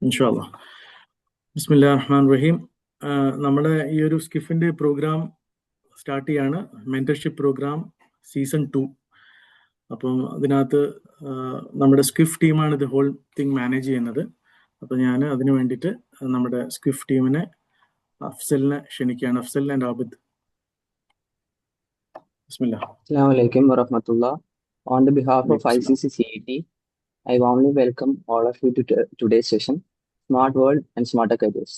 ഇൻഷാല്ലാ. ബിസ്മില്ലാഹിർ റഹ്മാനിർ റഹീം. നമ്മുടെ ഈ ഒരു സ്കിഫിന്റെ പ്രോഗ്രാം സ്റ്റാർട്ട് ചെയ്യാണ്. Mentorship program season 2. അപ്പം അതിനകത്ത് നമ്മുടെ സ്കിഫ് ടീമാണ് ഇത് ഹോൾ തിങ് മാനേജ് ചെയ്യുന്നത്. അപ്പം ഞാൻ അതിന് വേണ്ടിയിട്ട് നമ്മുടെ സ്കിഫ് ടീമിനെ അഫ്സലിനെ ക്ഷണിക്കുകയാണ്. അഫ്സൽ ആൻഡ് ആബിദ്. ബിസ്മില്ലാ. Assalamu alaikum warahmatullah. On the behalf of ICC CET, I warmly welcome all of you to today's session, Smart World and Smarter Careers.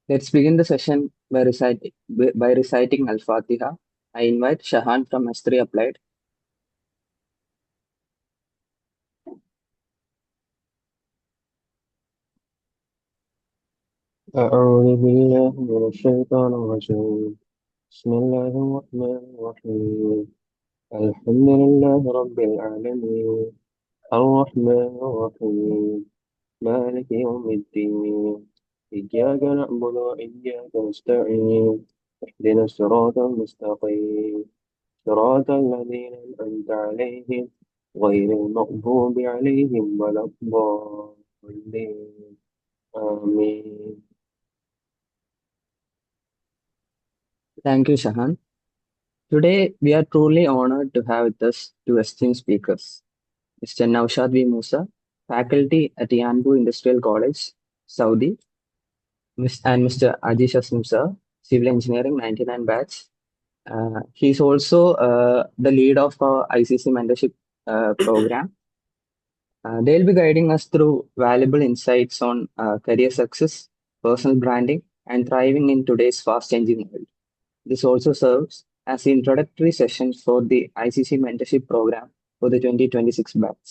Let's begin the session by reciting Al-Fatiha. I invite Shahan from S3 Applied. أعوذ بالله من الشيطان الرجيم. بسم الله الرحمن الرحيم. الحمد لله رب العالمين الرحمن الرحيم مالك يوم الدين إياك نعبد وإياك نستعين اهدنا الصراط المستقيم صراط الذين أنعمت عليهم غير المغضوب عليهم ولا الضالين آمين. Thank you, Shahan. Today, we are truly honored to have with us two esteemed speakers, Mr. Naushad V. Musa, faculty at Yanbu Industrial College, Saudi, and Mr. Ajish Aslam sir, Civil Engineering 99 batch. He is also the lead of our ICC mentorship program. They'll be guiding us through valuable insights on career success, personal branding, and thriving in today's fast-changing world. This also serves as the introductory session for the ICC mentorship program for the 2026 batch.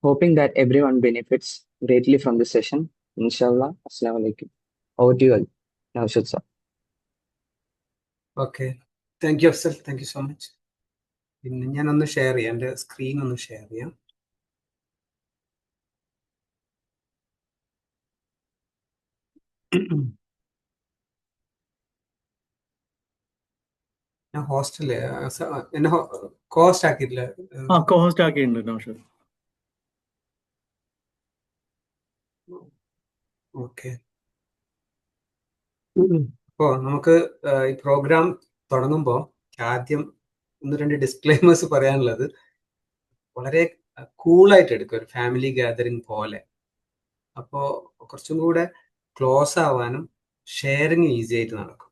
Hoping that everyone benefits greatly from this session. Inshallah. Assalamu alaikum. Over to you all. Naushad sir. Okay. Thank you, Afsal. Thank you so much. പിന്നെ ഞാനൊന്ന് share ചെയ്യാം, എൻ്റെ screen ഒന്ന് share ചെയ്യാം. ഞാൻ hostel എന്നെ cost ആക്കിയിട്ടില്ല. Cost ആക്കിയിട്ടുണ്ട് നൗഷാദ്. ഓക്കെ. അപ്പോൾ നമുക്ക് ഈ പ്രോഗ്രാം തുടങ്ങുമ്പോൾ ആദ്യം 1-2 ഡിസ്ക്ലെയിമേഴ്സ് പറയാനുള്ളത്, വളരെ കൂളായിട്ട് എടുക്കും, ഒരു ഫാമിലി ഗാദറിങ് പോലെ. അപ്പോൾ കുറച്ചും കൂടെ ക്ലോസ് ആവാനും ഷെയറിങ് ഈസി ആയിട്ട് നടക്കും.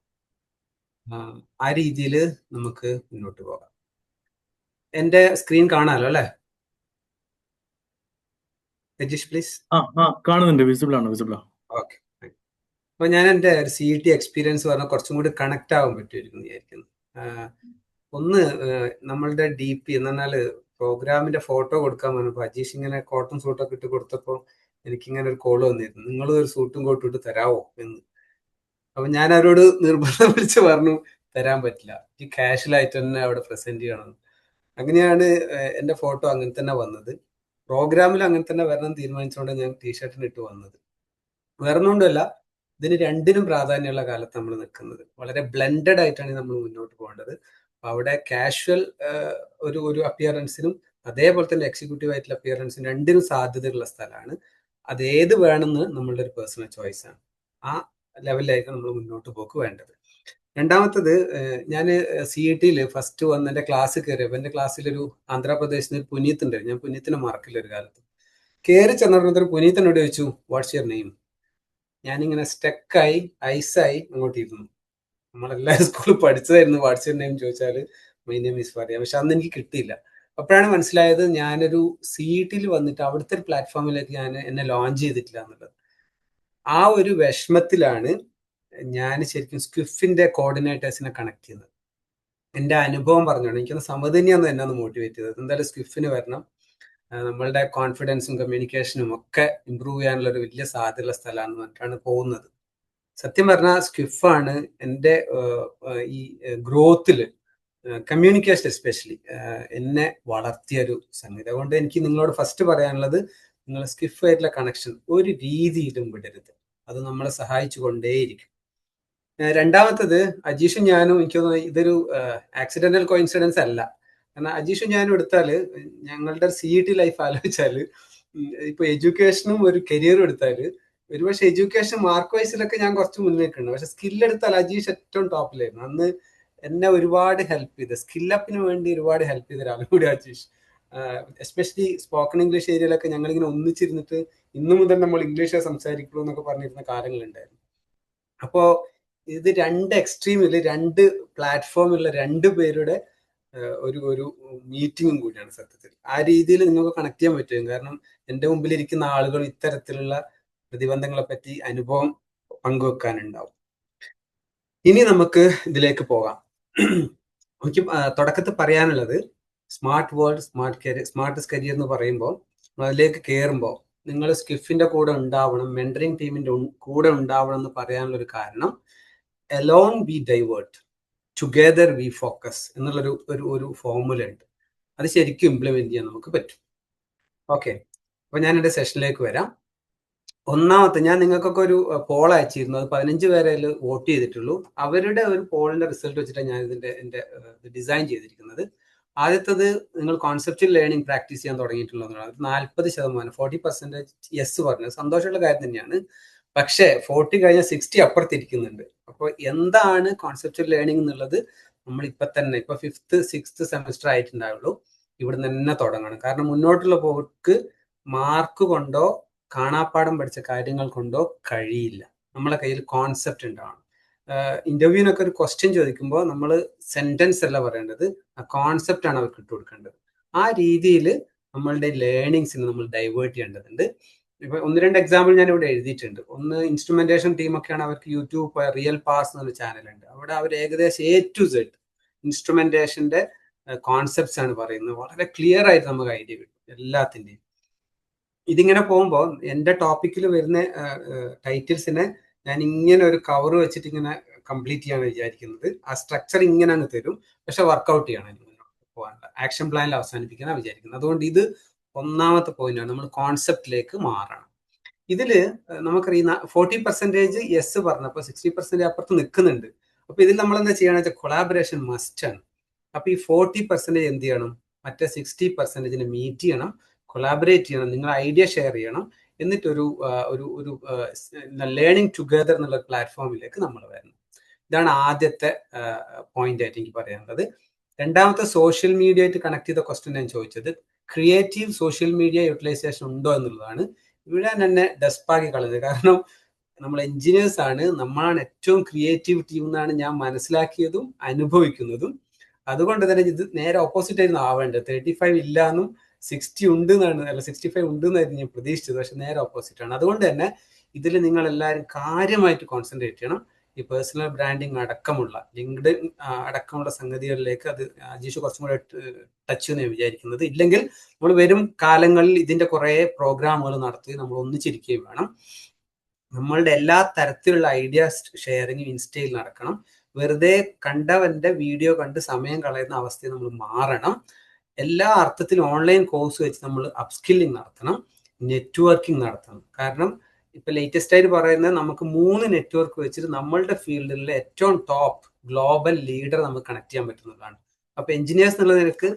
ആ രീതിയിൽ നമുക്ക് മുന്നോട്ട് പോകാം. എൻ്റെ സ്ക്രീൻ കാണാമല്ലോ അല്ലേ? രജീഷ് പ്ലീസ്. കാണുന്നുണ്ട്, വിസിബിൾ ആണ്. ഓക്കെ. അപ്പോൾ ഞാൻ എൻ്റെ CET എക്സ്പീരിയൻസ് പറഞ്ഞാൽ കുറച്ചും കൂടി കണക്ട് ആവാൻ പറ്റുമായിരിക്കും വിചാരിക്കുന്നു. ഒന്ന്, നമ്മളുടെ DP എന്ന് പറഞ്ഞാൽ പ്രോഗ്രാമിന്റെ ഫോട്ടോ കൊടുക്കാൻ പറഞ്ഞപ്പോൾ അജീഷ് ഇങ്ങനെ കോട്ടൺ സൂട്ടൊക്കെ ഇട്ട് കൊടുത്തപ്പോൾ എനിക്കിങ്ങനെ ഒരു കോള് വന്നിരുന്നു, നിങ്ങൾ ഒരു സൂട്ടും കോട്ടും ഇട്ട് തരാമോ എന്ന്. അപ്പൊ ഞാൻ അവരോട് നിർബന്ധം വിളിച്ച് പറഞ്ഞു തരാൻ പറ്റില്ല, ഈ കാഷ്വലായിട്ട് തന്നെ അവിടെ പ്രസന്റ് ചെയ്യണം. അങ്ങനെയാണ് എൻ്റെ ഫോട്ടോ അങ്ങനെ തന്നെ വന്നത്. പ്രോഗ്രാമിൽ അങ്ങനെ തന്നെ വരണം തീരുമാനിച്ചുകൊണ്ട് ഞാൻ ടീഷർട്ടിന് ഇട്ട് വന്നത്. വേറൊന്നുകൊണ്ടല്ല, ഇതിന് രണ്ടിനും പ്രാധാന്യമുള്ള കാലത്ത് നമ്മൾ നിൽക്കുന്നത്. വളരെ ബ്ലെൻഡഡ് ആയിട്ടാണ് നമ്മൾ മുന്നോട്ട് പോകേണ്ടത്. അപ്പൊ അവിടെ കാഷ്വൽ ഒരു അപ്പിയറൻസിനും അതേപോലെ തന്നെ എക്സിക്യൂട്ടീവ് ആയിട്ടുള്ള അപ്പിയറൻസിനും രണ്ടിനും സാധ്യതയുള്ള സ്ഥലമാണ്. അതേത് വേണമെന്ന് നമ്മളുടെ ഒരു പേഴ്സണൽ ചോയ്സാണ്. ആ ലെവലിലായിരിക്കും നമ്മൾ മുന്നോട്ട് പോക്ക് വേണ്ടത്. രണ്ടാമത്തത്, ഞാൻ CET-യിൽ ഫസ്റ്റ് വന്ന് എൻ്റെ ക്ലാസ് കയറിയപ്പോൾ എൻ്റെ ക്ലാസ്സിലൊരു ആന്ധ്രാപ്രദേശിൽ നിന്ന് പുനീത്ത് ഉണ്ട്. ഞാൻ പുനീത്തിനെ മറക്കില്ല ഒരു കാലത്ത്. കയറി ചെന്നപ്പോൾ പുനീത്തിനോട് ചോദിച്ചു, വാട്ട്സ് യുവർ നെയിം? ഞാനിങ്ങനെ സ്റ്റക്കായി ഐസായി അങ്ങോട്ട് ഇരുന്നു. നമ്മളെല്ലാവരും സ്കൂളിൽ പഠിച്ചതായിരുന്നു വാട്ട്സ് യുവർ നെയിം ചോദിച്ചാൽ മൈ നെയിം ഈസ് ഫാരിയ. പക്ഷെ അന്ന് എനിക്ക് കിട്ടിയില്ല. അപ്പോഴാണ് മനസ്സിലായത് ഞാനൊരു CET-യിൽ വന്നിട്ട് അവിടുത്തെ ഒരു പ്ലാറ്റ്ഫോമിലേക്ക് എന്നെ ലോഞ്ച് ചെയ്തിട്ടില്ല എന്നുള്ളത്. ആ ഒരു വിഷമത്തിലാണ് ഞാൻ ശരിക്കും സ്ക്വിഫിന്റെ കോർഡിനേറ്റേഴ്സിനെ കണക്ട് ചെയ്യുന്നത്. എൻ്റെ അനുഭവം പറഞ്ഞോണ്ട് എനിക്കൊന്ന് സമതന്നെയാണ് എന്നെ ഒന്ന് മോട്ടിവേറ്റ് ചെയ്തത്. എന്തായാലും സ്ക്വിഫിന് വരണം, നമ്മളുടെ കോൺഫിഡൻസും കമ്മ്യൂണിക്കേഷനും ഒക്കെ ഇമ്പ്രൂവ് ചെയ്യാനുള്ള ഒരു വലിയ സാധ്യതയുള്ള സ്ഥലമാണെന്ന് പറഞ്ഞിട്ടാണ് പോകുന്നത്. സത്യം പറഞ്ഞാൽ സ്ക്വിഫാണ് എൻ്റെ ഈ ഗ്രോത്തിൽ, കമ്മ്യൂണിക്കേഷൻ എസ്പെഷ്യലി എന്നെ വളർത്തിയൊരു സംഗതി. അതുകൊണ്ട് എനിക്ക് നിങ്ങളോട് ഫസ്റ്റ് പറയാനുള്ളത്, നിങ്ങൾ സ്ക്വിഫായിട്ടുള്ള കണക്ഷൻ ഒരു രീതിയിലും വിടരുത്. അത് നമ്മളെ സഹായിച്ചു കൊണ്ടേയിരിക്കും. രണ്ടാമത്തത്, അജീഷും ഞാനും, എനിക്ക് തോന്നുന്നു ഇതൊരു ആക്സിഡന്റൽ കോയിൻസിഡൻസ് അല്ല. കാരണം അജീഷും ഞാനും എടുത്താൽ ഞങ്ങളുടെ CET ലൈഫ് ആലോചിച്ചാൽ, ഇപ്പൊ എഡ്യൂക്കേഷനും ഒരു കരിയറും എടുത്താൽ ഒരുപക്ഷെ എഡ്യൂക്കേഷൻ മാർക്ക് വൈസിലൊക്കെ ഞാൻ കുറച്ച് മുന്നേക്കുണ്ട്. പക്ഷെ സ്കില്ലെടുത്താൽ അജീഷ് ഏറ്റവും ടോപ്പിലായിരുന്നു. അന്ന് എന്നെ ഒരുപാട് ഹെൽപ്പ് ചെയ്ത്, സ്കില്ലപ്പിന് വേണ്ടി ഒരുപാട് ഹെൽപ്പ് ചെയ്ത ഒരാളും കൂടി അജീഷ്. എസ്പെഷ്യലി സ്പോക്കൺ ഇംഗ്ലീഷ് ഏരിയയിലൊക്കെ ഞങ്ങളിങ്ങനെ ഒന്നിച്ചിരുന്നിട്ട് ഇന്നു മുതൽ നമ്മൾ ഇംഗ്ലീഷേ സംസാരിക്കുള്ളൂ എന്നൊക്കെ പറഞ്ഞിരുന്ന കാലങ്ങളുണ്ടായിരുന്നു. അപ്പോ ഇത് രണ്ട് എക്സ്ട്രീമില്, രണ്ട് പ്ലാറ്റ്ഫോമിലുള്ള രണ്ടു പേരുടെ ഒരു മീറ്റിങ്ങും കൂടിയാണ് സത്യത്തിൽ. ആ രീതിയിൽ നിങ്ങൾക്ക് കണക്ട് ചെയ്യാൻ പറ്റും. കാരണം എൻ്റെ മുമ്പിൽ ഇരിക്കുന്ന ആളുകൾ ഇത്തരത്തിലുള്ള പ്രതിബന്ധങ്ങളെ പറ്റി അനുഭവം പങ്കുവെക്കാനുണ്ടാവും. ഇനി നമുക്ക് ഇതിലേക്ക് പോകാം. എനിക്ക് തുടക്കത്തിൽ പറയാനുള്ളത് സ്മാർട്ട് വേൾഡ്, സ്മാർട്ടസ്റ്റ് കരിയർ എന്ന് പറയുമ്പോൾ അതിലേക്ക് കയറുമ്പോൾ നിങ്ങൾ സ്കിഫിന്റെ കൂടെ ഉണ്ടാവണം, മെന്ററിംഗ് ടീമിന്റെ കൂടെ ഉണ്ടാവണം എന്ന് പറയാനുള്ള ഒരു കാരണം, alone we divert, together we focus എന്നുള്ളൊരു ഒരു ഫോർമുല ഉണ്ട്. അത് ശരിക്കും ഇംപ്ലിമെന്റ് ചെയ്യാൻ നമുക്ക് പറ്റും. ഓക്കെ, അപ്പൊ ഞാൻ എൻ്റെ സെഷനിലേക്ക് വരാം. ഒന്നാമത്തെ, ഞാൻ നിങ്ങൾക്കൊക്കെ ഒരു പോൾ അയച്ചിരുന്നു. അത് 15 പേരെ വോട്ട് ചെയ്തിട്ടുള്ളൂ. അവരുടെ ഒരു പോളിന്റെ റിസൾട്ട് വെച്ചിട്ടാണ് ഞാൻ എൻ്റെ ഡിസൈൻ ചെയ്തിരിക്കുന്നത്. ആദ്യത്തത്, നിങ്ങൾ കോൺസെപ്റ്റുവൽ ലേണിംഗ് പ്രാക്ടീസ് ചെയ്യാൻ തുടങ്ങിയിട്ടുള്ളതാണ്. 40%, 40% യെസ് പറഞ്ഞത് സന്തോഷമുള്ള കാര്യം തന്നെയാണ്. പക്ഷേ 40 കഴിഞ്ഞാൽ 60 അപ്പുറത്തിരിക്കുന്നുണ്ട്. അപ്പോൾ എന്താണ് കോൺസെപ്റ്റുവൽ ലേണിംഗ് എന്നുള്ളത് നമ്മൾ ഇപ്പൊ 5th 6th സെമസ്റ്റർ ആയിട്ടുണ്ടാവുള്ളൂ. ഇവിടെ തന്നെ തുടങ്ങണം. കാരണം മുന്നോട്ടുള്ള പോക്ക് മാർക്ക് കൊണ്ടോ കാണാപ്പാടം പഠിച്ച കാര്യങ്ങൾ കൊണ്ടോ കഴിയില്ല. നമ്മളെ കയ്യിൽ കോൺസെപ്റ്റ് ഉണ്ടാവണം. ഇന്റർവ്യൂവിനൊക്കെ ഒരു ക്വസ്റ്റ്യൻ ചോദിക്കുമ്പോൾ നമ്മൾ സെന്റൻസ് അല്ല പറയേണ്ടത്, ആ കോൺസെപ്റ്റ് ആണ് അവർക്ക് ഇട്ട് കൊടുക്കേണ്ടത്. ആ രീതിയിൽ നമ്മളുടെ ലേണിങ്സിന് നമ്മൾ ഡൈവേർട്ട് ചെയ്യേണ്ടതുണ്ട്. ഇപ്പൊ 1-2 എക്സാമ്പിൾ ഞാൻ ഇവിടെ എഴുതിയിട്ടുണ്ട്. ഒന്ന്, ഇൻസ്ട്രുമെന്റേഷൻ ടീമൊക്കെയാണ്, അവർക്ക് യൂട്യൂബ് റിയൽ പാസ് എന്നൊരു ചാനലുണ്ട്. അവിടെ അവർ ഏകദേശം A to Z ഇൻസ്ട്രുമെന്റേഷന്റെ കോൺസെപ്റ്റ്സ് ആണ് പറയുന്നത്. വളരെ ക്ലിയർ ആയിട്ട് നമുക്ക് ഐഡിയ കിട്ടും എല്ലാത്തിൻ്റെയും. ഇതിങ്ങനെ പോകുമ്പോൾ എൻ്റെ ടോപ്പിക്കിൽ വരുന്ന ടൈറ്റിൽസിനെ ഞാൻ ഇങ്ങനെ ഒരു കവർ വെച്ചിട്ട് ഇങ്ങനെ കംപ്ലീറ്റ് ചെയ്യാനാണ് വിചാരിക്കുന്നത്. ആ സ്ട്രക്ചർ ഇങ്ങനെ അങ്ങ് തരും, പക്ഷെ വർക്കൗട്ട് ചെയ്യണം മുന്നോട്ട് പോകാനുള്ള. ആക്ഷൻ പ്ലാനിൽ അവസാനിപ്പിക്കാനാണ് വിചാരിക്കുന്നത്. അതുകൊണ്ട് ഇത് ഒന്നാമത്തെ പോയിന്റാണ്, നമ്മൾ കോൺസെപ്റ്റിലേക്ക് മാറണം. ഇതില് നമുക്കറിയുന്ന 40% യെസ് പറഞ്ഞപ്പോൾ 60% അപ്പുറത്ത് നിൽക്കുന്നുണ്ട്. അപ്പൊ ഇതിൽ നമ്മൾ എന്താ ചെയ്യണമെന്ന് വെച്ചാൽ കൊളാബറേഷൻ മസ്റ്റ് ആണ്. അപ്പൊ ഈ 40% എന്ത് ചെയ്യണം, മറ്റേ 60% മീറ്റ് ചെയ്യണം, കൊളാബറേറ്റ് ചെയ്യണം, നിങ്ങൾ ഐഡിയ ഷെയർ ചെയ്യണം. എന്നിട്ടൊരു ഒരു ലേണിംഗ് ടുഗദർ എന്നുള്ള പ്ലാറ്റ്ഫോമിലേക്ക് നമ്മൾ വരണം. ഇതാണ് ആദ്യത്തെ പോയിന്റ് ആയിട്ട് എനിക്ക് പറയാനുള്ളത്. രണ്ടാമത്തെ, സോഷ്യൽ മീഡിയ ആയിട്ട് കണക്ട് ചെയ്ത ക്വസ്റ്റ്യൻ ഞാൻ ചോദിച്ചത്, ക്രിയേറ്റീവ് സോഷ്യൽ മീഡിയ യൂട്ടിലൈസേഷൻ ഉണ്ടോ എന്നുള്ളതാണ്. ഇവിടെ തന്നെ ഡെസ്പാക്കി കളഞ്ഞത്. കാരണം നമ്മൾ എഞ്ചിനീയേഴ്സ് ആണ്, നമ്മളാണ് ഏറ്റവും ക്രിയേറ്റീവ് ടീം എന്നാണ് ഞാൻ മനസ്സിലാക്കിയതും അനുഭവിക്കുന്നതും. അതുകൊണ്ട് തന്നെ ഇത് നേരെ ഓപ്പോസിറ്റ് ആയിരുന്നു ആവേണ്ടത്. 35 ഇല്ല എന്നും 60 ഉണ്ട് എന്നാണ്, അല്ല 65 ഉണ്ട് എന്നായിരുന്നു ഞാൻ പ്രതീക്ഷിച്ചത്. പക്ഷെ നേരെ ഓപ്പോസിറ്റ് ആണ്. അതുകൊണ്ട് തന്നെ ഇതിൽ നിങ്ങൾ എല്ലാവരും കാര്യമായിട്ട് കോൺസെൻട്രേറ്റ് ചെയ്യണം. ഈ പേഴ്സണൽ ബ്രാൻഡിങ് അടക്കമുള്ള, ലിങ്ക്ഡിൻ അടക്കമുള്ള സംഗതികളിലേക്ക് അത് അജീഷ് കുറച്ചും കൂടെ ടച്ച് എന്ന് ഞാൻ വിചാരിക്കുന്നത്. ഇല്ലെങ്കിൽ നമ്മൾ വരും കാലങ്ങളിൽ ഇതിന്റെ കുറെ പ്രോഗ്രാമുകൾ നടത്തുകയും നമ്മൾ ഒന്നിച്ചിരിക്കുകയും വേണം. നമ്മളുടെ എല്ലാ തരത്തിലുള്ള ഐഡിയാസ് ഷെയറിങ് ഇൻസ്റ്റയിൽ നടക്കണം. വെറുതെ കണ്ടവന്റെ വീഡിയോ കണ്ട് സമയം കളയുന്ന അവസ്ഥയിൽ നമ്മൾ മാറണം. എല്ലാ അർത്ഥത്തിലും ഓൺലൈൻ കോഴ്സ് വെച്ച് നമ്മൾ അപ്സ്കില്ലിംഗ് നടത്തണം, നെറ്റ്വർക്കിംഗ് നടത്തണം. കാരണം ഇപ്പൊ ലേറ്റസ്റ്റ് ആയിട്ട് പറയുന്നത്, നമുക്ക് 3 നെറ്റ്വർക്ക് വെച്ചിട്ട് നമ്മളുടെ ഫീൽഡിലെ ഏറ്റവും ടോപ്പ് ഗ്ലോബൽ ലീഡർ നമുക്ക് കണക്ട് ചെയ്യാൻ പറ്റുന്നതാണ്. അപ്പൊ എഞ്ചിനീയേഴ്സ് എന്നുള്ള നിലക്ക്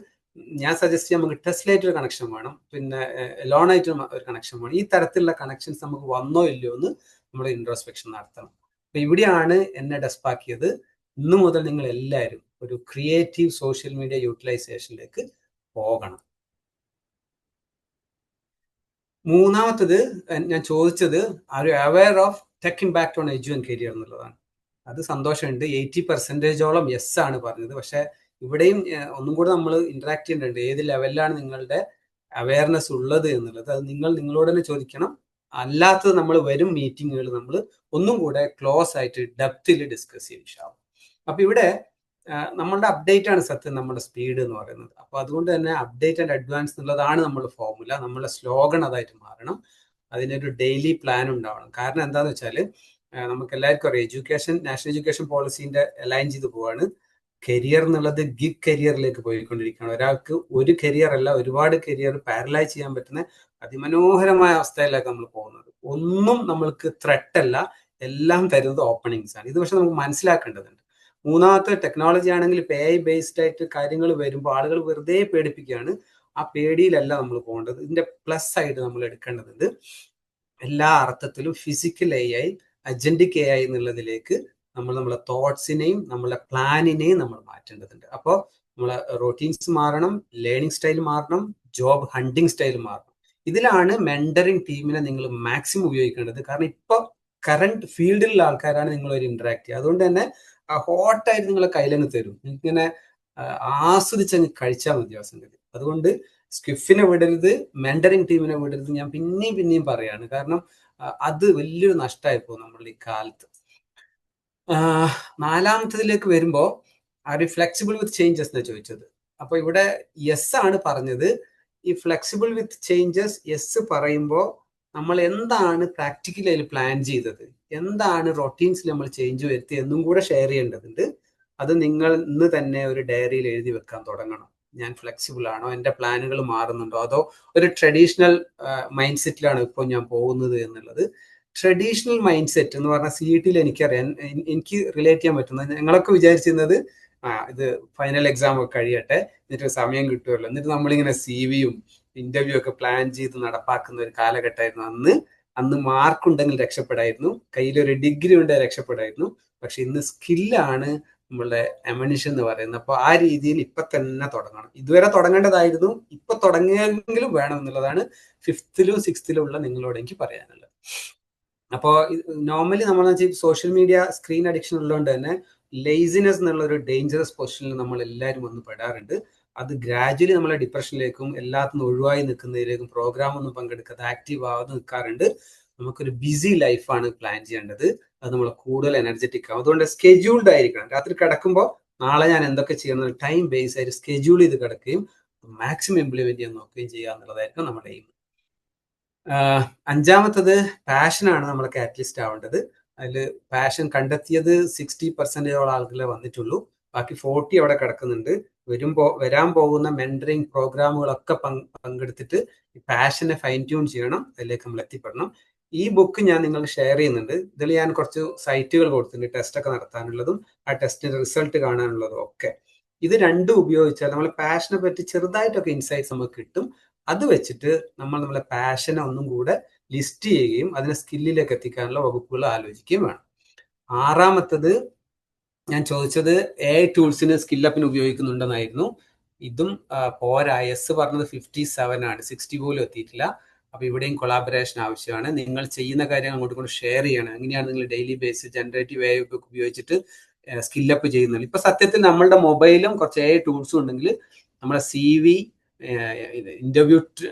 ഞാൻ സജസ്റ്റ് ചെയ്യാം, നമുക്ക് ടെസ്റ്റിലായിട്ട് ഒരു കണക്ഷൻ വേണം, പിന്നെ ലോൺ ആയിട്ട് ഒരു കണക്ഷൻ വേണം. ഈ തരത്തിലുള്ള കണക്ഷൻസ് നമുക്ക് വന്നോ ഇല്ലയോ എന്ന് നമ്മൾ ഇൻട്രോസ്പെക്ഷൻ നടത്തണം. അപ്പൊ ഇവിടെയാണ് എന്നെ ഡെസ്പാക്കിയത്. ഇന്നു മുതൽ നിങ്ങൾ എല്ലാവരും ഒരു ക്രിയേറ്റീവ് സോഷ്യൽ മീഡിയ യൂട്ടിലൈസേഷനിലേക്ക് പോകണം. മൂന്നാമത്തത് ഞാൻ ചോദിച്ചത്, are you aware of tech impact on edu and career എന്നുള്ളതാണ്. അത് സന്തോഷമുണ്ട്, 80%ഓളം യെസ് ആണ് പറഞ്ഞത്. പക്ഷെ ഇവിടെയും ഒന്നും കൂടെ നമ്മൾ ഇന്ററാക്ട് ചെയ്യേണ്ടതുണ്ട്. ഏത് ലെവലിലാണ് നിങ്ങളുടെ അവയർനെസ് ഉള്ളത് എന്നുള്ളത്. അത് നിങ്ങൾ നിങ്ങളോട് തന്നെ ചോദിക്കണം. അല്ലാത്തത് നമ്മൾ വരും മീറ്റിങ്ങുകൾ നമ്മൾ ഒന്നും കൂടെ ക്ലോസ് ആയിട്ട് ഡെപ്തിൽ ഡിസ്കസ് ചെയ്യും. അപ്പൊ ഇവിടെ നമ്മളുടെ അപ്ഡേറ്റ് ആണ് സത്യം നമ്മുടെ സ്പീഡ് എന്ന് പറയുന്നത്. അപ്പൊ അതുകൊണ്ട് തന്നെ അപ്ഡേറ്റ് ആൻഡ് അഡ്വാൻസ് എന്നുള്ളതാണ് നമ്മുടെ ഫോർമുല. നമ്മുടെ സ്ലോഗൺ അതായിട്ട് മാറണം. അതിനൊരു ഡെയിലി പ്ലാൻ ഉണ്ടാവണം. കാരണം എന്താന്ന് വെച്ചാൽ നമുക്ക് എല്ലാവർക്കും അറിയാം, എഡ്യൂക്കേഷൻ, നാഷണൽ എഡ്യൂക്കേഷൻ പോളിസിന്റെ അലൈൻ ചെയ്ത് പോവാണ്. കരിയർ എന്നുള്ളത് ഗിഗ് കരിയറിലേക്ക് പോയിക്കൊണ്ടിരിക്കുകയാണ്. ഒരാൾക്ക് ഒരു കരിയർ അല്ല, ഒരുപാട് കരിയർ പാരലൈസ് ചെയ്യാൻ പറ്റുന്ന അതിമനോഹരമായ അവസ്ഥയിലേക്ക് നമ്മൾ പോകുന്നത്. ഒന്നും നമ്മൾക്ക് ത്രെട്ട് അല്ല, എല്ലാം തരുന്നത് ഓപ്പണിങ്സ് ആണ്. ഇത് പക്ഷെ നമുക്ക് മനസ്സിലാക്കേണ്ടതുണ്ട്. മൂന്നാമത്തെ, ടെക്നോളജി ആണെങ്കിൽ ഇപ്പൊ AI ബേസ്ഡ് ആയിട്ട് കാര്യങ്ങൾ വരുമ്പോൾ ആളുകൾ വെറുതെ പേടിപ്പിക്കുകയാണ്. ആ പേടിയിലല്ല നമ്മൾ പോകേണ്ടത്. ഇതിന്റെ പ്ലസ് ആയിട്ട് നമ്മൾ എടുക്കേണ്ടതുണ്ട്. എല്ലാ അർത്ഥത്തിലും ഫിസിക്കൽ AI, അജന്റിക് AI എന്നുള്ളതിലേക്ക് നമ്മളെ തോട്ട്സിനെയും നമ്മളെ പ്ലാനിനെയും നമ്മൾ മാറ്റേണ്ടതുണ്ട്. അപ്പോൾ നമ്മളെ റൊട്ടീൻസ് മാറണം, ലേണിംഗ് സ്റ്റൈൽ മാറണം, ജോബ് ഹണ്ടിങ് സ്റ്റൈൽ മാറണം. ഇതിലാണ് മെന്ററിങ് ടീമിനെ നിങ്ങൾ മാക്സിമം ഉപയോഗിക്കേണ്ടത്. കാരണം ഇപ്പോൾ കറണ്ട് ഫീൽഡിലുള്ള ആൾക്കാരാണ് നിങ്ങളൊരു ഇന്ററാക്ട് ചെയ്യുക. അതുകൊണ്ട് തന്നെ ഹോട്ടായിട്ട് നിങ്ങളെ കയ്യിലങ്ങ് തരും, ഇങ്ങനെ ആസ്വദിച്ചങ്ങ് കഴിച്ചാൽ മതി ആ സംഗതി. അതുകൊണ്ട് സ്കിഫിനെ വിടരുത്, മെന്ററിങ് ടീമിനെ വിടരുത്. ഞാൻ പിന്നെയും പറയാണ്, കാരണം അത് വലിയൊരു നഷ്ടമായി പോകും നമ്മളുടെ ഈ കാലത്ത്. നാലാമത്തതിലേക്ക് വരുമ്പോൾ are you flexible with changes എന്നാണ് ചോദിച്ചത്. അപ്പൊ ഇവിടെ യെസ് ആണ് പറഞ്ഞത്. ഈ ഫ്ലെക്സിബിൾ വിത്ത് ചേഞ്ചസ് യെസ് പറയുമ്പോൾ നമ്മൾ എന്താണ് പ്രാക്ടിക്കലി അതിൽ പ്ലാൻ ചെയ്തത്, എന്താണ് റൊട്ടീൻസിൽ നമ്മൾ ചേഞ്ച് വരുത്തി എന്നും കൂടെ ഷെയർ ചെയ്യേണ്ടതുണ്ട്. അത് നിങ്ങൾ ഇന്ന് തന്നെ ഒരു ഡയറിയിൽ എഴുതി വെക്കാൻ തുടങ്ങണം. ഞാൻ ഫ്ലെക്സിബിൾ ആണോ, എൻ്റെ പ്ലാനുകൾ മാറുന്നുണ്ടോ, അതോ ഒരു ട്രഡീഷണൽ മൈൻഡ് സെറ്റിലാണ് ഇപ്പോൾ ഞാൻ പോകുന്നത് എന്നുള്ളത്. ട്രഡീഷണൽ മൈൻഡ് സെറ്റ് എന്ന് പറഞ്ഞാൽ CET-യിൽ എനിക്കറിയാം, എനിക്ക് റിലേറ്റ് ചെയ്യാൻ പറ്റുന്നത്, ഞങ്ങളൊക്കെ വിചാരിച്ചിരുന്നത് ഇത് ഫൈനൽ എക്സാം ഒക്കെ കഴിയട്ടെ, എന്നിട്ട് സമയം കിട്ടുമല്ലോ, എന്നിട്ട് നമ്മളിങ്ങനെ CV-യും ഇന്റർവ്യൂ ഒക്കെ പ്ലാൻ ചെയ്ത് നടപ്പാക്കുന്ന ഒരു കാലഘട്ടമായിരുന്നു അന്ന് മാർക്ക് ഉണ്ടെങ്കിൽ രക്ഷപ്പെടായിരുന്നു, കയ്യിലൊരു ഡിഗ്രി ഉണ്ടെങ്കിൽ രക്ഷപ്പെടായിരുന്നു. പക്ഷെ ഇന്ന് സ്കില്ലാണ് നമ്മളുടെ എമനിഷൻ എന്ന് പറയുന്നത്. അപ്പോൾ ആ രീതിയിൽ ഇപ്പൊ തന്നെ തുടങ്ങണം. ഇതുവരെ തുടങ്ങേണ്ടതായിരുന്നു, ഇപ്പൊ തുടങ്ങിയെങ്കിലും വേണം എന്നുള്ളതാണ് 5th-ലും 6th-ലും ഉള്ള നിങ്ങളോട് എനിക്ക് പറയാനുള്ളത്. അപ്പോൾ നോർമലി നമ്മൾ സോഷ്യൽ മീഡിയ സ്ക്രീൻ അഡിക്ഷൻ ഉള്ളതുകൊണ്ട് തന്നെ ലേസിനെസ് എന്നുള്ള ഒരു ഡേഞ്ചറസ് പൊസിഷനിൽ നമ്മൾ എല്ലാവരും വന്ന് പെടാറുണ്ട്. അത് ഗ്രാജുവലി നമ്മളെ ഡിപ്രഷനിലേക്കും എല്ലാത്തിനും ഒഴിവായി നിൽക്കുന്നതിലേക്കും, പ്രോഗ്രാം ഒന്നും പങ്കെടുക്കാതെ ആക്റ്റീവ് ആവാതെ നിൽക്കാറുണ്ട്. നമുക്കൊരു ബിസി ലൈഫാണ് പ്ലാൻ ചെയ്യേണ്ടത്. അത് നമ്മൾ കൂടുതൽ എനർജറ്റിക് ആവും. അതുകൊണ്ട് സ്കെഡ്യൂൾഡ് ആയിരിക്കണം. രാത്രി കിടക്കുമ്പോൾ നാളെ ഞാൻ എന്തൊക്കെ ചെയ്യണം, ടൈം ബേസ് ആയിട്ട് സ്കെഡ്യൂൾ ചെയ്ത് കിടക്കുകയും മാക്സിമം ഇംപ്ലിമെന്റ് ചെയ്യാൻ നോക്കുകയും ചെയ്യുക എന്നുള്ളതായിരിക്കും നമ്മുടെ എയിം. അഞ്ചാമത്തത് പാഷനാണ് നമ്മളെ കാറ്റലിസ്റ്റ് ആവേണ്ടത്. അതിൽ പാഷൻ കണ്ടെത്തിയത് 60% ആളുകളെ വന്നിട്ടുള്ളൂ. ബാക്കി 40 അവിടെ കിടക്കുന്നുണ്ട്. വരാൻ പോകുന്ന മെന്ററിങ് പ്രോഗ്രാമുകളൊക്കെ പങ്കെടുത്തിട്ട് ഈ പാഷനെ ഫൈൻ ട്യൂൺ ചെയ്യണം, അതിലേക്ക് നമ്മൾ എത്തിപ്പെടണം. ഈ ബുക്ക് ഞാൻ നിങ്ങൾ ഷെയർ ചെയ്യുന്നുണ്ട്. ഇതിൽ ഞാൻ കുറച്ച് സൈറ്റുകൾ കൊടുത്തിട്ടുണ്ട്, ടെസ്റ്റ് ഒക്കെ നടത്താനുള്ളതും ആ ടെസ്റ്റിന്റെ റിസൾട്ട് കാണാനുള്ളതും ഒക്കെ. ഇത് രണ്ടും ഉപയോഗിച്ചാൽ നമ്മളെ പാഷനെ പറ്റി ചെറുതായിട്ടൊക്കെ ഇൻസൈറ്റ്സ് നമുക്ക് കിട്ടും. അത് വെച്ചിട്ട് നമ്മളെ പാഷനെ ഒന്നും കൂടെ ലിസ്റ്റ് ചെയ്യുകയും അതിനെ സ്കില്ലിലേക്ക് എത്തിക്കാനുള്ള വകുപ്പുകൾ ആലോചിക്കുകയും വേണം. ആറാമത്തത് ഞാൻ ചോദിച്ചത് AI ടൂൾസിന് സ്കില്ലപ്പിന് ഉപയോഗിക്കുന്നുണ്ടെന്നായിരുന്നു. ഇതും പോരാ. എസ് പറഞ്ഞത് 57 ആണ്, 60 പോലും എത്തിയിട്ടില്ല. അപ്പൊ ഇവിടെയും കൊളാബറേഷൻ ആവശ്യമാണ്. നിങ്ങൾ ചെയ്യുന്ന കാര്യങ്ങൾ അങ്ങോട്ട് കൊണ്ട് ഷെയർ ചെയ്യണം. എങ്ങനെയാണ് നിങ്ങൾ ഡെയിലി ബേസിസ് ജനറേറ്റീവ് AI ഒക്കെ ഉപയോഗിച്ചിട്ട് സ്കില്ലപ്പ് ചെയ്യുന്നത്. ഇപ്പൊ സത്യത്തിൽ നമ്മളുടെ മൊബൈലും കുറച്ച് AI ടൂൾസും ഉണ്ടെങ്കിൽ നമ്മുടെ CV, ഇന്റർവ്യൂ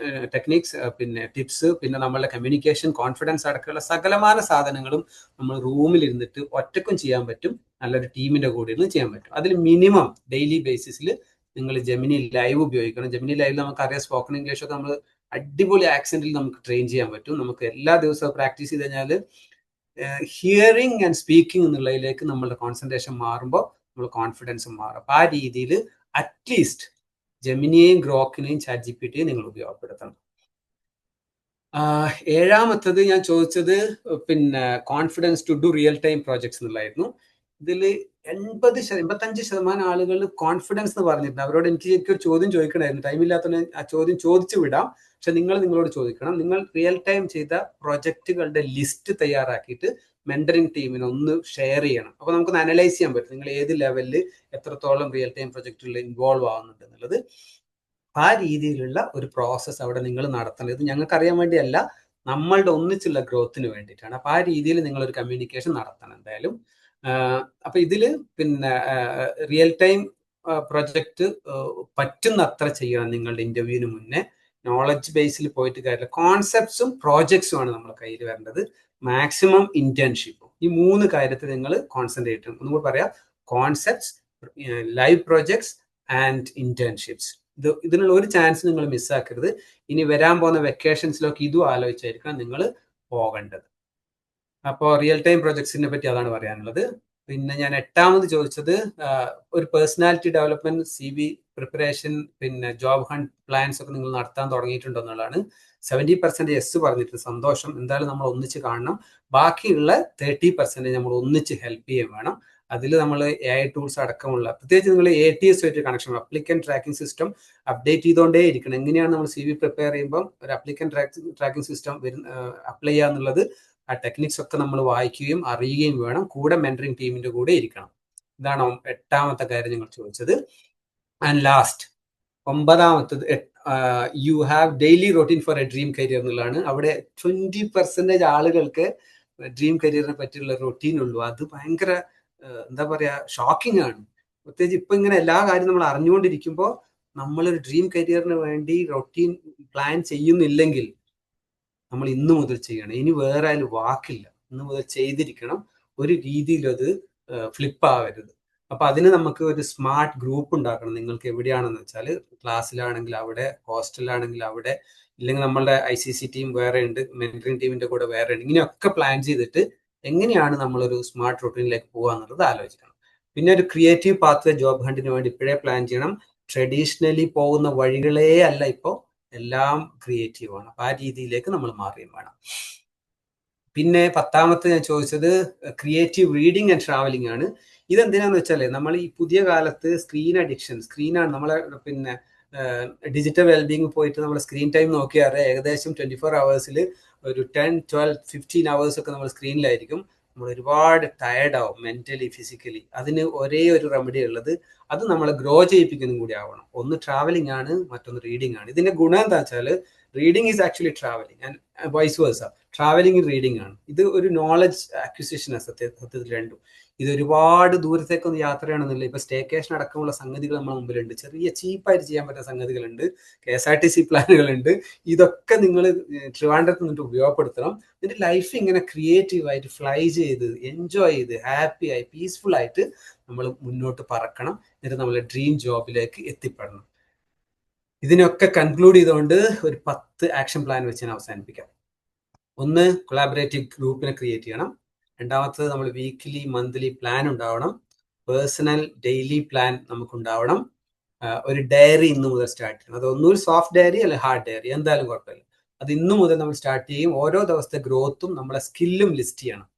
ടെക്നിക്സ്, പിന്നെ ടിപ്സ്, പിന്നെ നമ്മളുടെ കമ്മ്യൂണിക്കേഷൻ, കോൺഫിഡൻസ് അടക്കമുള്ള സകലമാന സാധനങ്ങളും നമ്മൾ റൂമിൽ ഇരുന്നിട്ട് ഒറ്റക്കും ചെയ്യാൻ പറ്റും, നല്ലൊരു ടീമിന്റെ കൂടെ ഇരുന്ന് ചെയ്യാൻ പറ്റും. അതിൽ മിനിമം ഡെയിലി ബേസിസിൽ നിങ്ങൾ ജെമിനി ലൈവ് ഉപയോഗിക്കണം. ജെമിനി ലൈവിൽ നമുക്കറിയാം സ്പോക്കൺ ഇംഗ്ലീഷ് ഒക്കെ നമ്മൾ അടിപൊളി ആക്സെന്റിൽ നമുക്ക് ട്രെയിൻ ചെയ്യാൻ പറ്റും. നമുക്ക് എല്ലാ ദിവസവും പ്രാക്ടീസ് ചെയ്ത് കഴിഞ്ഞാൽ ഹിയറിംഗ് ആൻഡ് സ്പീക്കിംഗ് എന്നുള്ളതിലേക്ക് നമ്മളുടെ കോൺസെൻട്രേഷൻ മാറുമ്പോൾ നമ്മൾ കോൺഫിഡൻസ് മാറും. അപ്പൊ ആ രീതിയിൽ അറ്റ്ലീസ്റ്റ് ജെമിനിയെയും ഗ്രോക്കിനെയും ChatGPT-യെയും നിങ്ങൾ ഉപയോഗപ്പെടുത്തണം. ഏഴാമത്തത് ഞാൻ ചോദിച്ചത് പിന്നെ confidence to do real time projects എന്നുള്ളതായിരുന്നു. ഇതിൽ 85% ആളുകൾ കോൺഫിഡൻസ് എന്ന് പറഞ്ഞിട്ടുണ്ട്. അവരോട് എനിക്കൊരു ചോദ്യം ചോദിക്കണമായിരുന്നു, ടൈമില്ലാത്തതുകൊണ്ട് ആ ചോദ്യം ചോദിച്ചു വിടാം. പക്ഷെ നിങ്ങളോട് ചോദിക്കണം, നിങ്ങൾ റിയൽ ടൈം ചെയ്ത പ്രോജക്റ്റുകളുടെ ലിസ്റ്റ് തയ്യാറാക്കിയിട്ട് മെന്ററിംഗ് ടീമിന് ഒന്ന് ഷെയർ ചെയ്യണം. അപ്പോൾ നമുക്കൊന്ന് അനലൈസ് ചെയ്യാൻ പറ്റും നിങ്ങൾ ഏത് ലെവലിൽ എത്രത്തോളം റിയൽ ടൈം പ്രോജക്റ്റുകളിൽ ഇൻവോൾവ് ആവുന്നുണ്ട് എന്നുള്ളത്. ആ രീതിയിലുള്ള ഒരു പ്രോസസ്സ് അവിടെ നിങ്ങൾ നടത്തണം. ഇത് ഞങ്ങൾക്ക് അറിയാൻ വേണ്ടിയല്ല, നമ്മളുടെ ഒന്നിച്ചുള്ള ഗ്രോത്തിന് വേണ്ടിയിട്ടാണ്. അപ്പൊ ആ രീതിയിൽ നിങ്ങളൊരു കമ്മ്യൂണിക്കേഷൻ നടത്തണം എന്തായാലും. അപ്പൊ ഇതില് പിന്നെ റിയൽ ടൈം പ്രൊജക്ട് പറ്റുന്നത്ര ചെയ്യണം നിങ്ങളുടെ ഇന്റർവ്യൂവിന് മുന്നേ. നോളജ് ബേസിൽ പോയിട്ട് കാര്യമില്ല, കോൺസെപ്റ്റ്സും പ്രോജക്ട്സും ആണ് നമ്മുടെ കയ്യിൽ വരേണ്ടത്. മാക്സിമം ഇന്റേൺഷിപ്പും. ഈ 3 കാര്യത്തിൽ നിങ്ങൾ കോൺസെൻട്രേറ്റ് ചെയ്യണം. ഒന്നുകൂടി പറയാം, concepts, live projects and internships. ഇതിനുള്ള ഒരു ചാൻസ് നിങ്ങൾ മിസ്സാക്കരുത്. ഇനി വരാൻ പോകുന്ന വെക്കേഷൻസിലൊക്കെ ഇതും ആലോചിച്ചായിരിക്കണം നിങ്ങൾ പോകേണ്ടത്. അപ്പോൾ റിയൽ ടൈം പ്രൊജക്ട്സിനെ പറ്റി അതാണ് പറയാനുള്ളത്. പിന്നെ ഞാൻ 8ാമത് ചോദിച്ചത് ഒരു പേഴ്സണാലിറ്റി ഡെവലപ്മെന്റ്, CV പ്രിപ്പറേഷൻ, പിന്നെ ജോബ് ഹണ്ട് പ്ലാൻസ് ഒക്കെ നിങ്ങൾ നടത്താൻ തുടങ്ങിയിട്ടുണ്ടോ എന്നുള്ളതാണ്. 70% യെസ് പറഞ്ഞിട്ട് സന്തോഷം. എന്തായാലും നമ്മൾ ഒന്നിച്ച് കാണണം. ബാക്കിയുള്ള 30% നമ്മൾ ഒന്നിച്ച് ഹെൽപ്പ് ചെയ്യാൻ വേണം. അതിൽ നമ്മൾ AI ടൂൾസ് അടക്കമുള്ള, പ്രത്യേകിച്ച് നിങ്ങൾ ATS ആയിട്ട് connection, applicant tracking system update ചെയ്തുകൊണ്ടേ ഇരിക്കണം. എങ്ങനെയാണ് നമ്മൾ CV പ്രിപ്പയർ ചെയ്യുമ്പോൾ ഒരു അപ്ലിക്കൻ ട്രാക്കിംഗ് സിസ്റ്റം അപ്ലൈ ചെയ്യുക എന്നുള്ളത്, ആ ടെക്നിക്സ് ഒക്കെ നമ്മൾ വായിക്കുകയും അറിയുകയും വേണം. കൂടെ മെന്ററിംഗ് ടീമിന്റെ കൂടെ ഇരിക്കണം. ഇതാണ് 8ാമത്തെ കാര്യം നിങ്ങൾ ചോദിച്ചത്. ആൻഡ് ലാസ്റ്റ് 9ാമത്തത്, you have daily routine for a dream career എന്നുള്ളതാണ്. അവിടെ 20% ആളുകൾക്ക് ഡ്രീം കരിയറിനെ പറ്റിയുള്ള റൊട്ടീൻ ഉള്ളൂ. അത് ഭയങ്കര എന്താ പറയാ, ഷോക്കിംഗ് ആണ്. പ്രത്യേകിച്ച് ഇപ്പൊ ഇങ്ങനെ എല്ലാ കാര്യം നമ്മൾ അറിഞ്ഞുകൊണ്ടിരിക്കുമ്പോൾ നമ്മളൊരു ഡ്രീം കരിയറിന് വേണ്ടി റൊട്ടീൻ പ്ലാൻ ചെയ്യുന്നില്ലെങ്കിൽ നമ്മൾ ഇന്നു മുതൽ ചെയ്യണം. ഇനി വേറെ ആയാലും വാക്കില്ല, ഇന്നു മുതൽ ചെയ്തിരിക്കണം. ഒരു രീതിയിലും അത് ഫ്ലിപ്പ് ആവരുത്. അപ്പൊ അതിന് നമുക്ക് ഒരു സ്മാർട്ട് ഗ്രൂപ്പ് ഉണ്ടാക്കണം. നിങ്ങൾക്ക് എവിടെയാണെന്ന് വെച്ചാൽ, ക്ലാസ്സിലാണെങ്കിൽ അവിടെ, ഹോസ്റ്റലിലാണെങ്കിൽ അവിടെ, ഇല്ലെങ്കിൽ നമ്മളുടെ ICC ടീം വേറെ ഉണ്ട്, മെന്ററിംഗ് ടീമിന്റെ കൂടെ വേറെ ഉണ്ട്. ഇങ്ങനെയൊക്കെ പ്ലാൻ ചെയ്തിട്ട് എങ്ങനെയാണ് നമ്മളൊരു സ്മാർട്ട് റൂട്ടീനിലേക്ക് പോകുക എന്നുള്ളത് ആലോചിക്കണം. പിന്നെ ഒരു ക്രിയേറ്റീവ് പാത്വേ ജോബ് ഹണ്ടിന് വേണ്ടി ഇപ്പോഴേ പ്ലാൻ ചെയ്യണം. ട്രഡീഷണലി പോകുന്ന വഴികളേ അല്ല ഇപ്പോൾ, എല്ലാം ക്രിയേറ്റീവ് ആണ്. അപ്പൊ ആ രീതിയിലേക്ക് നമ്മൾ മാറുകയും വേണം. പിന്നെ 10ാമത്തെ ഞാൻ ചോദിച്ചത് ക്രിയേറ്റീവ് റീഡിങ് ആൻഡ് ട്രാവലിംഗ് ആണ്. ഇതെന്തിനാന്ന് വെച്ചാൽ, നമ്മൾ ഈ പുതിയ കാലത്ത് സ്ക്രീൻ അഡിക്ഷൻ, സ്ക്രീനാണ് നമ്മളെ, പിന്നെ ഡിജിറ്റൽ വെൽബീങ് പോയിട്ട് നമ്മൾ സ്ക്രീൻ ടൈം നോക്കിയാൽ ഏകദേശം 24 hours ഒരു 10, 12, 15 hours ഒക്കെ നമ്മൾ സ്ക്രീനിലായിരിക്കും. നമ്മൾ ഒരുപാട് ടയർഡ് ആവും മെന്റലി, ഫിസിക്കലി. അതിന് ഒരേ ഒരു റെമഡി ഉള്ളത്, അത് നമ്മളെ ഗ്രോ ചെയ്യിപ്പിക്കുന്നതും കൂടി ആവണം. ഒന്ന് ട്രാവലിംഗ് ആണ്, മറ്റൊന്ന് റീഡിംഗ് ആണ്. ഇതിന്റെ ഗുണം എന്താ വെച്ചാൽ, reading is actually travelling and vice versa. Travelling reading ആണ്. ഇത് ഒരു നോളജ് അക്വിസിഷൻ ആണ് സത്യത്തിൽ രണ്ടും. ഇത് ഒരുപാട് ദൂരത്തേക്കൊന്നും യാത്രയാണെന്നില്ല. ഇപ്പൊ സ്റ്റേക്കേഷൻ അടക്കമുള്ള സംഗതികൾ നമ്മുടെ മുമ്പിലുണ്ട്. ചെറിയ ചീപ്പായിട്ട് ചെയ്യാൻ പറ്റുന്ന സംഗതികളുണ്ട്, KSRTC പ്ലാനുകളുണ്ട്. ഇതൊക്കെ നിങ്ങൾ ട്രിവാൻഡ്രത്ത് നിന്നിട്ട് ഉപയോഗപ്പെടുത്തണം. എന്നിട്ട് ലൈഫ് ഇങ്ങനെ ക്രിയേറ്റീവായിട്ട് ഫ്ലൈ ചെയ്ത് എൻജോയ് ചെയ്ത് ഹാപ്പി ആയി പീസ്ഫുൾ ആയിട്ട് നമ്മൾ മുന്നോട്ട് പറക്കണം. എന്നിട്ട് നമ്മൾ ഡ്രീം ജോബിലേക്ക് എത്തിപ്പെടണം. ഇതിനൊക്കെ കൺക്ലൂഡ് ചെയ്തുകൊണ്ട് ഒരു 10 ആക്ഷൻ പ്ലാൻ വെച്ച് ഞാൻ അവസാനിപ്പിക്കാം. ഒന്ന്, കൊളാബറേറ്റീവ് ഗ്രൂപ്പിനെ ക്രിയേറ്റ് ചെയ്യണം. രണ്ടാമത്തത്, നമ്മൾ വീക്ക്ലി മന്ത്ലി പ്ലാൻ ഉണ്ടാവണം. പേഴ്സണൽ ഡെയിലി പ്ലാൻ നമുക്കുണ്ടാവണം. ഒരു ഡയറി ഇന്നു മുതൽ സ്റ്റാർട്ട് ചെയ്യണം. അത് ഒന്നൊരു സോഫ്റ്റ് ഡയറി അല്ലെങ്കിൽ ഹാർഡ് ഡയറി, എന്തായാലും കുഴപ്പമില്ല. അത് ഇന്നു മുതൽ നമ്മൾ സ്റ്റാർട്ട് ചെയ്യും. ഓരോ ദിവസത്തെ ഗ്രോത്തും നമ്മളെ സ്കില്ലും ലിസ്റ്റ് ചെയ്യണം.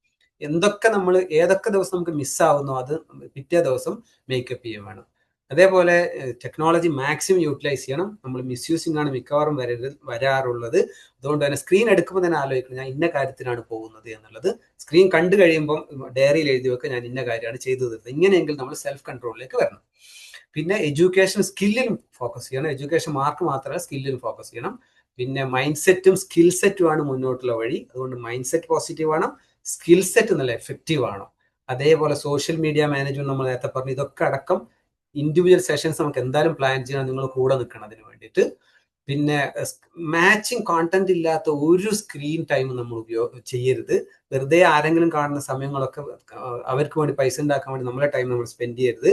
ഏതൊക്കെ ദിവസം നമുക്ക് മിസ്സാവുന്നോ അത് പിറ്റേ ദിവസം മേക്കപ്പ് ചെയ്യും വേണം. അതേപോലെ ടെക്നോളജി മാക്സിമം യൂട്ടിലൈസ് ചെയ്യണം. നമ്മൾ മിസ്യൂസിങ് ആണ് മിക്കവാറും വരാറുള്ളത്. അതുകൊണ്ട് തന്നെ സ്ക്രീൻ എടുക്കുമ്പോൾ തന്നെ ആലോചിക്കണം, ഞാൻ ഇന്ന കാര്യത്തിനാണ് പോകുന്നത് എന്നുള്ളത്. സ്ക്രീൻ കണ്ടു കഴിയുമ്പോൾ ഡയറിയിൽ എഴുതി വെക്കുക, ഞാൻ ഇന്ന കാര്യമാണ് ചെയ്തു തീർത്തത്. ഇങ്ങനെയെങ്കിൽ നമ്മൾ സെൽഫ് കൺട്രോളിലേക്ക് വരണം. പിന്നെ എഡ്യൂക്കേഷൻ സ്കില്ലിലും ഫോക്കസ് ചെയ്യണം. എഡ്യൂക്കേഷൻ മാർക്ക് മാത്രമല്ല, സ്കില്ലിലും ഫോക്കസ് ചെയ്യണം. പിന്നെ മൈൻഡ് സെറ്റും സ്കിൽ സെറ്റുമാണ് മുന്നോട്ടുള്ള വഴി. അതുകൊണ്ട് മൈൻഡ് സെറ്റ് പോസിറ്റീവ് ആണ്, സ്കിൽ സെറ്റ് നല്ല എഫക്റ്റീവ് ആണ്. അതേപോലെ സോഷ്യൽ മീഡിയ മാനേജ്മെന്റ് നമ്മൾ നേരത്തെ പറഞ്ഞു, ഇതൊക്കെ അടക്കം ഇൻഡിവിജ്വൽ സെഷൻസ് നമുക്ക് എന്തായാലും പ്ലാൻ ചെയ്യണം. നിങ്ങൾ കൂടെ നിൽക്കണം അതിന് വേണ്ടിയിട്ട്. പിന്നെ മാച്ചിങ് കോണ്ടന്റ് ഇല്ലാത്ത ഒരു സ്ക്രീൻ ടൈം നമ്മൾ ചെയ്യരുത്. വെറുതെ ആരെങ്കിലും കാണുന്ന സമയങ്ങളൊക്കെ അവർക്ക് വേണ്ടി പൈസ ഉണ്ടാക്കാൻ വേണ്ടി നമ്മളെ ടൈം നമ്മൾ സ്പെൻഡ് ചെയ്യരുത്.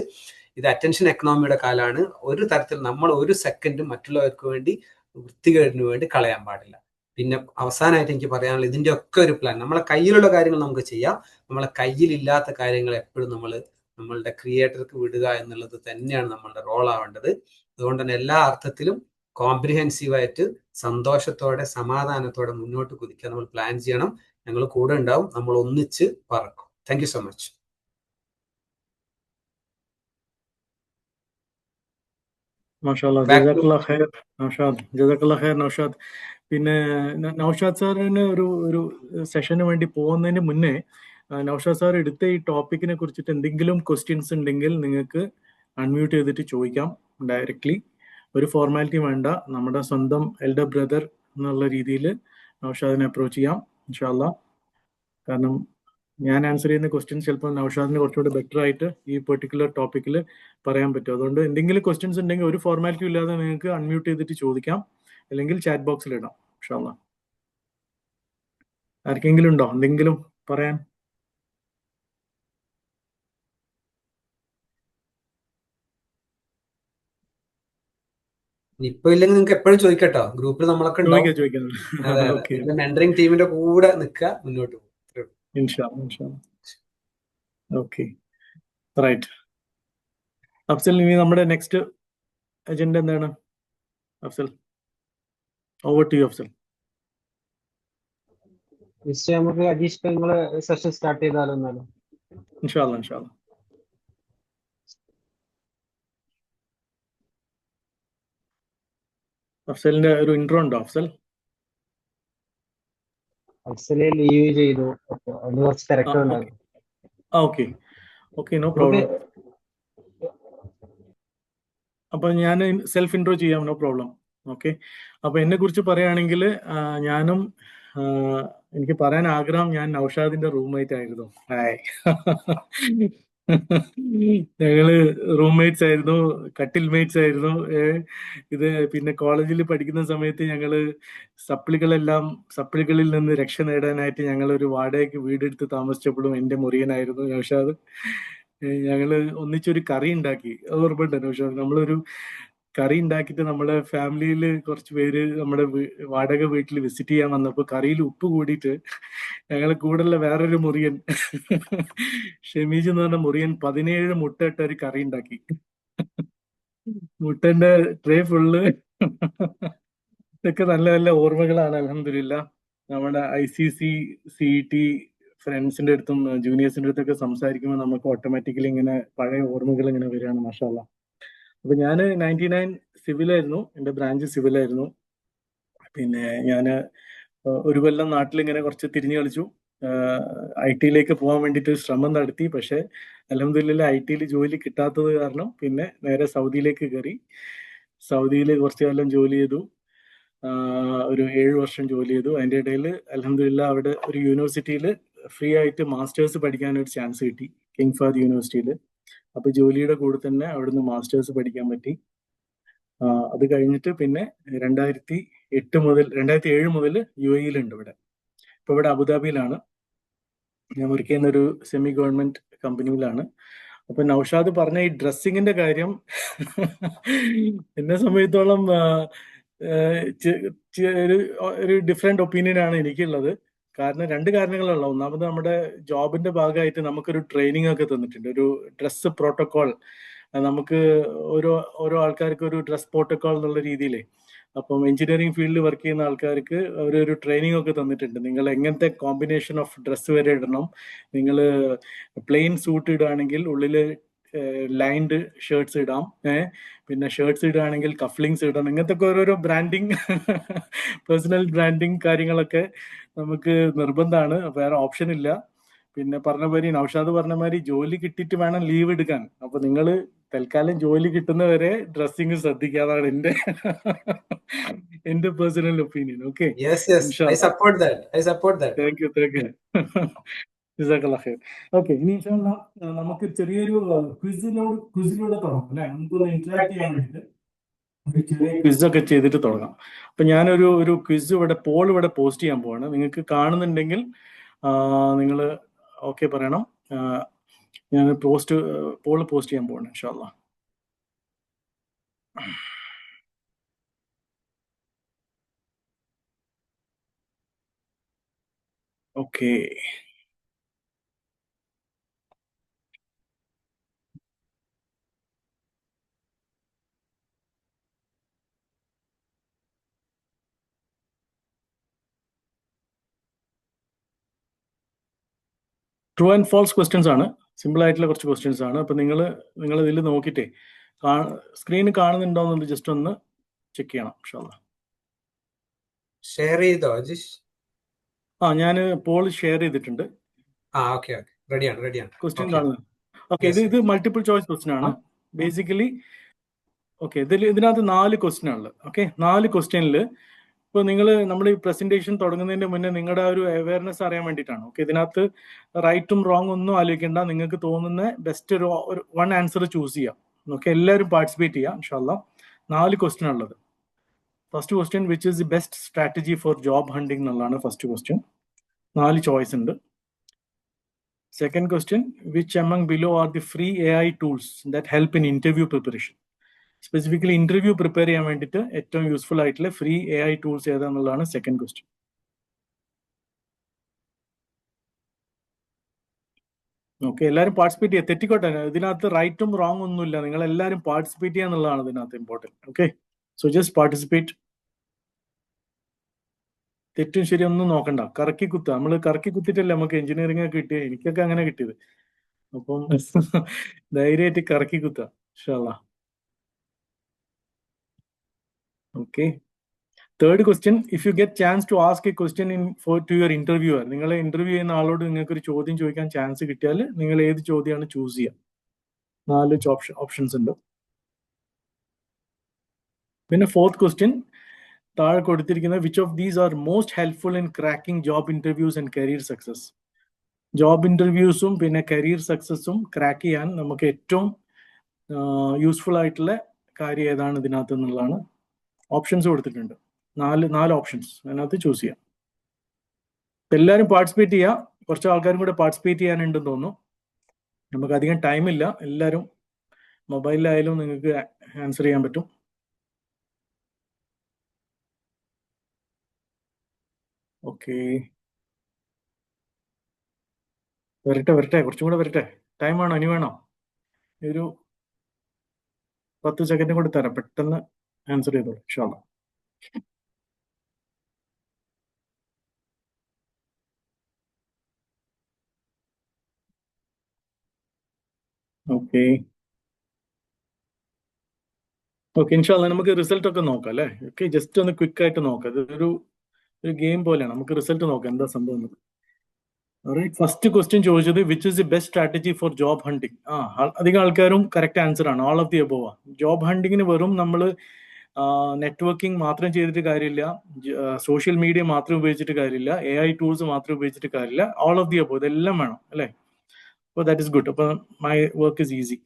ഇത് അറ്റൻഷൻ എക്കണോമിയുടെ കാലമാണ്. ഒരു തരത്തിൽ നമ്മൾ ഒരു സെക്കൻഡ് മറ്റുള്ളവർക്ക് വേണ്ടി വൃത്തികേടിന് വേണ്ടി കളയാൻ പാടില്ല. പിന്നെ അവസാനമായിട്ട് എനിക്ക് പറയാനുള്ളത്, ഇതിന്റെ ഒക്കെ ഒരു പ്ലാൻ, നമ്മളെ കയ്യിലുള്ള കാര്യങ്ങൾ നമുക്ക് ചെയ്യാം. നമ്മളെ കയ്യിലില്ലാത്ത കാര്യങ്ങൾ എപ്പോഴും നമ്മളുടെ ക്രിയേറ്റർക്ക് വിടുക എന്നുള്ളത് തന്നെയാണ് നമ്മളുടെ റോൾ ആവേണ്ടത്. അതുകൊണ്ട് തന്നെ എല്ലാ അർത്ഥത്തിലും കോംപ്രിഹെൻസീവായിട്ട് സന്തോഷത്തോടെ സമാധാനത്തോടെ മുന്നോട്ട് കുതിക്കാൻ നമ്മൾ പ്ലാൻ ചെയ്യണം. ഞങ്ങൾ കൂടെ ഉണ്ടാവും. നമ്മൾ ഒന്നിച്ച് പറക്കും. Thank you so much. മാഷാഅല്ലാ, ജസാക്കല്ലാഹ് ഖൈർ നൗഷാദ്. ജസാക്കല്ലാഹ് ഖൈർ നൗഷാദ്. പിന്നെ നൗഷാദ് സാറിന് ഒരു സെഷന് വേണ്ടി പോകുന്നതിന് മുന്നേ നൗഷാദ് സാർ എടുത്ത ഈ ടോപ്പിക്കിനെ കുറിച്ചിട്ട് എന്തെങ്കിലും ക്വസ്റ്റ്യൻസ് ഉണ്ടെങ്കിൽ നിങ്ങൾക്ക് അൺമ്യൂട്ട് ചെയ്തിട്ട് ചോദിക്കാം ഡയറക്റ്റ്ലി. ഒരു ഫോർമാലിറ്റി വേണ്ട. നമ്മുടെ സ്വന്തം എൽഡർ ബ്രദർ എന്നുള്ള രീതിയിൽ നൗഷാദിനെ അപ്രോച്ച് ചെയ്യാം ഇൻഷാല്ലാ. കാരണം ഞാൻ ആൻസർ ചെയ്യുന്ന ക്വസ്റ്റ്യൻസ് ചിലപ്പോൾ നൗഷാദിന് കുറച്ചുകൂടി ബെറ്റർ ആയിട്ട് ഈ പെർട്ടിക്കുലർ ടോപ്പിക്കിൽ പറയാൻ പറ്റും. അതുകൊണ്ട് എന്തെങ്കിലും ക്വസ്റ്റ്യൻസ് ഉണ്ടെങ്കിൽ ഒരു ഫോർമാലിറ്റി ഇല്ലാതെ നിങ്ങൾക്ക് അൺമ്യൂട്ട് ചെയ്തിട്ട് ചോദിക്കാം, അല്ലെങ്കിൽ ചാറ്റ് ബോക്സിൽ ഇടാം ഇൻഷാല്ലാ. ആർക്കെങ്കിലും ഉണ്ടോ എന്തെങ്കിലും പറയാൻ? ഇപ്പൊ ഇല്ലെങ്കിൽ നിങ്ങൾക്ക് എപ്പോഴും ചോദിക്കട്ടോ, ഗ്രൂപ്പിൽ നമ്മളൊക്കെ ഉണ്ടാവും. ചോദിക്കാം. മെന്ററിംഗ് ടീമിന്റെ കൂടെ നിൽക്കുക, മുന്നോട്ട് പോകും. Okay, right. അഫ്സൽ, ഇനി നമ്മുടെ നെക്സ്റ്റ് അജണ്ട എന്താണ്? Afsal, over to you Afsal. നമുക്ക് അജീഷ് നിങ്ങള് സെഷൻ സ്റ്റാർട്ട് ചെയ്താലോ എന്നാലും? ഇൻഷാല്ലാ. അഫ്സലിന്റെ ഒരു ഇൻട്രോ ഉണ്ടോ അഫ്സൽ? അഫ്സല് ലീവ് ചെയ്തു. അപ്പൊ അത് കുറച്ച് ഓക്കെ തിരക്കുണ്ടായിരുന്നു. ഓക്കെ ഓക്കെ, നോ നമുക്ക് പ്രോബ്ലം. അപ്പൊ ഞാൻ സെൽഫ് ഇൻട്രോ ചെയ്യാം, നോ പ്രോബ്ലം. ഓക്കെ, അപ്പൊ എന്നെ കുറിച്ച് പറയുകയാണെങ്കിൽ ഞാനും എനിക്ക് പറയാൻ ആഗ്രഹം, ഞാൻ നൗഷാദിന്റെ റൂംമേറ്റ് ആയിരുന്നു. ഹായ്. ഞങ്ങള് റൂംമേറ്റ്സ് ആയിരുന്നു, കട്ടിൽ മേറ്റ്സ് ആയിരുന്നു. ഇത് പിന്നെ കോളേജിൽ പഠിക്കുന്ന സമയത്ത് ഞങ്ങള് സപ്ലികളിൽ നിന്ന് രക്ഷ നേടാനായിട്ട് ഞങ്ങൾ ഒരു വാടകയ്ക്ക് വീടെടുത്ത് താമസിച്ചപ്പോഴും എന്റെ മുറിയനായിരുന്നു നൗഷാദ്. ഞങ്ങള് ഒന്നിച്ചൊരു കറി ഉണ്ടാക്കി, അത് ഓർമ്മയുണ്ട് നൗഷാദ്? നമ്മളൊരു കറി ഉണ്ടാക്കിയിട്ട് നമ്മളെ ഫാമിലിയിൽ കുറച്ച് പേര് നമ്മുടെ വാടക വീട്ടിൽ വിസിറ്റ് ചെയ്യാൻ വന്നപ്പോൾ കറിയിൽ ഉപ്പ് കൂടിയിട്ട് ഞങ്ങളെ കൂടെയുള്ള വേറൊരു മുറിയൻ ഷെമീജ് എന്ന് പറഞ്ഞ മുറിയൻ 17 മുട്ട ഇട്ട ഒരു കറി ഉണ്ടാക്കി. മുട്ടന്റെ ട്രേ ഫുള്ള്. ഇതൊക്കെ നല്ല നല്ല ഓർമ്മകളാണ്. അൽഹംദുലില്ലാ, നമ്മുടെ ICC CET ഫ്രണ്ട്സിന്റെ അടുത്തും ജൂനിയേഴ്സിന്റെ അടുത്തൊക്കെ സംസാരിക്കുമ്പോൾ നമുക്ക് ഓട്ടോമാറ്റിക്കലി ഇങ്ങനെ പഴയ ഓർമ്മകൾ ഇങ്ങനെ വരികയാണ്. മാഷാല്ലാ. അപ്പൊ ഞാൻ 99 സിവിലായിരുന്നു, എന്റെ ബ്രാഞ്ച് സിവിലായിരുന്നു. പിന്നെ ഞാൻ ഒരു കൊല്ലം നാട്ടിൽ ഇങ്ങനെ കുറച്ച് തിരിഞ്ഞു കളിച്ചു. IT-യിലേക്ക് പോകാൻ വേണ്ടിയിട്ട് ശ്രമം നടത്തി. പക്ഷെ അൽഹംദുലില്ലാ IT-യിൽ ജോലി കിട്ടാത്തത് കാരണം പിന്നെ നേരെ സൗദിയിലേക്ക് കയറി. സൗദിയിൽ കുറച്ചു കാലം ജോലി ചെയ്തു. ഒരു 7 വർഷം ജോലി ചെയ്തു. അതിന്റെ ഇടയിൽ അൽഹംദുലില്ലാ അവിടെ ഒരു യൂണിവേഴ്സിറ്റിയിൽ ഫ്രീ ആയിട്ട് മാസ്റ്റേഴ്സ് പഠിക്കാൻ ഒരു ചാൻസ് കിട്ടി, കിങ് ഫഹദ് യൂണിവേഴ്സിറ്റിയിൽ. അപ്പൊ ജോലിയുടെ കൂടെ തന്നെ അവിടുന്ന് മാസ്റ്റേഴ്സ് പഠിക്കാൻ പറ്റി. അത് കഴിഞ്ഞിട്ട് പിന്നെ 2007 മുതൽ UAE-യിലുണ്ട് ഇവിടെ. ഇപ്പൊ ഇവിടെ അബുദാബിയിലാണ്. ഞാൻ വർക്ക് ചെയ്യുന്ന ഒരു സെമി ഗവൺമെന്റ് കമ്പനിയിലാണ്. അപ്പൊ നൗഷാദ് പറഞ്ഞ ഈ ഡ്രസ്സിങ്ങിന്റെ കാര്യം എന്നെ സംബന്ധിച്ചോളം ഒരു ഡിഫറെന്റ് ഒപ്പീനിയൻ ആണ് എനിക്കുള്ളത്. കാരണം 2 കാരണങ്ങളുള്ള. ഒന്നാമത് നമ്മുടെ ജോബിന്റെ ഭാഗമായിട്ട് നമുക്കൊരു ട്രെയിനിങ് ഒക്കെ തന്നിട്ടുണ്ട്, ഒരു ഡ്രസ്സ് പ്രോട്ടോകോൾ. നമുക്ക് ഓരോ ഓരോ ആൾക്കാർക്ക് ഒരു ഡ്രസ് പ്രോട്ടോകോൾ എന്നുള്ള രീതിയിലേ. അപ്പം എഞ്ചിനീയറിംഗ് ഫീൽഡിൽ വർക്ക് ചെയ്യുന്ന ആൾക്കാർക്ക് ഒരു ട്രെയിനിങ് ഒക്കെ തന്നിട്ടുണ്ട്. നിങ്ങൾ എങ്ങനത്തെ കോമ്പിനേഷൻ ഓഫ് ഡ്രസ്സ് വരെ ഇടണം. നിങ്ങൾ പ്ലെയിൻ സൂട്ട് ഇടുകയാണെങ്കിൽ ഉള്ളിൽ ലൈൻഡ് ഷർട്ട്സ് ഇടാം. പിന്നെ ഷർട്ട്സ് ഇടുകയാണെങ്കിൽ കഫ്ലിങ്സ് ഇടണം. ഇങ്ങനത്തെ ഒക്കെ ഓരോരോ ബ്രാൻഡിങ്, പേഴ്സണൽ ബ്രാൻഡിങ് കാര്യങ്ങളൊക്കെ നമുക്ക് നിർബന്ധമാണ്, വേറെ ഓപ്ഷൻ ഇല്ല. പിന്നെ പറഞ്ഞ മാതിരി നൗഷാദ് പറഞ്ഞ മാതിരി ജോലി കിട്ടിയിട്ട് വേണം ലീവ് എടുക്കാൻ. അപ്പൊ നിങ്ങൾ തൽക്കാലം ജോലി കിട്ടുന്നവരെ ഡ്രസ്സിങ് ശ്രദ്ധിക്കാതാണ് എന്റെ personal opinion. Okay, yes I support that. Thank you. Okay, ഇനി ഇൻഷാല്ലാ നമുക്ക് ചെറിയൊരു ക്വിസിലൂടെ തുടങ്ങാം അല്ലെ? നമുക്കൊന്ന് ഇന്ററാക്ട് ചെയ്യാൻ വേണ്ടിയിട്ട് ഒരു ചെറിയ ക്വിസ് ഒക്കെ ചെയ്തിട്ട് തുടങ്ങാം. അപ്പൊ ഞാനൊരു ക്വിസ് പോൾ ഇവിടെ പോസ്റ്റ് ചെയ്യാൻ പോവാണ്. നിങ്ങൾക്ക് കാണുന്നുണ്ടെങ്കിൽ നിങ്ങൾ ഓക്കെ പറയണം. ഞാൻ പോൾ പോസ്റ്റ് ചെയ്യാൻ പോവാണ് ഇൻഷാല്ലാ. Okay, true and false questions ആണ്. സിമ്പിൾ ആയിട്ടുള്ള കുറച്ച് ക്വസ്റ്റ്യൻസ് ആണ്. അപ്പൊ നിങ്ങൾ ഇതിൽ നോക്കിയിട്ടേ സ്ക്രീൻ കാണുന്നുണ്ടോ എന്നുള്ളത് ജസ്റ്റ് ഒന്ന് ചെക്ക് ചെയ്യണം ഇൻഷാല്ലാ. ഷെയർ ചെയ്തോ അജീഷ്? ഞാൻ പോൾ ഷെയർ ചെയ്തിട്ടുണ്ട്. ഓക്കെ റെഡിയാണ്. ക്വസ്റ്റ്യൻ കാണുന്നത്. ഓക്കെ, ഇത് മൾട്ടിപ്പിൾ ചോയ്സ് ക്വസ്റ്റ്യൻ ആണ് ബേസിക്കലി. ഓക്കെ, ഇതിനകത്ത് 4 ക്വസ്റ്റ്യൻ ആണുള്ളത്. ഓക്കെ, 4 ക്വസ്റ്റ്യനിൽ ഇപ്പോൾ നമ്മൾ ഈ പ്രസന്റേഷൻ തുടങ്ങുന്നതിന് മുന്നേ നിങ്ങളുടെ ഒരു അവയർനെസ് അറിയാൻ വേണ്ടിയിട്ടാണ്. ഓക്കെ, ഇതിനകത്ത് റൈറ്റും റോങ് ഒന്നും ആലോചിക്കേണ്ട. നിങ്ങൾക്ക് തോന്നുന്ന ബെസ്റ്റ് ഒരു 1 ആൻസർ ചൂസ് ചെയ്യാം. ഓക്കെ, എല്ലാവരും പാർട്ടിസിപ്പേറ്റ് ചെയ്യാം ഇൻഷാല്ലാ. 4 ക്വസ്റ്റ്യൻ ഉള്ളത്. First question, which is the best strategy for job hunting എന്നുള്ളതാണ് ഫസ്റ്റ് ക്വസ്റ്റ്യൻ. 4 ചോയ്സ് ഉണ്ട്. Second question, which among below are the free AI tools that help in interview preparation? Specifically interview prepare ചെയ്യാൻ വേണ്ടിയിട്ട് ഏറ്റവും useful ആയിട്ടുള്ള free AI tools ഏതാന്നുള്ളതാണ് second question. Okay, എല്ലാവരും participate ചെയ്യുക. തെറ്റിക്കോട്ടെ, ഇതിനകത്ത് റൈറ്റും റോങ് ഒന്നുമില്ല. നിങ്ങൾ എല്ലാവരും പാർട്ടിസിപ്പേറ്റ് ചെയ്യുക എന്നുള്ളതാണ് ഇതിനകത്ത് important. Okay, so just participate. തെറ്റും ശരിയൊന്നും നോക്കണ്ട, കറക്കി കുത്തുക. നമ്മൾ കറക്കി കുത്തിയിട്ടല്ലേ നമുക്ക് എഞ്ചിനീയറിംഗ് ഒക്കെ കിട്ടിയത്. എനിക്കൊക്കെ അങ്ങനെ കിട്ടിയത്. അപ്പം ധൈര്യമായിട്ട് കറക്കി കുത്തുക ഇൻഷാല്ലാ. Okay, third question, if you get chance to ask a question to your interviewer, നിങ്ങളെ ഇന്റർവ്യൂ ചെയ്യുന്ന ആളോട് നിങ്ങൾക്ക് ഒരു ചോദ്യം ചോദിക്കാൻ ചാൻസ് കിട്ടിയാൽ നിങ്ങൾ ഏത് ചോദ്യമാണ് ചൂസ് ചെയ്യുക? 4 ഓപ്ഷൻസ് ഉണ്ട്. പിന്നെ ഫോർത്ത് ക്വസ്റ്റ്യൻ താഴെ കൊടുത്തിരിക്കുന്നത്, which of these are most helpful in cracking job interviews and career success? Job ഇന്റർവ്യൂസും പിന്നെ കരിയർ സക്സസും ക്രാക്ക് ചെയ്യാൻ നമുക്ക് ഏറ്റവും യൂസ്ഫുൾ ആയിട്ടുള്ള കാര്യം ഏതാണ് ഇതിനകത്ത് എന്നുള്ളതാണ്. ഓപ്ഷൻസ് കൊടുത്തിട്ടുണ്ട്, 4 ഓപ്ഷൻസ് അതിനകത്ത് ചൂസ് ചെയ്യാം. എല്ലാവരും പാർട്ടിസിപ്പേറ്റ് ചെയ്യുക. കുറച്ച് ആൾക്കാരും കൂടെ പാർട്ടിസിപ്പേറ്റ് ചെയ്യാനുണ്ടെന്ന് തോന്നുന്നു. നമുക്ക് അധികം ടൈമില്ല. എല്ലാവരും മൊബൈലിലായാലും നിങ്ങൾക്ക് ആൻസർ ചെയ്യാൻ പറ്റും. ഓക്കെ, വരട്ടെ, കുറച്ചും കൂടെ വരട്ടെ. ടൈം വേണോ? ഇനി വേണോ? ഒരു 10 സെക്കൻഡ് കൂടെ തരാം, പെട്ടെന്ന് ആൻസർ ചെയ്തോളൂ ഇൻഷാ അല്ലാ. ഓക്കെ ഇൻഷാ അല്ലാ നമുക്ക് റിസൾട്ട് ഒക്കെ നോക്കാം അല്ലേ? ഓക്കെ, ജസ്റ്റ് ഒന്ന് ക്വിക്ക് ആയിട്ട് നോക്കാം. ഇതൊരു ഗെയിം പോലെയാണ്. നമുക്ക് റിസൾട്ട് നോക്കാം എന്താ സംഭവം. ഫസ്റ്റ് ക്വസ്റ്റ്യൻ ചോദിച്ചത്, which is the best strategy for job hunting? അധികം ആൾക്കാരും കറക്റ്റ് ആൻസർ ആണ്, all of the above. Job ഹണ്ടിങ്ങിന് വെറും നമ്മൾ നെറ്റ്വർക്കിംഗ് മാത്രം ചെയ്തിട്ട് കാര്യമില്ല, സോഷ്യൽ മീഡിയ മാത്രം ഉപയോഗിച്ചിട്ട് കാര്യമില്ല, AI ടൂൾസ് മാത്രം ഉപയോഗിച്ചിട്ട് കാര്യമില്ല, ഓൾ ഓഫ് ദി അബോവ് ഇതെല്ലാം വേണം അല്ലേ? അപ്പോൾ ദാറ്റ് ഇസ് ഗുഡ്. അപ്പോൾ my work is easy.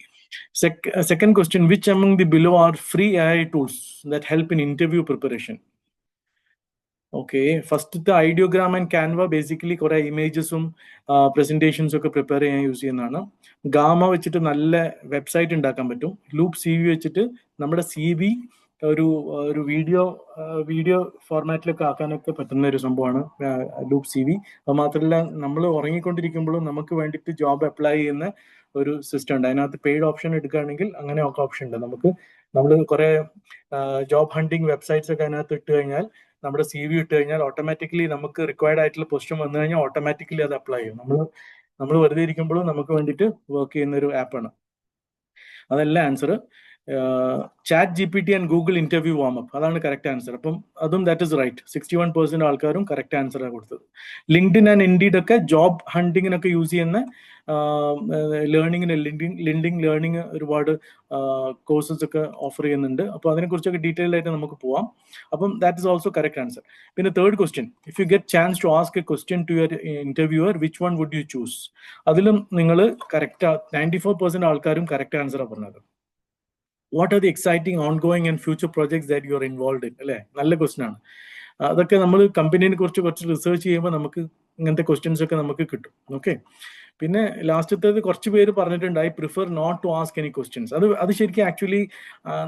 Second question, which among the below are free AI tools that help in interview preparation? Okay, ഫസ്റ്റത്തെ ഐഡിയോഗ്രാം ആൻഡ് ക്യാൻവ ബേസിക്കലി കുറെ ഇമേജസും പ്രസന്റേഷൻസും ഒക്കെ പ്രിപ്പയർ ചെയ്യാൻ use ചെയ്യുന്നതാണ്. ഗാമ വെച്ചിട്ട് നല്ല വെബ്സൈറ്റ് ഉണ്ടാക്കാൻ പറ്റും. ലൂപ്പ് CV വെച്ചിട്ട് നമ്മുടെ CV ഒരു വീഡിയോ ഫോർമാറ്റിലൊക്കെ ആക്കാനൊക്കെ പറ്റുന്ന ഒരു സംഭവമാണ് ലൂപ്പ് CV. അത് മാത്രമല്ല, നമ്മൾ ഉറങ്ങിക്കൊണ്ടിരിക്കുമ്പോഴും നമുക്ക് വേണ്ടിയിട്ട് ജോബ് അപ്ലൈ ചെയ്യുന്ന ഒരു സിസ്റ്റം ഉണ്ട്. അതിനകത്ത് പെയ്ഡ് ഓപ്ഷൻ എടുക്കുകയാണെങ്കിൽ അങ്ങനെ ഒക്കെ ഓപ്ഷൻ ഉണ്ട്. നമ്മൾ കുറെ ജോബ് ഹണ്ടിങ് വെബ്സൈറ്റ്സ് ഒക്കെ അതിനകത്ത് ഇട്ട് കഴിഞ്ഞാൽ, നമ്മുടെ CV ഇട്ട് കഴിഞ്ഞാൽ ഓട്ടോമാറ്റിക്കലി നമുക്ക് റിക്വയർഡ് ആയിട്ടുള്ള പൊസിഷൻ വന്നു കഴിഞ്ഞാൽ ഓട്ടോമാറ്റിക്കലി അത് അപ്ലൈ ചെയ്യും. നമ്മൾ വെറുതെ ഇരിക്കുമ്പോഴും നമുക്ക് വേണ്ടിയിട്ട് വർക്ക് ചെയ്യുന്ന ഒരു ആപ്പാണ്. അതല്ല answer. ChatGPT and Google interview warm up, അതാണ് കറക്റ്റ് ആൻസർ. അപ്പം അതും ദാറ്റ് ഇസ് റൈറ്റ്. 61% ആൾക്കാരും കറക്റ്റ് ആൻസറാണ് കൊടുത്തത്. ലിങ്ക്ഡിൻ ആൻഡ് ഇൻഡീഡ് ഒക്കെ ജോബ് ഹണ്ടിങ്ങിനൊക്കെ യൂസ് ചെയ്യുന്ന ലേണിങ്ങിന് ലേണിംഗ് ഒരുപാട് കോഴ്സസ് ഒക്കെ ഓഫർ ചെയ്യുന്നുണ്ട്. അപ്പോൾ അതിനെക്കുറിച്ചൊക്കെ ഡീറ്റെയിൽ ആയിട്ട് നമുക്ക് പോവാം. അപ്പം that is also correct answer. പിന്നെ third question, if you get chance to ask a question to your interviewer, which one would you choose? അതിലും നിങ്ങൾ കറക്റ്റ് 94% ആൾക്കാരും കറക്റ്റ് ആൻസറാണ് പറഞ്ഞത്. What are the exciting ongoing and future projects that you are involve in? അല്ലേ, നല്ല question ആണ്. അതൊക്കെ നമ്മൾ കമ്പനീനെ കുറിച്ച് കുറച്ച് റിസർച്ച് ചെയ്യുമ്പോൾ നമുക്ക് ഇങ്ങനത്തെ ക്വസ്റ്റ്യൻസ് ഒക്കെ നമുക്ക് കിട്ടും. ഓക്കെ, പിന്നെ ലാസ്റ്റത്തേത് കുറച്ച് പേര് പറഞ്ഞിട്ടുണ്ട്, I prefer not to ask any questions. അത് ശരിക്കും ആക്ച്വലി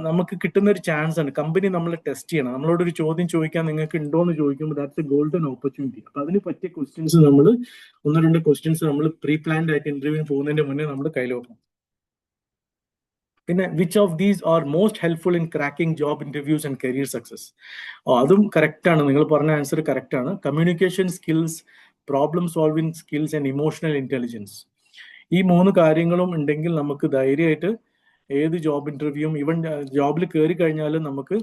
നമുക്ക് കിട്ടുന്ന ഒരു ചാൻസ് ആണ്. കമ്പനി നമ്മളെ ടെസ്റ്റ് ചെയ്യണം. നമ്മളോട് ഒരു ചോദ്യം ചോദിക്കാൻ നിങ്ങൾക്ക് ഉണ്ടോ എന്ന് ചോദിക്കുമ്പോൾ ദാറ്റ്സ് എ ഗോൾഡൻ ഓപ്പർച്യൂണിറ്റി. അപ്പൊ അതിന് പറ്റിയ ക്വസ്റ്റ്യൻസ് നമ്മൾ 1-2 ക്വസ്റ്റ്യൻസ് നമ്മൾ പ്രീ പ്ലാൻഡ് ആയിട്ട് ഇന്റർവ്യൂവിന് പോകുന്നതിന്റെ മുന്നേ നമ്മൾ കയ്യിൽ വെക്കണം. പിന്നെ which of these are most helpful in cracking job interviews and career success? അതും കറക്റ്റ് ആണ്. നിങ്ങൾ പറഞ്ഞ ആൻസർ കറക്റ്റ് ആണ്. Communication skills, problem solving skills and emotional intelligence, ഈ 3 കാര്യങ്ങളും ഉണ്ടെങ്കിൽ നമുക്ക് ധൈര്യമായിട്ട് ഏത് ജോബ് ഇന്റർവ്യൂവും, ഈവൻ ജോബിൽ കയറി കഴിഞ്ഞാലും നമുക്ക്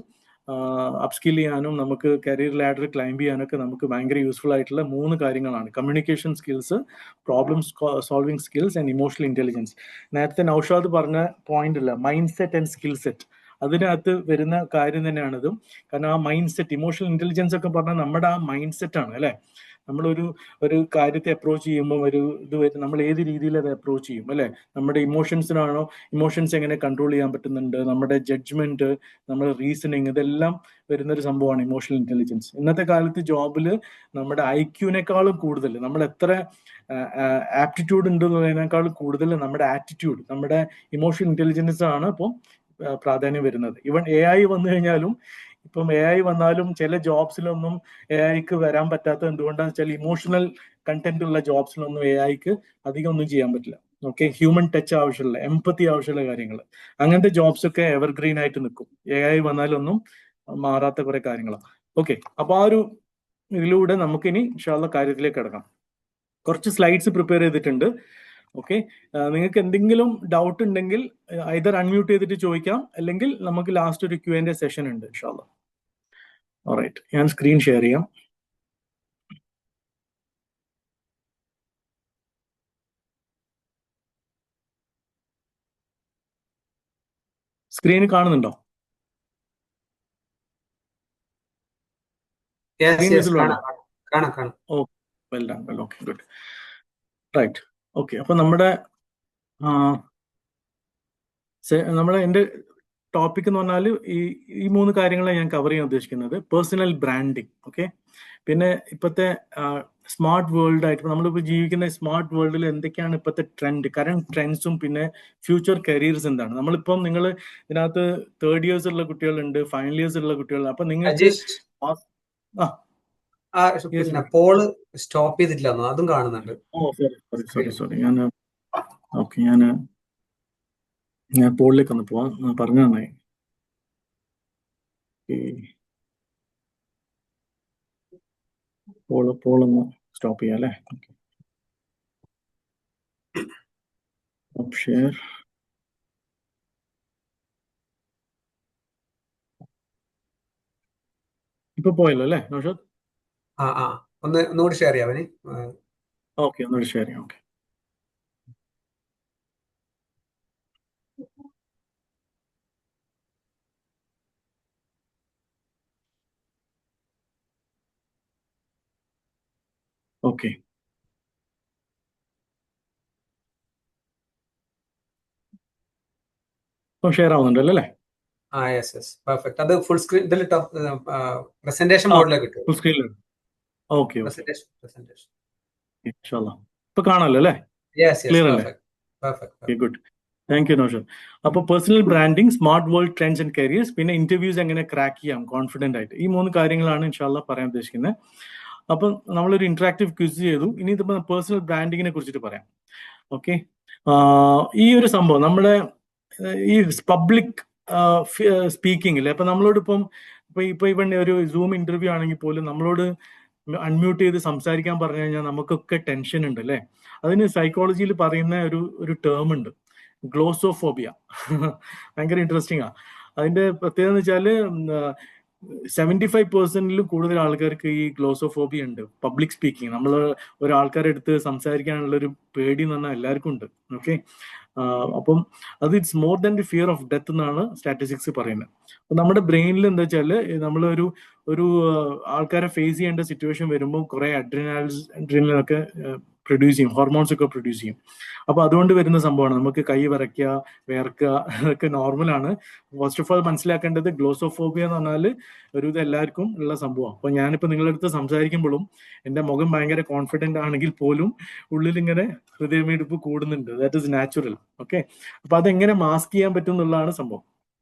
അപ്സ്കിൽ ചെയ്യാനും നമുക്ക് കരിയർ ലാഡർ ക്ലൈംബ് ചെയ്യാനൊക്കെ നമുക്ക് ഭയങ്കര യൂസ്ഫുൾ ആയിട്ടുള്ള 3 കാര്യങ്ങളാണ്: communication skills, problem solving skills and emotional intelligence. നേരത്തെ നൗഷാദ് പറഞ്ഞ പോയിന്റ് ഇല്ല, mind set and skill set, അതിനകത്ത് വരുന്ന കാര്യം തന്നെയാണിതും. കാരണം ആ മൈൻഡ് സെറ്റ്, ഇമോഷണൽ ഇന്റലിജൻസ് ഒക്കെ പറഞ്ഞാൽ നമ്മുടെ ആ മൈൻഡ് സെറ്റ് ആണ് അല്ലെ. നമ്മളൊരു കാര്യത്തെ അപ്രോച്ച് ചെയ്യുമ്പോൾ നമ്മൾ ഏത് രീതിയിൽ അത് അപ്രോച്ച് ചെയ്യും അല്ലെ. നമ്മുടെ ഇമോഷൻസിനാണോ, ഇമോഷൻസ് എങ്ങനെ കൺട്രോൾ ചെയ്യാൻ പറ്റുന്നുണ്ട്, നമ്മുടെ ജഡ്ജ്മെന്റ്, നമ്മുടെ റീസണിങ്, ഇതെല്ലാം വരുന്നൊരു സംഭവമാണ് ഇമോഷണൽ ഇന്റലിജൻസ്. ഇന്നത്തെ കാലത്ത് ജോബിൽ നമ്മുടെ IQ-നേക്കാളും കൂടുതൽ, നമ്മൾ എത്ര ആപ്റ്റിറ്റ്യൂഡ് ഉണ്ട് എന്നതിനേക്കാളും കൂടുതൽ നമ്മുടെ ആറ്റിറ്റ്യൂഡ്, നമ്മുടെ ഇമോഷണൽ ഇന്റലിജൻസ് ആണ് ഇപ്പം പ്രാധാന്യം വരുന്നത്. ഈവൻ AI വന്നു കഴിഞ്ഞാലും, ഇപ്പം AI വന്നാലും ചില ജോബ്സിലൊന്നും AIക്ക് വരാൻ പറ്റാത്തത് എന്തുകൊണ്ടാണെന്ന് വെച്ചാൽ ഇമോഷണൽ കണ്ടന്റ് ഉള്ള ജോബ്സിലൊന്നും AIക്ക് അധികം ഒന്നും ചെയ്യാൻ പറ്റില്ല. ഓക്കെ, ഹ്യൂമൻ ടച്ച് ആവശ്യമുള്ള, എംപത്തി ആവശ്യമുള്ള കാര്യങ്ങൾ, അങ്ങനത്തെ ജോബ്സ് ഒക്കെ എവർഗ്രീൻ ആയിട്ട് നിൽക്കും. AI വന്നാലൊന്നും മാറാത്ത കുറെ കാര്യങ്ങളാണ്. ഓക്കെ, അപ്പൊ ആ ഒരു ഇതിലൂടെ നമുക്കിനി ഇൻഷാ അല്ലാഹ് കാര്യത്തിലേക്ക് കിടക്കാം. കുറച്ച് സ്ലൈഡ്സ് പ്രിപ്പയർ ചെയ്തിട്ടുണ്ട്. ഓക്കെ, നിങ്ങൾക്ക് എന്തെങ്കിലും ഡൗട്ട് ഉണ്ടെങ്കിൽ ഐദർ അൺമ്യൂട്ട് ചെയ്തിട്ട് ചോദിക്കാം, അല്ലെങ്കിൽ നമുക്ക് ലാസ്റ്റ് ഒരു Q&A സെഷൻ ഉണ്ട് ഇൻഷാ അല്ലാഹ്. ഓൾറൈറ്റ്, ഞാൻ സ്ക്രീൻ ഷെയർ ചെയ്യാം. സ്ക്രീൻ കാണുന്നുണ്ടോ? സ്ക്രീൻ വിസിബിൾ ആണോ? കാണാം. Oh, well done, well, okay, good, right. Okay, അപ്പൊ നമ്മുടെ എൻ്റെ ടോപ്പിക് എന്ന് പറഞ്ഞാൽ ഈ 3 കാര്യങ്ങളാണ് ഞാൻ കവർ ചെയ്യാൻ ഉദ്ദേശിക്കുന്നത്. പേഴ്സണൽ ബ്രാൻഡിങ്, ഓക്കെ, പിന്നെ ഇപ്പോഴത്തെ സ്മാർട്ട് വേൾഡ് ആയിട്ട് നമ്മളിപ്പോൾ ജീവിക്കുന്ന സ്മാർട്ട് വേൾഡിൽ എന്തൊക്കെയാണ് ഇപ്പോഴത്തെ കറണ്ട് ട്രെൻഡ്സും പിന്നെ ഫ്യൂച്ചർ കരിയേഴ്സ് എന്താണ്. നമ്മളിപ്പം നിങ്ങൾ ഇതിനകത്ത് 3rd years ഉള്ള കുട്ടികളുണ്ട്, ഫൈനൽ ഇയേഴ്സ് ഉള്ള കുട്ടികളുണ്ട്. അപ്പൊ നിങ്ങൾക്ക് പിന്നെ പോള് സ്റ്റോപ്പ് ചെയ്തിട്ടില്ല, അതും കാണുന്നുണ്ട്. സോറി ഞാൻ പോളിലേക്ക് ഒന്ന് പോവാം, പറഞ്ഞു തന്നായി. പോളൊന്ന് സ്റ്റോപ്പ് ചെയ്യാം അല്ലേ? ഷെയർ. ഇപ്പൊ പോയല്ലോ അല്ലേ നൗഷാദ്? ഒന്നുകൂടി ഷെയർ ചെയ്യാവേ. ഓക്കെ, ഒന്നുകൂടി ഷെയർ ചെയ്യാം. ഓക്കെ, ഓക്കെ, ഇപ്പം ഷെയർ ആവുന്നുണ്ടല്ലോ അല്ലേ? Yes, perfect. അത് ഫുൾ സ്ക്രീൻ ഇതിൽ പ്രസന്റേഷൻ മോഡിലേക്ക് കിട്ടും. ഫുൾ സ്ക്രീനിൽ. ഓക്കെ, പ്രസന്റേഷൻ ഇൻഷാല്ലാ ഇപ്പൊ കാണാമല്ലോ അല്ലേ? ക്ലിയർ അല്ലേ? Good, thank you Naushad. അപ്പൊ personal branding, smart world trends and careers, പിന്നെ ഇന്റർവ്യൂസ് എങ്ങനെ ക്രാക്ക് ചെയ്യാം കോൺഫിഡന്റ് ആയിട്ട്, ഈ 3 കാര്യങ്ങളാണ് ഇൻഷാല്ലാ പറയാൻ ഉദ്ദേശിക്കുന്നത്. അപ്പൊ നമ്മളൊരു ഇന്ററാക്റ്റീവ് ക്വിസ് ചെയ്തു. ഇനി ഇതിപ്പോ പേഴ്സണൽ ബ്രാൻഡിങ്ങിനെ കുറിച്ചിട്ട് പറയാം. ഓക്കെ, ഈ ഒരു സംഭവം നമ്മുടെ ഈ പബ്ലിക് സ്പീക്കിംഗിൽ അപ്പൊ നമ്മളോട് ഇപ്പൊ ഇവൻ ഒരു സൂം ഇന്റർവ്യൂ ആണെങ്കിൽ പോലും നമ്മളോട് അൺമ്യൂട്ട് ചെയ്ത് സംസാരിക്കാൻ പറഞ്ഞു കഴിഞ്ഞാൽ നമുക്കൊക്കെ ടെൻഷൻ ഉണ്ട് അല്ലേ? അതിന് സൈക്കോളജിയിൽ പറയുന്ന ഒരു ടേം ഉണ്ട്, ഗ്ലോസോഫോബിയ. ഭയങ്കര ഇൻട്രസ്റ്റിംഗ് ആ. അതിന്റെ പ്രത്യേകത എന്ന് വെച്ചാല് 75% കൂടുതൽ ആൾക്കാർക്ക് ഈ ഗ്ലോസോഫോബിയ ഉണ്ട്. പബ്ലിക് സ്പീക്കിംഗ്, നമ്മൾ ഒരാൾക്കാരുടെ അടുത്ത് സംസാരിക്കാനുള്ള ഒരു പേടി എന്ന് പറഞ്ഞാൽ എല്ലാവർക്കും ഉണ്ട്. ഓക്കെ, അപ്പം അത് it's more than the fear of death എന്നാണ് സ്റ്റാറ്റിസ്റ്റിക്സ് പറയുന്നത്. അപ്പൊ നമ്മുടെ ബ്രെയിനിൽ എന്താ വെച്ചാൽ നമ്മൾ ഒരു ആൾക്കാരെ ഫേസ് ചെയ്യേണ്ട സിറ്റുവേഷൻ വരുമ്പോൾ കുറെ അഡ്രിനലൊക്കെ പ്രൊഡ്യൂസ് ചെയ്യും, ഹോർമോൺസ് ഒക്കെ പ്രൊഡ്യൂസ് ചെയ്യും. അപ്പൊ അതുകൊണ്ട് വരുന്ന സംഭവമാണ് നമുക്ക് കൈ വിറയ്ക്കുക, വേർക്കുക, അതൊക്കെ നോർമലാണ്. ഫസ്റ്റ് ഓഫ് ഓൾ മനസ്സിലാക്കേണ്ടത് ഗ്ലോസോഫോബിയ എന്ന് പറഞ്ഞാൽ ഇത് എല്ലാവർക്കും ഉള്ള സംഭവം. അപ്പൊ ഞാനിപ്പോ നിങ്ങളുടെ അടുത്ത് സംസാരിക്കുമ്പോഴും എന്റെ മുഖം ഭയങ്കര കോൺഫിഡന്റ് ആണെങ്കിൽ പോലും ഉള്ളിൽ ഇങ്ങനെ ഹൃദയമിടിപ്പ് കൂടുന്നുണ്ട്. That is natural. ഓക്കെ, അപ്പൊ അതെങ്ങനെ മാസ്ക് ചെയ്യാൻ പറ്റും എന്നുള്ളതാണ് സംഭവം.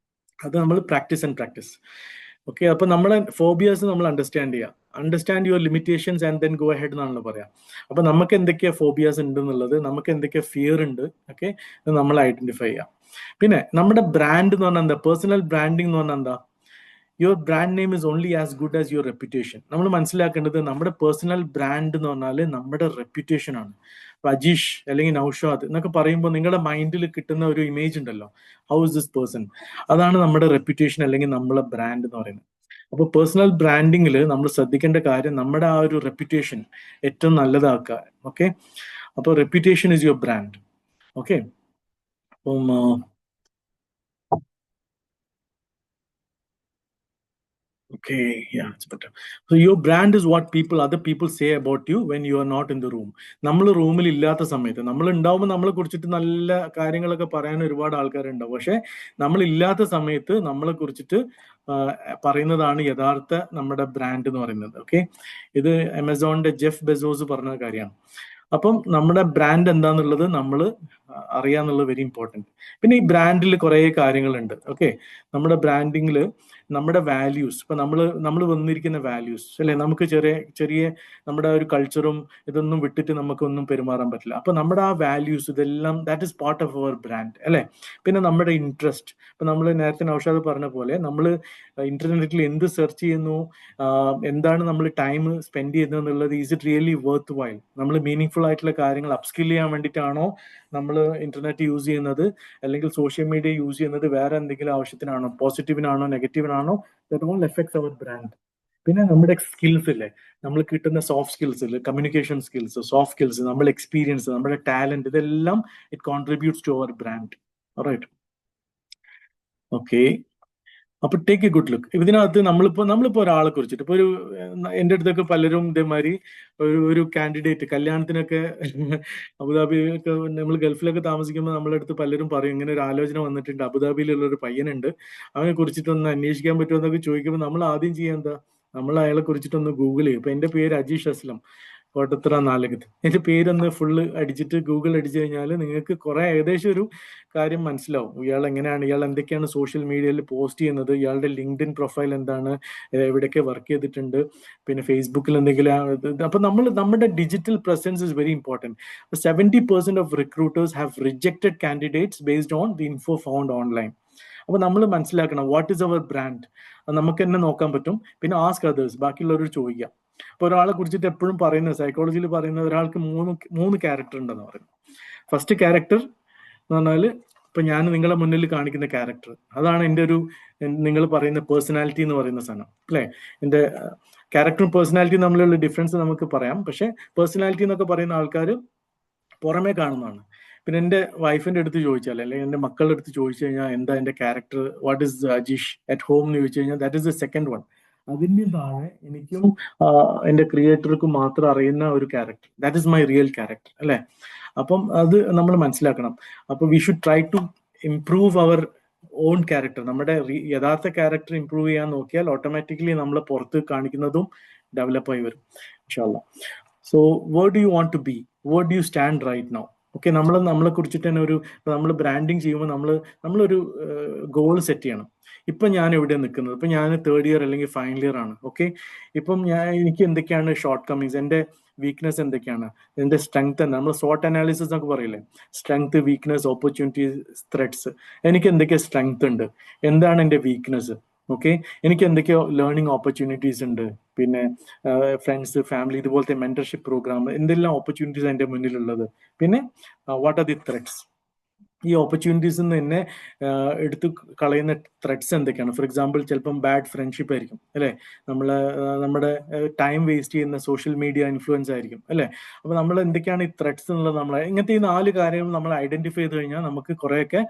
അത് നമ്മൾ പ്രാക്ടീസ്. ഓക്കെ, അപ്പൊ നമ്മളെ ഫോബിയാസ് നമ്മൾ understand your limitations and then go ahead എന്നാണല്ലോ പറയാം. അപ്പൊ നമുക്ക് എന്തൊക്കെയാ ഫോബിയാസ് ഉണ്ട് എന്നുള്ളത്, നമുക്ക് എന്തൊക്കെയാ ഫിയർ ഉണ്ട്, ഓക്കെ, നമ്മൾ ഐഡന്റിഫൈ ചെയ്യാം. പിന്നെ നമ്മുടെ ബ്രാൻഡ് എന്ന് പറഞ്ഞാൽ എന്താ? പേഴ്സണൽ ബ്രാൻഡിങ് എന്ന് പറഞ്ഞാൽ എന്താ? Your brand name is only as good as your reputation. നമ്മൾ മനസ്സിലാക്കേണ്ടത് നമ്മുടെ പേഴ്സണൽ ബ്രാൻഡ് എന്ന് പറഞ്ഞാൽ നമ്മുടെ റെപ്യൂട്ടേഷൻ ആണ്. അജീഷ് അല്ലെങ്കിൽ നൗഷാദ് എന്നൊക്കെ പറയുമ്പോൾ നിങ്ങളുടെ മൈൻഡിൽ കിട്ടുന്ന ഒരു ഇമേജ് ഉണ്ടല്ലോ, ഹൗ ഇസ് ദിസ് പേഴ്സൺ, അതാണ് നമ്മുടെ റെപ്യൂട്ടേഷൻ അല്ലെങ്കിൽ നമ്മളെ ബ്രാൻഡ് എന്ന് പറയുന്നത്. അപ്പോൾ പേഴ്സണൽ ബ്രാൻഡിങ്ങിൽ നമ്മൾ ശ്രദ്ധിക്കേണ്ട കാര്യം നമ്മുടെ ആ ഒരു റെപ്യൂട്ടേഷൻ ഏറ്റവും നല്ലതാക്കുക. ഓക്കെ, അപ്പോൾ reputation is your brand. Okay, അപ്പം okay, yeah, it's better. So your brand is what other people say about you when you are not in the room. നമ്മൾ റൂമിൽ ഇല്ലാത്ത സമയത്ത്, നമ്മൾ ഉണ്ടാവുമ്പോൾ നമ്മളെ കുറിച്ചിട്ട് നല്ല കാര്യങ്ങളൊക്കെ പറയാൻ ഒരുപാട് ആൾക്കാരുണ്ടാവും. പക്ഷെ നമ്മൾ ഇല്ലാത്ത സമയത്ത് നമ്മളെ കുറിച്ചിട്ട് പറയുന്നതാണ് യഥാർത്ഥ നമ്മുടെ ബ്രാൻഡ് എന്ന് പറയുന്നത്. ഓക്കെ, ഇത് ആമസോണിന്റെ ജെഫ് ബെസോസ് പറഞ്ഞ കാര്യമാണ്. അപ്പം നമ്മുടെ ബ്രാൻഡ് എന്താന്നുള്ളത് നമ്മൾ അറിയാന്നുള്ളത് വെരി ഇമ്പോർട്ടൻറ്റ്. പിന്നെ ഈ ബ്രാൻഡിൽ കുറേ കാര്യങ്ങളുണ്ട്. ഓക്കെ, നമ്മുടെ ബ്രാൻഡിങ്ങിൽ നമ്മുടെ വാല്യൂസ്, ഇപ്പൊ നമ്മൾ വന്നിരിക്കുന്ന വാല്യൂസ് അല്ലെ, നമുക്ക് ചെറിയ നമ്മുടെ ഒരു കൾച്ചറും ഇതൊന്നും വിട്ടിട്ട് നമുക്കൊന്നും പെരുമാറാൻ പറ്റില്ല. അപ്പൊ നമ്മുടെ ആ വാല്യൂസ് ഇതെല്ലാം that is part of our brand അല്ലെ. പിന്നെ നമ്മുടെ ഇൻട്രസ്റ്റ്, ഇപ്പൊ നമ്മൾ നേരത്തെ നൗഷാദ് പറഞ്ഞ പോലെ നമ്മൾ ഇന്റർനെറ്റിൽ എന്ത് സെർച്ച് ചെയ്യുന്നു, എന്താണ് നമ്മൾ ടൈം സ്പെൻഡ് ചെയ്യുന്നത് എന്നുള്ളത്, is it really worth while, നമ്മൾ മീനിങ് ആയിട്ടുള്ള കാര്യങ്ങൾ അപ്സ്കിൽ ചെയ്യാൻ വേണ്ടിയിട്ടാണോ നമ്മൾ ഇന്റർനെറ്റ് യൂസ് ചെയ്യുന്നത്, അല്ലെങ്കിൽ സോഷ്യൽ മീഡിയ യൂസ് ചെയ്യുന്നത് വേറെ എന്തെങ്കിലും ആവശ്യത്തിനാണോ, പോസിറ്റീവിനാണോ നെഗറ്റീവിനാണോ, that all effects our brand. പിന്നെ നമ്മുടെ സ്കിൽസ് ഇല്ലേ, നമ്മൾ കിട്ടുന്ന സോഫ്റ്റ് സ്കിൽസ് ഇല്ലേ, കമ്മ്യൂണിക്കേഷൻ സ്കിൽസ്, സോഫ്റ്റ് സ്കിൽസ്, നമ്മുടെ എക്സ്പീരിയൻസ്, നമ്മുടെ ടാലന്റ്, ഇതെല്ലാം it contributes to our brand. Right? Okay. അപ്പൊ ടേക്ക് എ ഗുഡ് ലുക്ക്. ഇതിനകത്ത് നമ്മളിപ്പോ ഒരാളെ കുറിച്ചിട്ട് ഇപ്പൊ എന്റെ അടുത്തൊക്കെ പലരും ഇതേമാതിരി ഒരു കാൻഡിഡേറ്റ് കല്യാണത്തിനൊക്കെ അബുദാബിയിലൊക്കെ നമ്മൾ ഗൾഫിലൊക്കെ താമസിക്കുമ്പോൾ നമ്മളെ അടുത്ത് പലരും പറയും ഇങ്ങനെ ഒരു ആലോചന വന്നിട്ടുണ്ട്, അബുദാബിയിലുള്ള ഒരു പയ്യനുണ്ട്, അവനെ കുറിച്ചിട്ടൊന്ന് അന്വേഷിക്കാൻ പറ്റുമോ എന്നൊക്കെ ചോദിക്കുമ്പോൾ നമ്മൾ ആദ്യം ചെയ്യാൻ എന്താ, നമ്മൾ അയാളെ കുറിച്ചിട്ടൊന്ന് ഗൂഗിൾ ചെയ്യും. ഇപ്പൊ എന്റെ പേര് അജീഷ് അസ്ലം, കോട്ടത്തറ നാലകത്ത്. എന്റെ പേരൊന്ന് ഫുള്ള് അടിച്ചിട്ട് ഗൂഗിൾ അടിച്ചു കഴിഞ്ഞാൽ നിങ്ങൾക്ക് കുറെ ഏകദേശം ഒരു കാര്യം മനസ്സിലാവും. ഇയാൾ എങ്ങനെയാണ്, ഇയാൾ എന്തൊക്കെയാണ് സോഷ്യൽ മീഡിയയിൽ പോസ്റ്റ് ചെയ്യുന്നത്, ഇയാളുടെ ലിങ്ക്ഡിൻ പ്രൊഫൈൽ എന്താണ്, എവിടെയൊക്കെ വർക്ക് ചെയ്തിട്ടുണ്ട്, പിന്നെ ഫേസ്ബുക്കിൽ എന്തെങ്കിലും. അപ്പൊ നമ്മുടെ digital presence is very important. 70% of recruiters have rejected candidates based on the info found online. അപ്പൊ നമ്മൾ മനസ്സിലാക്കണം വാട്ട് ഈസ് അവർ ബ്രാൻഡ്. നമുക്ക് തന്നെ നോക്കാൻ പറ്റും. പിന്നെ ആസ്ക് അതേഴ്സ്, ബാക്കിയുള്ളവരോട് ചോദിക്കാം. ഇപ്പൊ ഒരാളെ കുറിച്ചിട്ട് എപ്പോഴും പറയുന്നത്, സൈക്കോളജിയിൽ പറയുന്നത്, ഒരാൾക്ക് മൂന്ന് ക്യാരക്ടർ ഉണ്ടെന്ന് പറയുന്നത്. ഫസ്റ്റ് ക്യാരക്ടർ എന്ന് പറഞ്ഞാൽ ഇപ്പൊ ഞാൻ നിങ്ങളെ മുന്നിൽ കാണിക്കുന്ന ക്യാരക്ടർ, അതാണ് എൻ്റെ നിങ്ങൾ പറയുന്ന പേഴ്സണാലിറ്റി എന്ന് പറയുന്ന സാധനം അല്ലേ. എൻ്റെ ക്യാരക്ടറും പേഴ്സണാലിറ്റിയും തമ്മിലുള്ള ഡിഫറൻസ് നമുക്ക് പറയാം. പക്ഷെ പേഴ്സണാലിറ്റി എന്നൊക്കെ പറയുന്ന ആൾക്കാർ പുറമേ കാണുന്നതാണ്. പിന്നെ എൻ്റെ വൈഫിന്റെ അടുത്ത് ചോദിച്ചാൽ, അല്ലെങ്കിൽ എൻ്റെ മക്കളുടെ അടുത്ത് ചോദിച്ചു കഴിഞ്ഞാൽ എന്താ എൻ്റെ character, what is Ajeesh at home എന്ന് ചോദിച്ചു കഴിഞ്ഞാൽ that is the second one. അതിൻ്റെ താഴെ എനിക്കും എൻ്റെ ക്രിയേറ്റർക്കും മാത്രം അറിയുന്ന ഒരു character, that is my real character അല്ലേ. അപ്പം അത് നമ്മൾ മനസ്സിലാക്കണം. അപ്പൊ we should try to improve our own character. നമ്മുടെ യഥാർത്ഥ ക്യാരക്ടർ ഇംപ്രൂവ് ചെയ്യാൻ നോക്കിയാൽ ഓട്ടോമാറ്റിക്കലി നമ്മൾ പുറത്ത് കാണിക്കുന്നതും ഡെവലപ്പ് ആയി വരും ഇൻഷാ അല്ലാഹ്. So where do you want to be, where do you stand right now? Okay, നമ്മളെ കുറിച്ചിട്ട് തന്നെ നമ്മൾ ബ്രാൻഡിങ് ചെയ്യുമ്പോൾ നമ്മളൊരു ഗോൾ സെറ്റ് ചെയ്യണം. ഇപ്പൊ ഞാൻ എവിടെ നിൽക്കുന്നത്, ഇപ്പൊ ഞാൻ 3rd ഇയർ അല്ലെങ്കിൽ ഫൈനൽ ഇയർ ആണ്. ഓക്കെ, ഇപ്പം എനിക്ക് എന്തൊക്കെയാണ് ഷോർട്ട് കമ്മിങ്സ്, എൻ്റെ വീക്ക്നെസ് എന്തൊക്കെയാണ്, എൻ്റെ സ്ട്രെങ്ത് എന്താണ്, നമ്മൾ SWOT അനാലിസിസ് എന്നൊക്കെ പറയില്ലേ, സ്ട്രെങ്ത്, വീക്ക്നെസ്, ഓപ്പർച്യൂണിറ്റീസ്, ത്രെഡ്സ്. എനിക്ക് എന്തൊക്കെ സ്ട്രെങ്ത് ഉണ്ട്, എന്താണ് എൻ്റെ വീക്ക്നെസ്, ഓക്കെ, എനിക്ക് എന്തൊക്കെയോ ലേണിംഗ് ഓപ്പർച്യൂണിറ്റീസ് ഉണ്ട്, പിന്നെ ഫ്രണ്ട്സ്, ഫാമിലി, ഇതുപോലത്തെ മെന്റർഷിപ്പ് പ്രോഗ്രാം, എന്തെല്ലാം ഓപ്പർച്യൂണിറ്റീസ് എൻ്റെ മുന്നിലുള്ളത്, പിന്നെ വാട്ട് ആർ ദി ത്രെഡ്സ്. ഈ ഓപ്പർച്യൂണിറ്റീസിൽ നിന്ന് തന്നെ എടുത്തു കളയുന്ന ത്രെഡ്സ് എന്തൊക്കെയാണ്. ഫോർ എക്സാമ്പിൾ ചിലപ്പം ബാഡ് ഫ്രണ്ട്ഷിപ്പ് ആയിരിക്കും അല്ലേ, നമ്മുടെ ടൈം വേസ്റ്റ് ചെയ്യുന്ന സോഷ്യൽ മീഡിയ ഇൻഫ്ലുവൻസ് ആയിരിക്കും അല്ലേ. അപ്പൊ നമ്മൾ എന്തൊക്കെയാണ് ഈ ത്രെഡ്സ് എന്നുള്ളത്, ഇങ്ങനത്തെ ഈ 4 കാര്യങ്ങൾ നമ്മൾ ഐഡന്റിഫൈ ചെയ്ത് കഴിഞ്ഞാൽ നമുക്ക് കുറെയൊക്കെ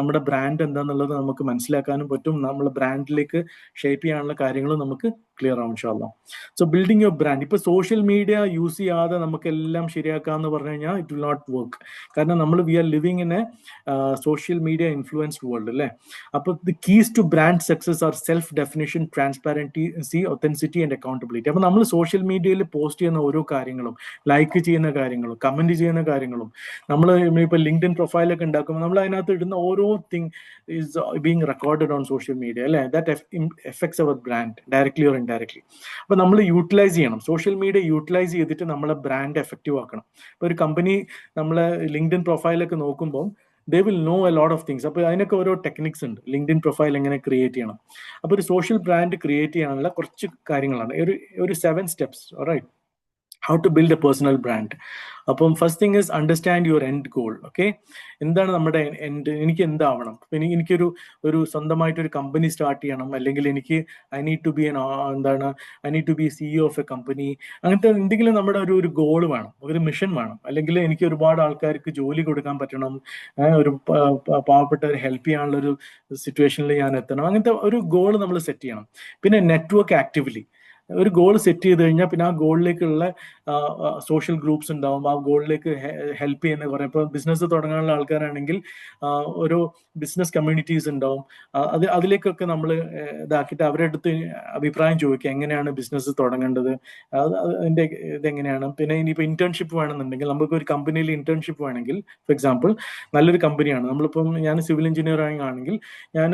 നമ്മുടെ ബ്രാൻഡ് എന്താന്നുള്ളത് നമുക്ക് മനസ്സിലാക്കാനും പറ്റും. നമ്മളെ ബ്രാൻഡിലേക്ക് ഷേപ്പ് ചെയ്യാനുള്ള കാര്യങ്ങളും നമുക്ക് ക്ലിയർ ആവും ഇൻഷാ അല്ലാഹ്. So building your brand. ഇപ്പൊ സോഷ്യൽ മീഡിയ യൂസ് ചെയ്യാതെ നമുക്ക് എല്ലാം ശരിയാക്കാന്ന് പറഞ്ഞു കഴിഞ്ഞാൽ ഇറ്റ് വിൽ നോട്ട് വർക്ക്. കാരണം നമ്മൾ we are living in a social media influenced world അല്ലേ. അപ്പൊ the keys to brand success are self definition, transparency, authenticity and accountability. അപ്പൊ നമ്മൾ സോഷ്യൽ മീഡിയയിൽ പോസ്റ്റ് ചെയ്യുന്ന ഓരോ കാര്യങ്ങളും, ലൈക്ക് ചെയ്യുന്ന കാര്യങ്ങളും, കമന്റ് ചെയ്യുന്ന കാര്യങ്ങളും, നമ്മൾ ഇപ്പൊ ലിങ്ക്ഡിൻ പ്രൊഫൈലൊക്കെ ഉണ്ടാക്കുമ്പോൾ നമ്മൾ അതിനകത്ത് ഇടുന്ന ഓരോ thing is being recorded on social media അല്ലേ. That effects our brand directly or indirectly. അപ്പൊ നമ്മൾ യൂട്ടിലൈസ് ചെയ്യണം, സോഷ്യൽ മീഡിയ യൂട്ടിലൈസ് ചെയ്തിട്ട് നമ്മളെ ബ്രാൻഡ് എഫക്റ്റീവ് ആക്കണം. ഇപ്പൊ ഒരു കമ്പനി നമ്മളെ ലിങ്ക്ഡിൻ പ്രൊഫൈലൊക്കെ നോക്കുമ്പോൾ they will know a lot of things. അപ്പോൾ അതിനൊക്കെ ഓരോ ടെക്നിക്സ് ഉണ്ട്, ലിങ്ക്ഡിൻ പ്രൊഫൈൽ എങ്ങനെ ക്രിയേറ്റ് ചെയ്യണം. അപ്പോൾ ഒരു സോഷ്യൽ ബ്രാൻഡ് ക്രിയേറ്റ് ചെയ്യാനുള്ള കുറച്ച് കാര്യങ്ങളാണ്, ഒരു 7 steps. Alright, how to build a personal brand. അപ്പം first thing is understand your end goal. Okay, എന്താണ് നമ്മുടെ എൻഡ്, എനിക്ക് എന്താവണം. എനിക്കൊരു സ്വന്തമായിട്ടൊരു കമ്പനി സ്റ്റാർട്ട് ചെയ്യണം, അല്ലെങ്കിൽ എനിക്ക് I need to be CEO of a company. അങ്ങനത്തെ എന്തെങ്കിലും നമ്മുടെ ഒരു ഗോൾ വേണം, ഒരു മിഷൻ വേണം. അല്ലെങ്കിൽ എനിക്ക് ഒരുപാട് ആൾക്കാർക്ക് ജോലി കൊടുക്കാൻ പറ്റണം, ഒരു പാവപ്പെട്ടവരെ ഹെൽപ്പ് ചെയ്യാനുള്ള ഒരു സിറ്റുവേഷനിൽ ഞാൻ എത്തണം. അങ്ങനത്തെ ഒരു ഗോൾ നമ്മൾ സെറ്റ് ചെയ്യണം. പിന്നെ നെറ്റ്വർക്ക് ആക്റ്റീവ്ലി ഒരു ഗോൾ സെറ്റ് ചെയ്ത് കഴിഞ്ഞാൽ പിന്നെ ആ ഗോളിലേക്കുള്ള സോഷ്യൽ ഗ്രൂപ്പ്സ് ഉണ്ടാവും, ആ ഗോളിലേക്ക് ഹെൽപ്പ് ചെയ്യുന്ന കുറെ, ഇപ്പോൾ ബിസിനസ് തുടങ്ങാനുള്ള ആൾക്കാരാണെങ്കിൽ ഓരോ ബിസിനസ് കമ്മ്യൂണിറ്റീസ് ഉണ്ടാവും. അതിലേക്കൊക്കെ നമ്മൾ ഇതാക്കിയിട്ട് അവരുടെ അടുത്ത് അഭിപ്രായം ചോദിക്കുക, എങ്ങനെയാണ് ബിസിനസ് തുടങ്ങേണ്ടത്, അതിൻ്റെ ഇതെങ്ങനെയാണ്. പിന്നെ ഇനിയിപ്പോൾ ഇന്റേൺഷിപ്പ് വേണമെന്നുണ്ടെങ്കിൽ, നമുക്ക് ഒരു കമ്പനിയിൽ ഇന്റേൺഷിപ്പ് വേണമെങ്കിൽ, ഫോർ എക്സാമ്പിൾ നല്ലൊരു കമ്പനിയാണ്, നമ്മളിപ്പം ഞാൻ സിവിൽ എഞ്ചിനീയറിംഗ് ആണെങ്കിൽ, ഞാൻ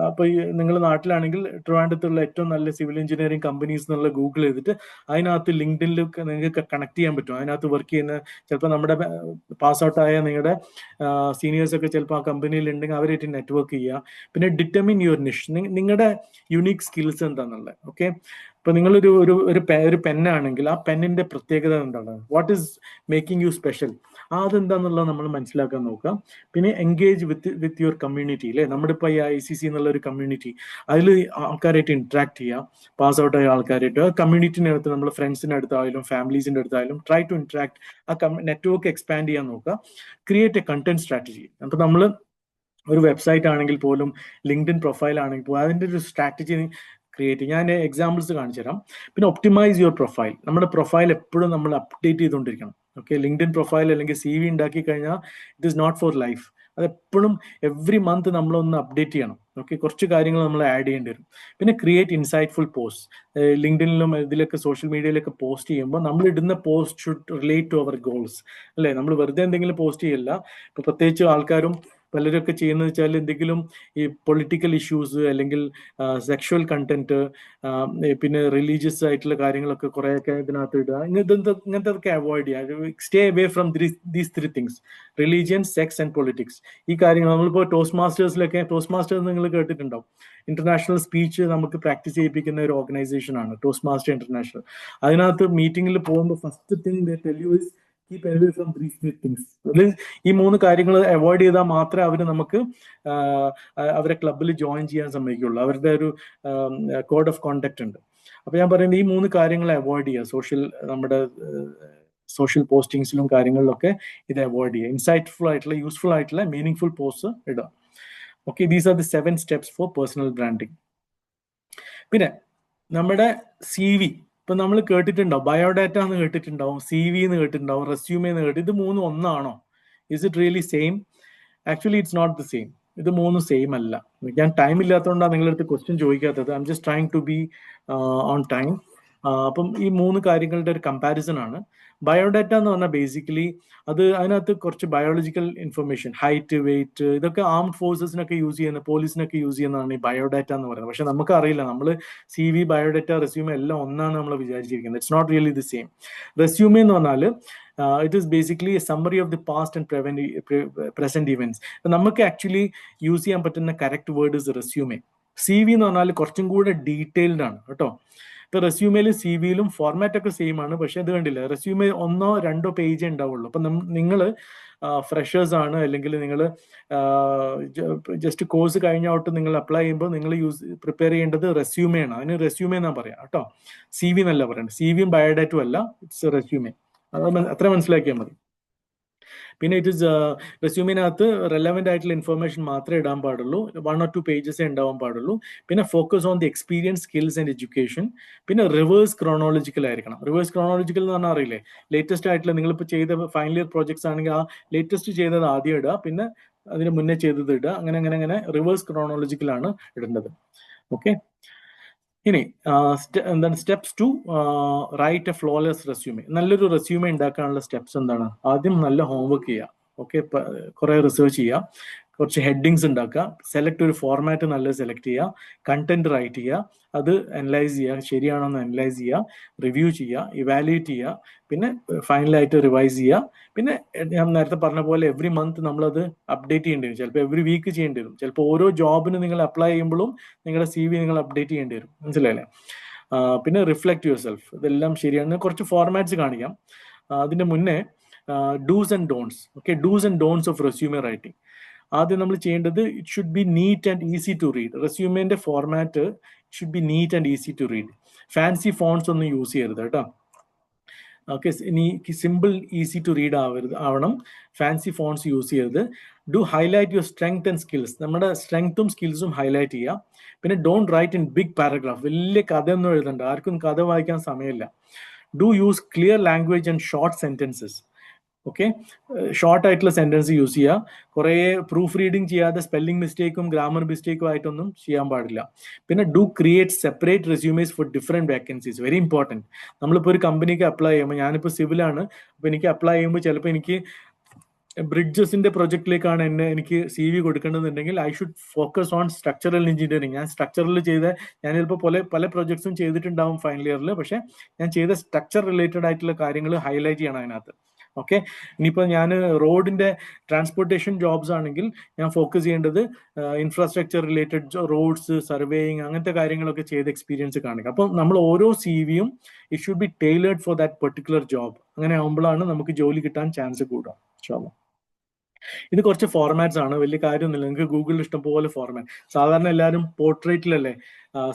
അപ്പോൾ നിങ്ങൾ നാട്ടിലാണെങ്കിൽ ട്രിവാൻഡ്രത്തുള്ള ഏറ്റവും നല്ല സിവിൽ എഞ്ചിനീയറിംഗ് കമ്പനീസ് എന്നുള്ള ഗൂഗിൾ ചെയ്തിട്ട് അതിനകത്ത് ലിങ്ക്ഡിനിൽ നിങ്ങൾക്ക് കണക്ട് ചെയ്യാൻ പറ്റും. അതിനകത്ത് വർക്ക് ചെയ്യുന്ന ചിലപ്പോൾ നമ്മുടെ പാസ് ഔട്ടായ നിങ്ങളുടെ സീനിയേഴ്സ് ഒക്കെ ചിലപ്പോൾ ആ കമ്പനിയിൽ ഉണ്ടെങ്കിൽ അവരായിട്ട് നെറ്റ്വർക്ക് ചെയ്യുക. പിന്നെ ഡിറ്റർമിൻ യുവർ നിഷ്, നിങ്ങളുടെ യുണീക് സ്കിൽസ് എന്താണെന്നുള്ളത്. ഓക്കെ, ഇപ്പൊ നിങ്ങളൊരു പെന്നാണെങ്കിൽ ആ പെന്നിന്റെ പ്രത്യേകത എന്താണ്, what is making you special, അതെന്താന്നുള്ളത് നമ്മൾ മനസ്സിലാക്കാൻ നോക്കുക. പിന്നെ എൻഗേജ് വിത്ത് യുവർ കമ്മ്യൂണിറ്റി അല്ലേ. നമ്മുടെ ഇപ്പോൾ ഈ ICC എന്നുള്ള ഒരു കമ്മ്യൂണിറ്റി, അതിൽ ആൾക്കാരായിട്ട് ഇന്ററാക്ട് ചെയ്യുക, പാസ് ഔട്ട് ആയ ആൾക്കാരായിട്ട്. ആ കമ്മ്യൂണിറ്റിനകത്ത് നമ്മൾ ഫ്രണ്ട്സിൻ്റെ അടുത്തായാലും ഫാമിലീസിൻ്റെ അടുത്തായാലും ട്രൈ ടു ഇന്ററാക്ട്, ആ നെറ്റ്വർക്ക് എക്സ്പാൻഡ് ചെയ്യാൻ നോക്കുക. Create A content strategy. അപ്പോൾ നമ്മൾ ഒരു വെബ്സൈറ്റ് ആണെങ്കിൽ പോലും, ലിങ്ക്ഡിൻ പ്രൊഫൈൽ ആണെങ്കിൽ പോലും അതിൻ്റെ ഒരു സ്ട്രാറ്റജി ക്രിയേറ്റ് ചെയ്യും. ഞാൻ എക്സാമ്പിൾസ് കാണിച്ചു തരാം. പിന്നെ ഒപ്റ്റിമൈസ് യുവർ പ്രൊഫൈൽ. നമ്മുടെ പ്രൊഫൈൽ എപ്പോഴും നമ്മൾ അപ്ഡേറ്റ് ചെയ്തുകൊണ്ടിരിക്കണം. ഓക്കെ, ലിങ്ക്ഡിൻ പ്രൊഫൈൽ അല്ലെങ്കിൽ CV ഉണ്ടാക്കി കഴിഞ്ഞാൽ it is not for life. അതെപ്പോഴും എവറി മന്ത് നമ്മളൊന്ന് അപ്ഡേറ്റ് ചെയ്യണം. ഓക്കെ, കുറച്ച് കാര്യങ്ങൾ നമ്മൾ ആഡ് ചെയ്യേണ്ടി വരും. പിന്നെ ക്രിയേറ്റ് ഇൻസൈറ്റ്ഫുൾ പോസ്റ്റ്. ലിങ്ക്ഡിനിലും ഇതിലൊക്കെ സോഷ്യൽ മീഡിയയിലൊക്കെ പോസ്റ്റ് ചെയ്യുമ്പോൾ നമ്മൾ ഇടുന്ന post should relate to our goals അല്ലേ. നമ്മൾ വെറുതെ എന്തെങ്കിലും പോസ്റ്റ് ചെയ്യില്ല. ഇപ്പോൾ പ്രത്യേകിച്ച് ആൾക്കാരും പലരൊക്കെ ചെയ്യുന്നത് വെച്ചാൽ എന്തെങ്കിലും ഈ പൊളിറ്റിക്കൽ ഇഷ്യൂസ് അല്ലെങ്കിൽ സെക്ഷുവൽ കണ്ടന്റ്, പിന്നെ റിലീജിയസ് ആയിട്ടുള്ള കാര്യങ്ങളൊക്കെ കുറേയൊക്കെ ഇതിനകത്ത് ഇടുക. ഇങ്ങനത്തെ അവോയ്ഡ് ചെയ്യുക. Stay away from these 3 things: religion, sex and politics. ഈ കാര്യങ്ങൾ നമ്മളിപ്പോൾ ടോസ്റ്റ് മാസ്റ്റേഴ്സ് നിങ്ങൾ കേട്ടിട്ടുണ്ടാവും. ഇന്റർനാഷണൽ സ്പീച്ച് നമുക്ക് പ്രാക്ടീസ് ചെയ്യിപ്പിക്കുന്ന ഒരു ഓർഗനൈസേഷൻ ആണ് ടോസ്റ്റ് മാസ്റ്റർ ഇന്റർനാഷണൽ. അതിനകത്ത് മീറ്റിംഗിൽ പോകുമ്പോൾ first thing they tell you is keep away from these 3 things. ഈ 3 കാര്യങ്ങൾ അവോയ്ഡ് ചെയ്താൽ മാത്രമേ അവർ നമുക്ക് അവരെ ക്ലബിൽ ജോയിൻ ചെയ്യാൻ സമ്മതിക്കുള്ളൂ. അവരുടെ ഒരു കോഡ് ഓഫ് കോണ്ടക്ട് ഉണ്ട്. അപ്പൊ ഞാൻ പറയുന്നത് ഈ 3 കാര്യങ്ങൾ അവോയ്ഡ് ചെയ്യുക. നമ്മുടെ സോഷ്യൽ പോസ്റ്റിങ്സിലും കാര്യങ്ങളിലൊക്കെ ഇത് അവോയ്ഡ് ചെയ്യുക. ഇൻസൈറ്റ്ഫുൾ ആയിട്ടുള്ള, യൂസ്ഫുൾ ആയിട്ടുള്ള, മീനിങ്ഫുൾ പോസ്റ്റ് ഇടുക. Okay, these are the 7 steps for personal branding. പിന്നെ നമ്മുടെ CV, ഇപ്പൊ നമ്മൾ കേട്ടിട്ടുണ്ടാവും, ബയോഡാറ്റ എന്ന് കേട്ടിട്ടുണ്ടാവും, CV എന്ന് കേട്ടിട്ടുണ്ടാവും, റെസ്യൂമേ എന്ന് ഇത് 3 ഒന്നാണോ? Is it really same? Actually it's not the same. ഇത് 3 സെയിം അല്ല. ഞാൻ ടൈം ഇല്ലാത്തതുകൊണ്ടാണ് നിങ്ങളടുത്ത് ക്വസ്റ്റ്യൻ ചോദിക്കാത്തത്. I'm just trying to be on time. അപ്പം ഈ 3 കാര്യങ്ങളുടെ ഒരു കമ്പാരിസൺ ആണ്. ബയോഡാറ്റ എന്ന് പറഞ്ഞാൽ ബേസിക്കലി അതിനകത്ത് കുറച്ച് ബയോളജിക്കൽ ഇൻഫർമേഷൻ, ഹൈറ്റ്, വെയിറ്റ്, ഇതൊക്കെ ആംഡ് ഫോഴ്സസിനൊക്കെ യൂസ് ചെയ്യുന്ന, പോലീസിനൊക്കെ യൂസ് ചെയ്യുന്നതാണ് ഈ ബയോഡാറ്റ എന്ന് പറയുന്നത്. പക്ഷെ നമുക്ക് അറിയില്ല, നമ്മൾ CV, ബയോഡാറ്റ, റെസ്യൂമേ എല്ലാം ഒന്നാണ് നമ്മൾ വിചാരിച്ചിരിക്കുന്നത്. It's not really the same. Resume എന്ന് പറഞ്ഞാൽ it is basically a summary of the past and present events. നമുക്ക് ആക്ച്വലി യൂസ് ചെയ്യാൻ പറ്റുന്ന correct word is resume. CV എന്ന് പറഞ്ഞാൽ കുറച്ചും കൂടെ ഡീറ്റെയിൽഡ് ആണ് കേട്ടോ. ഇപ്പൊ റെസ്യൂമേലും CVയിലും ഫോർമാറ്റ് ഒക്കെ സെയിം ആണ്. പക്ഷെ അത് കണ്ടില്ല, റെസ്യൂമേ 1 or 2 പേജേ ഉണ്ടാവുള്ളൂ. അപ്പൊ നിങ്ങൾ ഫ്രഷേഴ്സ് ആണ്, അല്ലെങ്കിൽ നിങ്ങൾ ജസ്റ്റ് കോഴ്സ് കഴിഞ്ഞോട്ട് നിങ്ങൾ അപ്ലൈ ചെയ്യുമ്പോൾ നിങ്ങൾ പ്രിപ്പയർ ചെയ്യേണ്ടത് റെസ്യൂമേ ആണ്. അതിന് റെസ്യൂമേ എന്നാ പറയാം കേട്ടോ, CV എന്നല്ല പറയണ്ടത്. CVയും ബയോഡാറ്റും അല്ല, ഇറ്റ്സ് റെസ്യൂമേ. അത്ര മനസ്സിലാക്കിയാൽ മതി. പിന്നെ ഇറ്റ് ഇസ് റെസ്യൂമിനകത്ത് റെലവെന്റ് ആയിട്ടുള്ള ഇൻഫർമേഷൻ മാത്രമേ ഇടാൻ പാടുള്ളൂ. 1 or 2 പേജസ് ഉണ്ടാവാൻ പാടുള്ളൂ. പിന്നെ focus on the experience, skills and education. പിന്നെ റിവേഴ്സ് ക്രോണോളജിക്കൽ ആയിരിക്കണം. റിവേഴ്സ് ക്രോണോളജിക്കൽ എന്ന് പറഞ്ഞാൽ അറിയില്ലേ, ലേറ്റസ്റ്റ് ആയിട്ടുള്ള നിങ്ങളിപ്പോൾ ചെയ്ത ഫൈനൽ ഇയർ പ്രോജക്ട്സ് ആണെങ്കിൽ ആ ലേറ്റസ്റ്റ് ചെയ്തത് ആദ്യം ഇടുക, പിന്നെ അതിന് മുന്നേ ചെയ്തത് ഇടുക. അങ്ങനെ റിവേഴ്സ് ക്രോണോളജിക്കലാണ് ഇടേണ്ടത്. ഓക്കെ, ഇനി എന്താണ് steps to write a flawless resume. നല്ലൊരു റെസ്യൂമേ ഉണ്ടാക്കാനുള്ള സ്റ്റെപ്സ് എന്താണ്? ആദ്യം നല്ല ഹോംവർക്ക് ചെയ്യുക. ഓക്കെ, കുറെ റിസർച്ച് ചെയ്യുക, കുറച്ച് ഹെഡിങ്സ് ഉണ്ടാക്കുക, സെലക്ട് ഒരു ഫോർമാറ്റ് നല്ലത് സെലക്ട് ചെയ്യുക, കണ്ടന്റ് റൈറ്റ് ചെയ്യുക, അത് അനലൈസ് ചെയ്യുക, ശരിയാണോ എന്ന് അനലൈസ് ചെയ്യുക, റിവ്യൂ ചെയ്യുക, ഇവാലുവേറ്റ് ചെയ്യുക, പിന്നെ ഫൈനലായിട്ട് റിവൈസ് ചെയ്യുക. പിന്നെ ഞാൻ നേരത്തെ പറഞ്ഞ പോലെ എവറി മന്ത് നമ്മളത് അപ്ഡേറ്റ് ചെയ്യേണ്ടി വരും. ചിലപ്പോൾ എവറി വീക്ക് ചെയ്യേണ്ടി വരും. ചിലപ്പോൾ ഓരോ ജോബിന് നിങ്ങൾ അപ്ലൈ ചെയ്യുമ്പോഴും നിങ്ങളുടെ CV നിങ്ങൾ അപ്ഡേറ്റ് ചെയ്യേണ്ടി വരും. മനസ്സിലായില്ലേ? പിന്നെ റിഫ്ലക്ട് യുവർ സെൽഫ്. ഇതെല്ലാം ശരിയാണ്. കുറച്ച് ഫോർമാറ്റ്സ് കാണിക്കാം. അതിന്റെ മുന്നേ dos and don'ts. Okay, dos and don'ts of resume writing. ആദ്യം നമ്മൾ ചെയ്യേണ്ടത് it should be neat and easy to read. റെസ്യൂമേന്റെ format should be neat and easy to read. Fancy fonts ഒന്നും യൂസ് ചെയ്യരുത് കേട്ടോ. ഓക്കെ, ഇനി സിമ്പിൾ, ഈസി ടു റീഡ് ആവണം. Fancy fonts use ചെയ്യരുത്. Do highlight your strength and skills. നമ്മുടെ സ്ട്രെങ്ത്തും സ്കിൽസും ഹൈലൈറ്റ് ചെയ്യുക. പിന്നെ don't write in big paragraph. വലിയ കഥയൊന്നും എഴുതണ്ട, ആർക്കും കഥ വായിക്കാൻ സമയമില്ല. Do use clear language and short sentences. Okay, short ആയിട്ടുള്ള സെന്റൻസ് യൂസ് ചെയ്യുക. കുറേ പ്രൂഫ് റീഡിങ് ചെയ്യാതെ സ്പെല്ലിംഗ് മിസ്റ്റേക്കും ഗ്രാമർ മിസ്റ്റേക്കും ആയിട്ടൊന്നും ചെയ്യാൻ പാടില്ല. പിന്നെ do create separate resumes for different vacancies. Very important. നമ്മളിപ്പോൾ ഒരു കമ്പനിക്ക് അപ്ലൈ ചെയ്യുമ്പോൾ, ഞാനിപ്പോൾ സിവിലാണ്, അപ്പോൾ എനിക്ക് അപ്ലൈ ചെയ്യുമ്പോൾ ചിലപ്പോൾ എനിക്ക് ബ്രിഡ്ജസിന്റെ പ്രൊജക്റ്റിലേക്കാണ് എനിക്ക് CV കൊടുക്കേണ്ടതെന്നുണ്ടെങ്കിൽ I should focus on structural engineering. ഞാൻ സ്ട്രക്ചറിൽ ഞാൻ ചിലപ്പോൾ പല പ്രൊജക്ട്സും ചെയ്തിട്ടുണ്ടാവും ഫൈനൽ ഇയറിൽ. പക്ഷെ ഞാൻ ചെയ്ത സ്ട്രക്ചർ റിലേറ്റഡ് ആയിട്ടുള്ള കാര്യങ്ങൾ ഹൈലൈറ്റ് ചെയ്യണം അതിനകത്ത്. ഓക്കെ. ഇനിയിപ്പോൾ ഞാൻ റോഡിൻ്റെ ട്രാൻസ്പോർട്ടേഷൻ ജോബ്സ് ആണെങ്കിൽ ഞാൻ ഫോക്കസ് ചെയ്യേണ്ടത് ഇൻഫ്രാസ്ട്രക്ചർ റിലേറ്റഡ് റോഡ്സ് സർവേയിങ് അങ്ങനത്തെ കാര്യങ്ങളൊക്കെ ചെയ്ത് എക്സ്പീരിയൻസ് കാണിക്കുക. അപ്പം നമ്മൾ ഓരോ CV-യും it should be tailored for that particular job. അങ്ങനെ ആകുമ്പോഴാണ് നമുക്ക് ജോലി കിട്ടാൻ ചാൻസ് കൂടുക. ഇൻഷാല്ലാ. ഇത് കുറച്ച് ഫോർമാറ്റ്സ് ആണ്, വലിയ കാര്യമൊന്നുമില്ല. നിങ്ങൾക്ക് ഗൂഗിളിൽ ഇഷ്ടംപോലെ ഫോർമാറ്റ്. സാധാരണ എല്ലാവരും പോർട്രേറ്റിലല്ലേ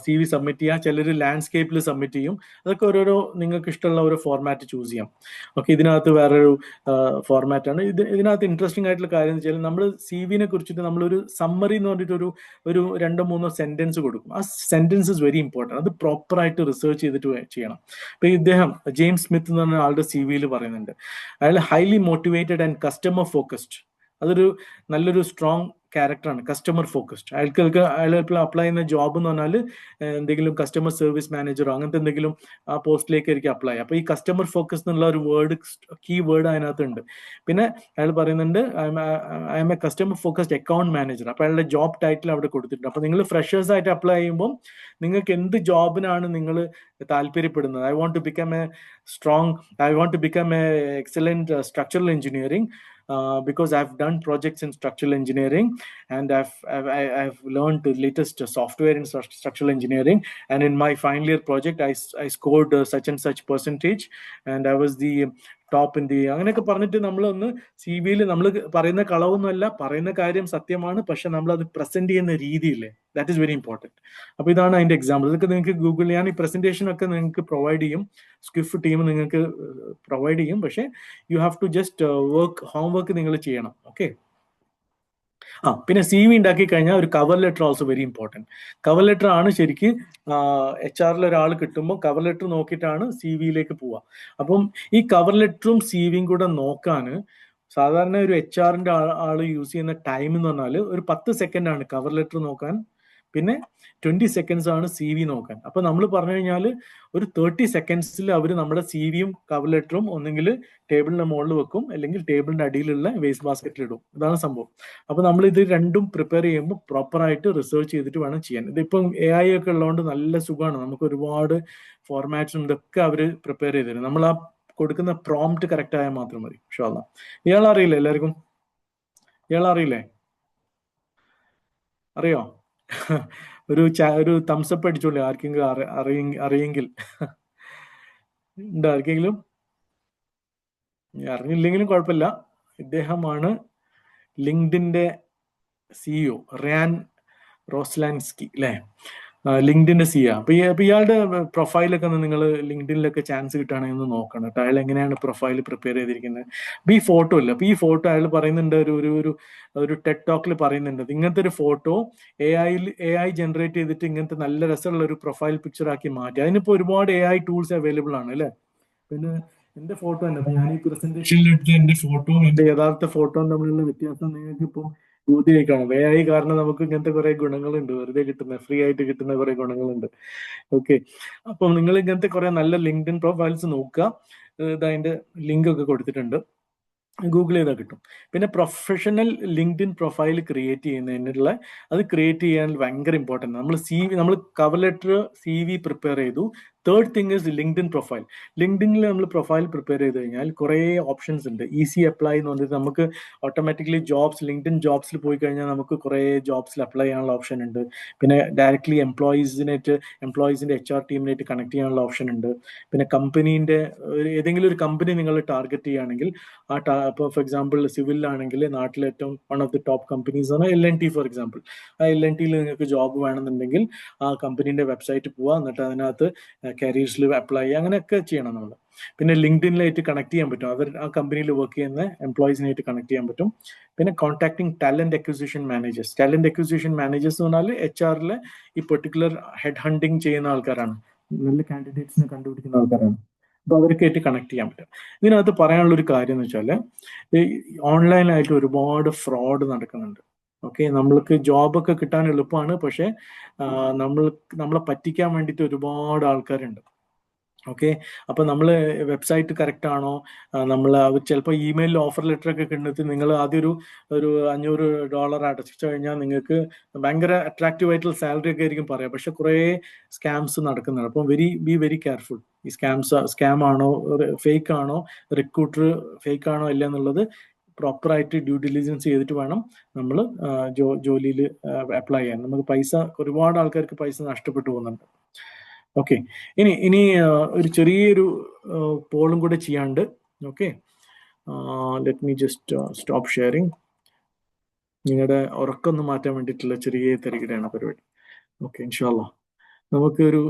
CV സബ്മിറ്റ് ചെയ്യുക, ചിലർ ലാൻഡ്സ്കേപ്പിൽ സബ്മിറ്റ് ചെയ്യും. അതൊക്കെ ഓരോരോ നിങ്ങൾക്ക് ഇഷ്ടമുള്ള ഒരു ഫോർമാറ്റ് ചൂസ് ചെയ്യാം. ഓക്കെ. ഇതിനകത്ത് വേറൊരു ഫോർമാറ്റാണ്. ഇതിനകത്ത് ഇൻട്രസ്റ്റിംഗ് ആയിട്ടുള്ള കാര്യം എന്ന് വെച്ചാൽ നമ്മൾ CV-നെ കുറിച്ചിട്ട് നമ്മളൊരു സമ്മറി എന്ന് പറഞ്ഞിട്ട് ഒരു 2-3 സെന്റൻസ് കൊടുക്കും. ആ സെന്റൻസ് ഇസ് വെരി ഇമ്പോർട്ടൻറ്റ്. അത് പ്രോപ്പറായിട്ട് റിസർച്ച് ചെയ്തിട്ട് ചെയ്യണം. ഇപ്പം ഇദ്ദേഹം ജെയിംസ് സ്മിത്ത് എന്ന് പറഞ്ഞ ആളുടെ CV-യിൽ പറയുന്നുണ്ട്, അയാൾ highly motivated and customer focused. അതൊരു നല്ലൊരു സ്ട്രോങ് ക്യാരക്ടറാണ്, കസ്റ്റമർ ഫോക്കസ്ഡ്. അയാൾ അപ്ലൈ ചെയ്യുന്ന ജോബ് എന്ന് പറഞ്ഞാൽ എന്തെങ്കിലും കസ്റ്റമർ സർവീസ് മാനേജറോ അങ്ങനത്തെ എന്തെങ്കിലും ആ പോസ്റ്റിലേക്ക് ആയിരിക്കും അപ്ലൈ. അപ്പോൾ ഈ കസ്റ്റമർ ഫോക്കസ് എന്നുള്ള ഒരു വേർഡ്, കീ വേർഡ് അതിനകത്തുണ്ട്. പിന്നെ അയാൾ പറയുന്നുണ്ട് I M A customer focused account manager. അപ്പോൾ അയാളുടെ ജോബ് ടൈറ്റിൽ അവിടെ കൊടുത്തിട്ടുണ്ട്. അപ്പോൾ നിങ്ങൾ ഫ്രഷേഴ്സ് ആയിട്ട് അപ്ലൈ ചെയ്യുമ്പോൾ നിങ്ങൾക്ക് എന്ത് ജോബിനാണ് നിങ്ങൾ താല്പര്യപ്പെടുന്നത്, I want to become a excellent structural engineering because I've done projects in structural engineering and I've learned the latest software in structural engineering, and in my final year project I scored such and such percentage and I was the top in the അങ്ങനെയൊക്കെ പറഞ്ഞിട്ട് നമ്മളൊന്ന് CV-യിൽ നമ്മൾ പറയുന്ന കളവൊന്നുമല്ല, പറയുന്ന കാര്യം സത്യമാണ്, പക്ഷെ നമ്മളത് പ്രസന്റ് ചെയ്യുന്ന രീതിയില്ലേ, ദാറ്റ് ഈസ് വെരി ഇമ്പോർട്ടൻറ്റ്. അപ്പോൾ ഇതാണ് അതിൻ്റെ എക്സാമ്പിൾ. ഇതൊക്കെ നിങ്ങൾക്ക് ഗൂഗിൾ, ഞാൻ ഈ പ്രസന്റേഷൻ ഒക്കെ നിങ്ങൾക്ക് പ്രൊവൈഡ് ചെയ്യും, സ്കിഫ് ടീം നിങ്ങൾക്ക് പ്രൊവൈഡ് ചെയ്യും. പക്ഷേ you have to just homework നിങ്ങൾ ചെയ്യണം. ഓക്കെ. പിന്നെ CV ഉണ്ടാക്കി കഴിഞ്ഞാൽ ഒരു cover letter also very important. Cover letter ആണ് ശരിക്കും HR-ൽ ഒരാൾ കിട്ടുമ്പോൾ കവർ ലെറ്റർ നോക്കിയിട്ടാണ് CV-യിലേക്ക് പോവുക. അപ്പം ഈ കവർ ലെറ്ററും CV-യും കൂടെ നോക്കാൻ സാധാരണ ഒരു HR-ന്റെ ആൾ യൂസ് ചെയ്യുന്ന ടൈം എന്ന് പറഞ്ഞാൽ ഒരു 10 സെക്കൻഡാണ് കവർ ലെറ്റർ നോക്കാൻ, പിന്നെ 20 സെക്കൻഡ്സ് ആണ് CV നോക്കാൻ. അപ്പോൾ നമ്മൾ പറഞ്ഞു കഴിഞ്ഞാൽ ഒരു 30 സെക്കൻഡ്സിൽ അവർ നമ്മുടെ CV-യും കവർ ലെറ്ററും ഒന്നെങ്കിൽ ടേബിളിന്റെ മുകളിൽ വെക്കും, അല്ലെങ്കിൽ ടേബിളിന്റെ അടിയിലുള്ള വേസ്റ്റ് ബാസ്ക്കറ്റിൽ ഇടും. ഇതാണ് സംഭവം. അപ്പോൾ നമ്മൾ ഇത് രണ്ടും പ്രിപ്പയർ ചെയ്യുമ്പോൾ പ്രോപ്പറായിട്ട് റിസർച്ച് ചെയ്തിട്ട് വേണം ചെയ്യാൻ. ഇതിപ്പം AI ഒക്കെ ഉള്ളതുകൊണ്ട് നല്ല സുഖമാണ്, നമുക്ക് ഒരുപാട് ഫോർമാറ്റ്സും ഇതൊക്കെ അവർ പ്രിപ്പയർ ചെയ്ത് തരും. നമ്മൾ ആ കൊടുക്കുന്ന പ്രോംപ്റ്റ് കറക്റ്റ് ആയാൽ മാത്രം മതി. ഇൻഷാല്ലാ. ഇയാളറിയില്ലേ? എല്ലാവർക്കും ഇയാളറിയില്ലേ? അറിയോ? ഒരു തംസപ്പ് അടിച്ചോളൂ ആർക്കെങ്കിലും അറിയെങ്കിൽ. ഉണ്ടോ ആർക്കെങ്കിലും? അറിഞ്ഞില്ലെങ്കിലും കുഴപ്പമില്ല. ഇദ്ദേഹമാണ് ലിങ്ക്ഡിന്റെ CEO റിയാൻ റോസ്ലാൻസ്കി അല്ലേ, ലിങ്ക്ഡിന്റെ CEO. അപ്പൊ ഇയാളുടെ പ്രൊഫൈലൊക്കെ ഒന്ന് നിങ്ങൾ ലിങ്ക്ഡിനിലൊക്കെ ചാൻസ് കിട്ടുകയാണെങ്കിൽ ഒന്ന് നോക്കണം കേട്ടോ, അയാൾ എങ്ങനെയാണ് പ്രൊഫൈൽ പ്രിപ്പയർ ചെയ്തിരിക്കുന്നത്. അപ്പൊ ഈ ഫോട്ടോ ഇല്ല, അപ്പൊ ഈ ഫോട്ടോ അയാൾ പറയുന്നുണ്ട്, ഒരു ടെഡ് ടോക്കിൽ പറയുന്നുണ്ട്, ഇങ്ങനത്തെ ഒരു ഫോട്ടോ AI ജനറേറ്റ് ചെയ്തിട്ട് ഇങ്ങനത്തെ നല്ല രസമുള്ള ഒരു പ്രൊഫൈൽ പിക്ചർ ആക്കി മാറ്റി. അതിനിപ്പോ ഒരുപാട് AI ടൂൾസ് അവൈലബിൾ ആണ് അല്ലേ. പിന്നെ എന്റെ ഫോട്ടോ തന്നെ, ഞാൻ ഈ പ്രസന്റേഷനിൽ എടുത്ത എന്റെ ഫോട്ടോയും എന്റെ യഥാർത്ഥ ഫോട്ടോയും തമ്മിലുള്ള വ്യത്യാസം നിങ്ങൾക്ക് ഇപ്പോൾ ബോധ്യമായിക്കാണും. AI കാരണം നമുക്ക് ഇങ്ങനത്തെ കുറെ ഗുണങ്ങളുണ്ട്, വെറുതെ കിട്ടുന്ന ഫ്രീ ആയിട്ട് കിട്ടുന്ന കുറെ ഗുണങ്ങളുണ്ട്. ഓക്കെ. അപ്പം നിങ്ങൾ ഇങ്ങനത്തെ കുറെ നല്ല ലിങ്ക്ഡിൻ പ്രൊഫൈൽസ് നോക്കുക. അതിന്റെ ലിങ്ക് ഒക്കെ കൊടുത്തിട്ടുണ്ട്, ഗൂഗിൾ ചെയ്താൽ കിട്ടും. പിന്നെ പ്രൊഫഷണൽ ലിങ്ക്ഡിൻ പ്രൊഫൈൽ ക്രിയേറ്റ് ചെയ്യുന്നതിനുള്ള, അത് ക്രിയേറ്റ് ചെയ്യാൻ ഭയങ്കര ഇമ്പോർട്ടൻ്റ്. നമ്മൾ കവർ ലെറ്റർ CV പ്രിപ്പയർ ചെയ്തു. Third thing is LinkedIn profile. ലിങ്ക്ഡിനിൽ നമ്മൾ പ്രൊഫൈൽ പ്രിപ്പയർ ചെയ്ത് കഴിഞ്ഞാൽ കുറേ ഓപ്ഷൻസ് ഉണ്ട്. ഈസി അപ്ലൈ എന്ന് പറഞ്ഞിട്ട് നമുക്ക് ഓട്ടോമാറ്റിക്കലി ലിങ്ക്ഡിൻ ജോബ്സിൽ പോയി കഴിഞ്ഞാൽ നമുക്ക് കുറേ ജോബ്സിൽ അപ്ലൈ ചെയ്യാനുള്ള ഓപ്ഷൻ ഉണ്ട്. പിന്നെ ഡയറക്ട്ലി എംപ്ലോയീസിന്റെ HR ടീമിനായിട്ട് കണക്ട് ചെയ്യാനുള്ള ഓപ്ഷൻ ഉണ്ട്. പിന്നെ കമ്പനീൻ്റെ ഏതെങ്കിലും ഒരു കമ്പനി നിങ്ങൾ ടാർഗറ്റ് ചെയ്യുകയാണെങ്കിൽ ഇപ്പോൾ ഫോർ എക്സാമ്പിൾ സിവിലാണെങ്കിൽ നാട്ടിലെ ഏറ്റവും one of the top companies ആണ് L&T ഫോർ എക്സാമ്പിൾ. ആ L&Tയിൽ നിങ്ങൾക്ക് ജോബ് വേണമെന്നുണ്ടെങ്കിൽ ആ കമ്പനീൻ്റെ വെബ്സൈറ്റ് പോവുക, എന്നിട്ട് അതിനകത്ത് കരിയേഴ്സിൽ അപ്ലൈ ചെയ്യുക, അങ്ങനെയൊക്കെ ചെയ്യണം നമ്മൾ. പിന്നെ ലിങ്ക്ഡിനിലായിട്ട് കണക്ട് ചെയ്യാൻ പറ്റും, ആ കമ്പനിയിൽ വർക്ക് ചെയ്യുന്ന എംപ്ലോയീസിനായിട്ട് കണക്ട് ചെയ്യാൻ പറ്റും. പിന്നെ കോൺടാക്ടിങ് ടാലന്റ് അക്വിസിഷൻ മാനേജേഴ്സ് എന്ന് പറഞ്ഞാൽ HR-ലെ ഈ പെർട്ടിക്കുലർ ഹെഡ് ഹണ്ടിങ് ചെയ്യുന്ന ആൾക്കാരാണ്, നല്ല കാൻഡിഡേറ്റ്സിനെ കണ്ടുപിടിക്കുന്ന ആൾക്കാരാണ്. അപ്പോൾ അവർക്കായിട്ട് കണക്ട് ചെയ്യാൻ പറ്റും. ഇതിനകത്ത് പറയാനുള്ള ഒരു കാര്യം എന്ന് വെച്ചാൽ ഓൺലൈനായിട്ട് ഒരുപാട് ഫ്രോഡ് നടക്കുന്നുണ്ട്. ഓക്കെ. നമ്മൾക്ക് ജോബൊക്കെ കിട്ടാൻ എളുപ്പമാണ്, പക്ഷെ നമ്മളെ പറ്റിക്കാൻ വേണ്ടിയിട്ട് ഒരുപാട് ആൾക്കാരുണ്ട്. ഓക്കെ, അപ്പോൾ നമ്മൾ വെബ്സൈറ്റ് കറക്റ്റ് ആണോ, നമ്മൾ ചിലപ്പോൾ ഇമെയിലിൽ ഓഫർ ലെറ്റർ ഒക്കെ കണ്ടെത്തി നിങ്ങൾ ആദ്യം ഒരു $500 അടച്ചു കഴിഞ്ഞാൽ നിങ്ങൾക്ക് ഭയങ്കര അട്രാക്റ്റീവ് ആയിട്ടുള്ള സാലറി ഒക്കെ ആയിരിക്കും പറയാം, പക്ഷെ കുറേ സ്കാംസ് നടക്കുന്നുണ്ട്. അപ്പം ബി വെരി കെയർഫുൾ. ഈ സ്കാം ആണോ, ഫേക്ക് ആണോ, റിക്രൂട്ടർ ഫേക്ക് ആണോ ഇല്ല എന്നുള്ളത് പ്രോപ്പറായിട്ട് ഡ്യൂ ഡിലിജൻസ് ചെയ്തിട്ട് വേണം നമ്മൾ ജോലിയിൽ അപ്ലൈ ചെയ്യാൻ. നമുക്ക് ഒരുപാട് ആൾക്കാർക്ക് പൈസ നഷ്ടപ്പെട്ടു പോകുന്നുണ്ട്. ഓക്കെ, ഇനി ഒരു ചെറിയൊരു പോളും കൂടെ ചെയ്യാണ്ട്. Okay, let me just stop sharing. നിങ്ങളുടെ ഉറക്കൊന്ന് മാറ്റാൻ വേണ്ടിയിട്ടുള്ള ചെറിയ തിരക്കിടെയാണ് പരിപാടി. ഓക്കെ, ഇൻഷാല്ലാ നമുക്കൊരു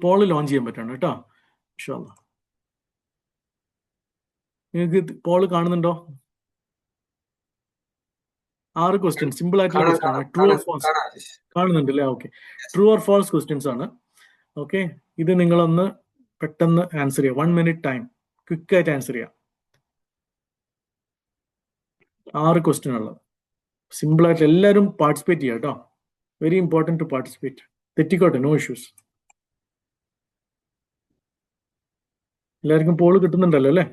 പോള് ലോഞ്ച് ചെയ്യാൻ പറ്റണം കേട്ടോ, ഇൻഷാല്ലാ. നിങ്ങൾക്ക് പോള് കാണുന്നുണ്ടോ? 6 ക്വസ്റ്റ്യൻസ്, സിമ്പിൾ ആയിട്ടുള്ള ക്വസ്റ്റ്യൻ ആണ്. ട്രൂ ഓർ ഫോൾസ് കാണുന്നുണ്ടല്ലേ? Okay, true or false questions ആണ്. ഓക്കെ, ഇത് നിങ്ങളൊന്ന് പെട്ടെന്ന് ആൻസർ ചെയ്യുക. 1 minute ടൈം, ക്വിക്കായിട്ട് ആൻസർ ചെയ്യാം. 6 ക്വസ്റ്റ്യൻ ഉള്ളത്, സിമ്പിൾ ആയിട്ട് എല്ലാവരും പാർട്ടിസിപ്പേറ്റ് ചെയ്യുക കേട്ടോ. Very important to participate. തെറ്റിക്കോട്ടെ, നോ ഇഷ്യൂസ്. എല്ലാവർക്കും പോള് കിട്ടുന്നുണ്ടല്ലോ അല്ലേ?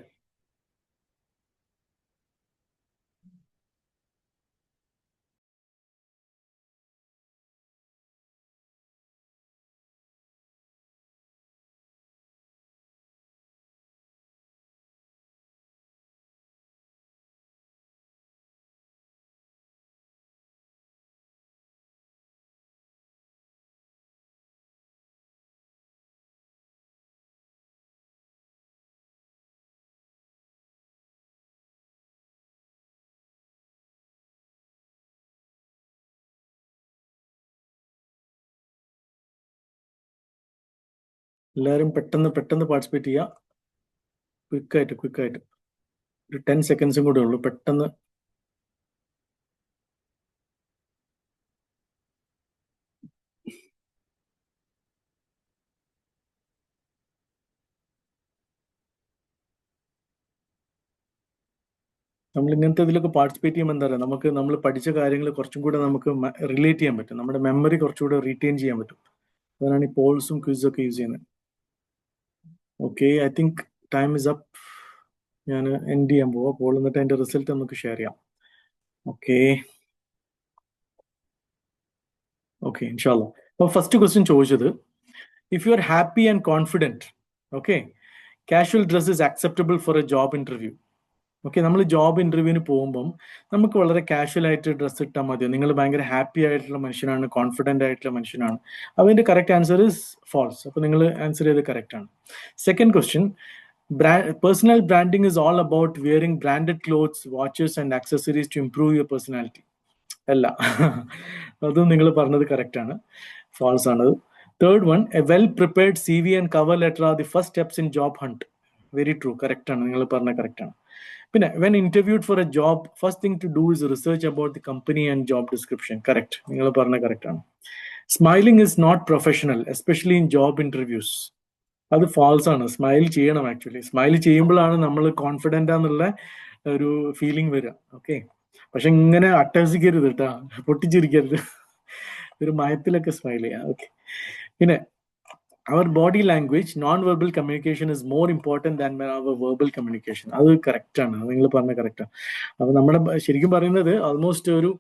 എല്ലാവരും പെട്ടെന്ന് പാർട്ടിസിപ്പേറ്റ് ചെയ്യുക. ക്വിക്കായിട്ട് ഒരു 10 സെക്കൻഡ്സും കൂടെ ഉള്ളൂ. പെട്ടെന്ന് നമ്മൾ ഇങ്ങനത്തെ ഇതിലൊക്കെ പാർട്ടിസിപ്പേറ്റ് ചെയ്യുമ്പോൾ എന്താ പറയുക, നമ്മൾ പഠിച്ച കാര്യങ്ങൾ കുറച്ചും കൂടെ നമുക്ക് റിലേറ്റ് ചെയ്യാൻ പറ്റും. നമ്മുടെ മെമ്മറി കുറച്ചുകൂടെ റീറ്റെയിൻ ചെയ്യാൻ പറ്റും. അതാണ് ഈ പോൾസും ക്വിസും ഒക്കെ യൂസ് ചെയ്യുന്നത്. Okay, I think time is up. ഞാൻ എൻഡ് ചെയ്യാൻ പോവാം പോൾ, എന്നിട്ട് അതിന്റെ റിസൾട്ട് നമുക്ക് ഷെയർ ചെയ്യാം. ഓക്കെ ഇൻഷാല്ലാ. അപ്പോൾ ഫസ്റ്റ് ക്വസ്റ്റ്യൻ ചോദിച്ചത്, if you are happy and confident, okay, casual dress is acceptable for a job interview. Okay, നമ്മൾ ജോബ് ഇന്റർവ്യൂവിന് പോകുമ്പം നമുക്ക് വളരെ കാഷ്വൽ ആയിട്ട് ഡ്രസ്സ് ഇട്ടാൽ മതിയോ? നിങ്ങൾ ഭയങ്കര ഹാപ്പി ആയിട്ടുള്ള മനുഷ്യനാണ്, കോൺഫിഡൻ്റ് ആയിട്ടുള്ള മനുഷ്യനാണ്. അതിൻ്റെ കറക്റ്റ് ആൻസർ ഇസ് ഫോൾസ്. അപ്പോൾ നിങ്ങൾ ആൻസർ ചെയ്ത് കറക്റ്റ് ആണ്. Second question, personal branding is all about wearing branded clothes, watches and accessories to improve your personality. അല്ല, അതും നിങ്ങൾ പറഞ്ഞത് കറക്റ്റ് ആണ്, ഫോൾസ് ആണത്. Third one, a well prepared CV and cover letter are the first steps in job hunt. Very true, correct ആണ്, നിങ്ങൾ പറഞ്ഞ correct ആണ്. പിന്നെ when interviewed for a job, first thing to do is research about the company and job description. Correct, നിങ്ങൾ പറഞ്ഞ correct ആണ്. Smiling is not professional, especially in job interviews. അത് false ആണ്. സ്മൈൽ ചെയ്യണം. ആക്ച്വലി സ്മൈൽ ചെയ്യുമ്പോഴാണ് നമ്മൾ confident ആണെന്നുള്ള ഒരു ഫീലിംഗ് വരിക. ഓക്കെ, പക്ഷെ ഇങ്ങനെ അട്ടഹസിക്കരുത് കേട്ടോ, പൊട്ടിച്ചിരിക്കരുത്, ഒരു മയത്തിലൊക്കെ സ്മൈൽ ചെയ്യാം. ഓക്കെ, പിന്നെ our body language, non verbal communication is more important than our verbal communication. അത് കറക്റ്റ് ആണ്, നിങ്ങൾ പറഞ്ഞ കറക്റ്റാണ്. അപ്പോൾ നമ്മുടെ ശരിക്കും പറയുന്നത് ഓൾമോസ്റ്റ് ഒരു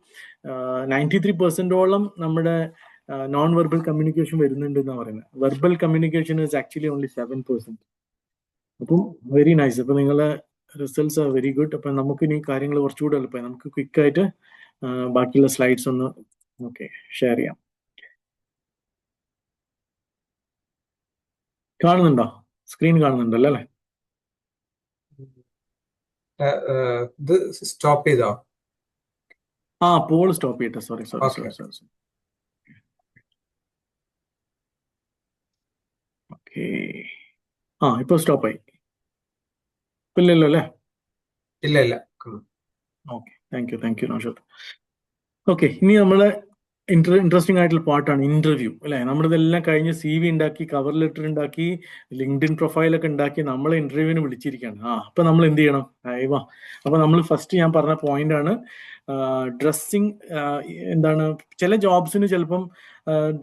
93% നമ്മുടെ നോൺ വെർബൽ കമ്മ്യൂണിക്കേഷൻ വരുന്നുണ്ട് എന്നാണ് പറയുന്നത്. Verbal communication is actually only 7%. അപ്പം വെരി നൈസ്. അപ്പം നിങ്ങളെ റിസൾട്ട്സ് ആർ വെരി ഗുഡ്. അപ്പം നമുക്ക് ഇനി കാര്യങ്ങൾ കുറച്ചുകൂടെ എളുപ്പമായി. നമുക്ക് ക്വിക്കായിട്ട് ബാക്കിയുള്ള സ്ലൈഡ്സ് ഒന്ന് ഷെയർ ചെയ്യാം. കാണുന്നുണ്ടോ? സ്ക്രീൻ കാണുന്നുണ്ടല്ലോ അല്ലേ? ഇത് സ്റ്റോപ്പ് ചെയ്തോ? പോൾ സ്റ്റോപ്പ് ചെയ്യട്ടെ. സോറി. ഓക്കെ, ഇപ്പൊ സ്റ്റോപ്പായി. ഇല്ലല്ലോ അല്ലേ? ഇല്ല. Okay, thank you Naushad. Okay, ഇനി നമ്മളെ ഇൻട്രസ്റ്റിംഗ് ആയിട്ടുള്ള പാർട്ടാണ് ഇന്റർവ്യൂ അല്ലെ. നമ്മളിതെല്ലാം കഴിഞ്ഞ് CV ഉണ്ടാക്കി, കവർ ലെറ്റർ ഉണ്ടാക്കി, ലിങ്ക്ഡിൻ പ്രൊഫൈലൊക്കെ ഉണ്ടാക്കി നമ്മളെ ഇന്റർവ്യൂവിന് വിളിച്ചിരിക്കുകയാണ്. അപ്പൊ നമ്മൾ എന്ത് ചെയ്യണം? അപ്പൊ നമ്മൾ ഫസ്റ്റ് ഞാൻ പറഞ്ഞ പോയിന്റ് ആണ് ഡ്രസ്സിങ്. എന്താണ്, ചില ജോബ്സിന് ചിലപ്പം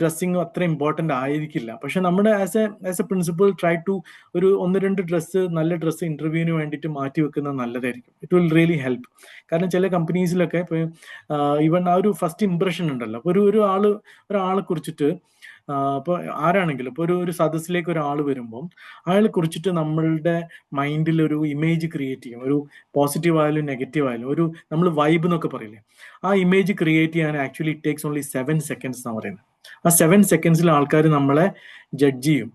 ഡ്രസ്സിങ് അത്ര ഇമ്പോർട്ടൻ്റ് ആയിരിക്കില്ല. പക്ഷെ നമ്മുടെ as a principal try to ഒരു 1-2 ഡ്രസ്സ്, നല്ല ഡ്രസ്സ് ഇന്റർവ്യൂവിന് വേണ്ടിയിട്ട് മാറ്റി വെക്കുന്നത് നല്ലതായിരിക്കും. It will really help. കാരണം ചില കമ്പനീസിലൊക്കെ ഇപ്പോൾ ഈവൻ ആ ഒരു ഫസ്റ്റ് ഇംപ്രഷൻ ഉണ്ടല്ലോ, അപ്പോൾ ഒരാളെ കുറിച്ചിട്ട് ഇപ്പോൾ ആരാണെങ്കിലും ഇപ്പോൾ ഒരു സദസ്സിലേക്ക് ഒരാൾ വരുമ്പം അയാളെ കുറിച്ചിട്ട് നമ്മളുടെ മൈൻഡിൽ ഒരു ഇമേജ് ക്രിയേറ്റ് ചെയ്യും. ഒരു പോസിറ്റീവ് ആയാലും നെഗറ്റീവ് ആയാലും ഒരു നമ്മൾ വൈബ് എന്നൊക്കെ പറയില്ലേ, ആ ഇമേജ് ക്രിയേറ്റ് ചെയ്യാൻ actually it takes only 7 seconds എന്നാണ് പറയുന്നത്. ആ 7 secondsൽ ആൾക്കാർ നമ്മളെ ജഡ്ജ് ചെയ്യും.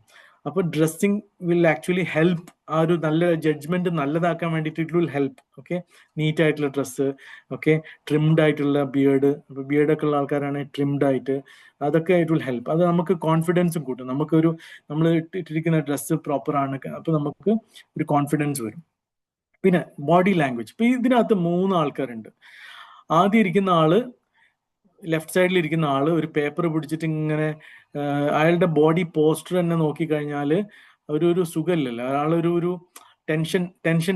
അപ്പോൾ ഡ്രസ്സിങ് വിൽ ആക്ച്വലി ഹെൽപ്പ്. ആ ഒരു നല്ല ജഡ്ജ്മെന്റ് നല്ലതാക്കാൻ വേണ്ടിയിട്ട് it will help. Okay, neat ആയിട്ടുള്ള ഡ്രസ്സ്, ഓക്കെ, ട്രിംഡ് ആയിട്ടുള്ള ബിയേർഡൊക്കെ ഉള്ള ആൾക്കാരാണെങ്കിൽ ട്രിംഡ് ആയിട്ട്, അതൊക്കെ ഇറ്റ് വിൽ ഹെൽപ്പ്. അത് നമുക്ക് കോൺഫിഡൻസും കൂട്ടും. നമ്മൾ ഇട്ടിരിക്കുന്ന ഡ്രസ്സ് പ്രോപ്പർ ആണ്, അപ്പോൾ നമുക്ക് ഒരു കോൺഫിഡൻസ് വരും. പിന്നെ ബോഡി ലാംഗ്വേജ്. ഇപ്പൊ ഇതിനകത്ത് 3 ആൾക്കാരുണ്ട്. ആദ്യം ഇരിക്കുന്ന ആള്, ലെഫ്റ്റ് സൈഡിൽ ഇരിക്കുന്ന ആള് ഒരു പേപ്പർ പിടിച്ചിട്ട് ഇങ്ങനെ അയാളുടെ ബോഡി പോസ്റ്റർ തന്നെ നോക്കിക്കഴിഞ്ഞാൽ ഒരു സുഖമില്ലല്ലോ, അയാളൊരു ടെൻഷൻ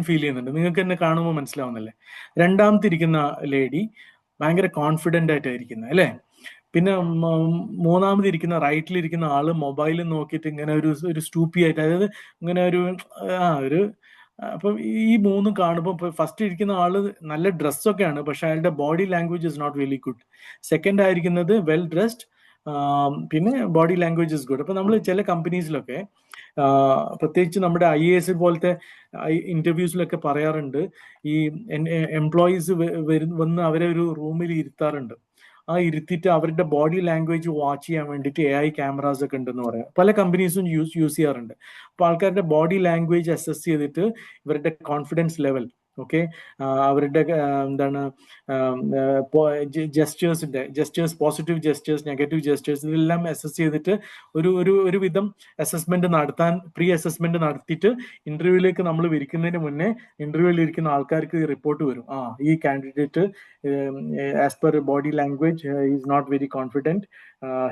ഫീൽ ചെയ്യുന്നുണ്ട്. നിങ്ങൾക്ക് തന്നെ കാണുമ്പോൾ മനസ്സിലാവുന്നല്ലേ. രണ്ടാമത്തെ ഇരിക്കുന്ന ലേഡി ഭയങ്കര കോൺഫിഡൻ്റ് ആയിട്ടായിരിക്കുന്നത് അല്ലേ. പിന്നെ മൂന്നാമത് ഇരിക്കുന്ന റൈറ്റിലിരിക്കുന്ന ആള് മൊബൈൽ നോക്കിയിട്ട് ഇങ്ങനെ ഒരു സ്റ്റൂപ്പി ആയിട്ട്, അതായത് ഇങ്ങനെ ഒരു അപ്പം ഈ 3 കാണുമ്പോൾ ഫസ്റ്റ് ഇരിക്കുന്ന ആള് നല്ല ഡ്രസ്സൊക്കെയാണ്, പക്ഷെ അയാളുടെ body language is not very good. Second ആയിരിക്കുന്നത് വെൽ ഡ്രസ്ഡ്, പിന്നെ ബോഡി ലാംഗ്വേജ് ഇസ് ഗുഡ്. അപ്പൊ നമ്മൾ ചില കമ്പനീസിലൊക്കെ പ്രത്യേകിച്ച് നമ്മുടെ IAS പോലത്തെ ഇന്റർവ്യൂസിലൊക്കെ പറയാറുണ്ട്, ഈ എംപ്ലോയീസ് വന്ന് അവരെ ഒരു റൂമിൽ ഇരുത്താറുണ്ട്. ആ ഇരുത്തിയിട്ട് അവരുടെ ബോഡി ലാംഗ്വേജ് വാച്ച് ചെയ്യാൻ വേണ്ടിയിട്ട് AI ക്യാമറാസ് ഒക്കെ ഉണ്ടെന്ന് പറയാം. പല കമ്പനീസും യൂസ് ചെയ്യാറുണ്ട്. അപ്പോൾ ആൾക്കാരുടെ ബോഡി ലാംഗ്വേജ് അസസ് ചെയ്തിട്ട് ഇവരുടെ കോൺഫിഡൻസ് ലെവൽ, ഓക്കെ, അവരുടെ എന്താണ് gestures, positive gestures, negative gestures, ഇതെല്ലാം അസസ് ചെയ്തിട്ട് ഒരു വിധം പ്രീ അസസ്മെന്റ് നടത്തിയിട്ട് ഇന്റർവ്യൂവിലേക്ക് നമ്മൾ വിരിക്കുന്നതിന് മുന്നേ ഇന്റർവ്യൂവിൽ ഇരിക്കുന്ന ആൾക്കാർക്ക് റിപ്പോർട്ട് വരും, ഈ candidate as per body language is not very confident,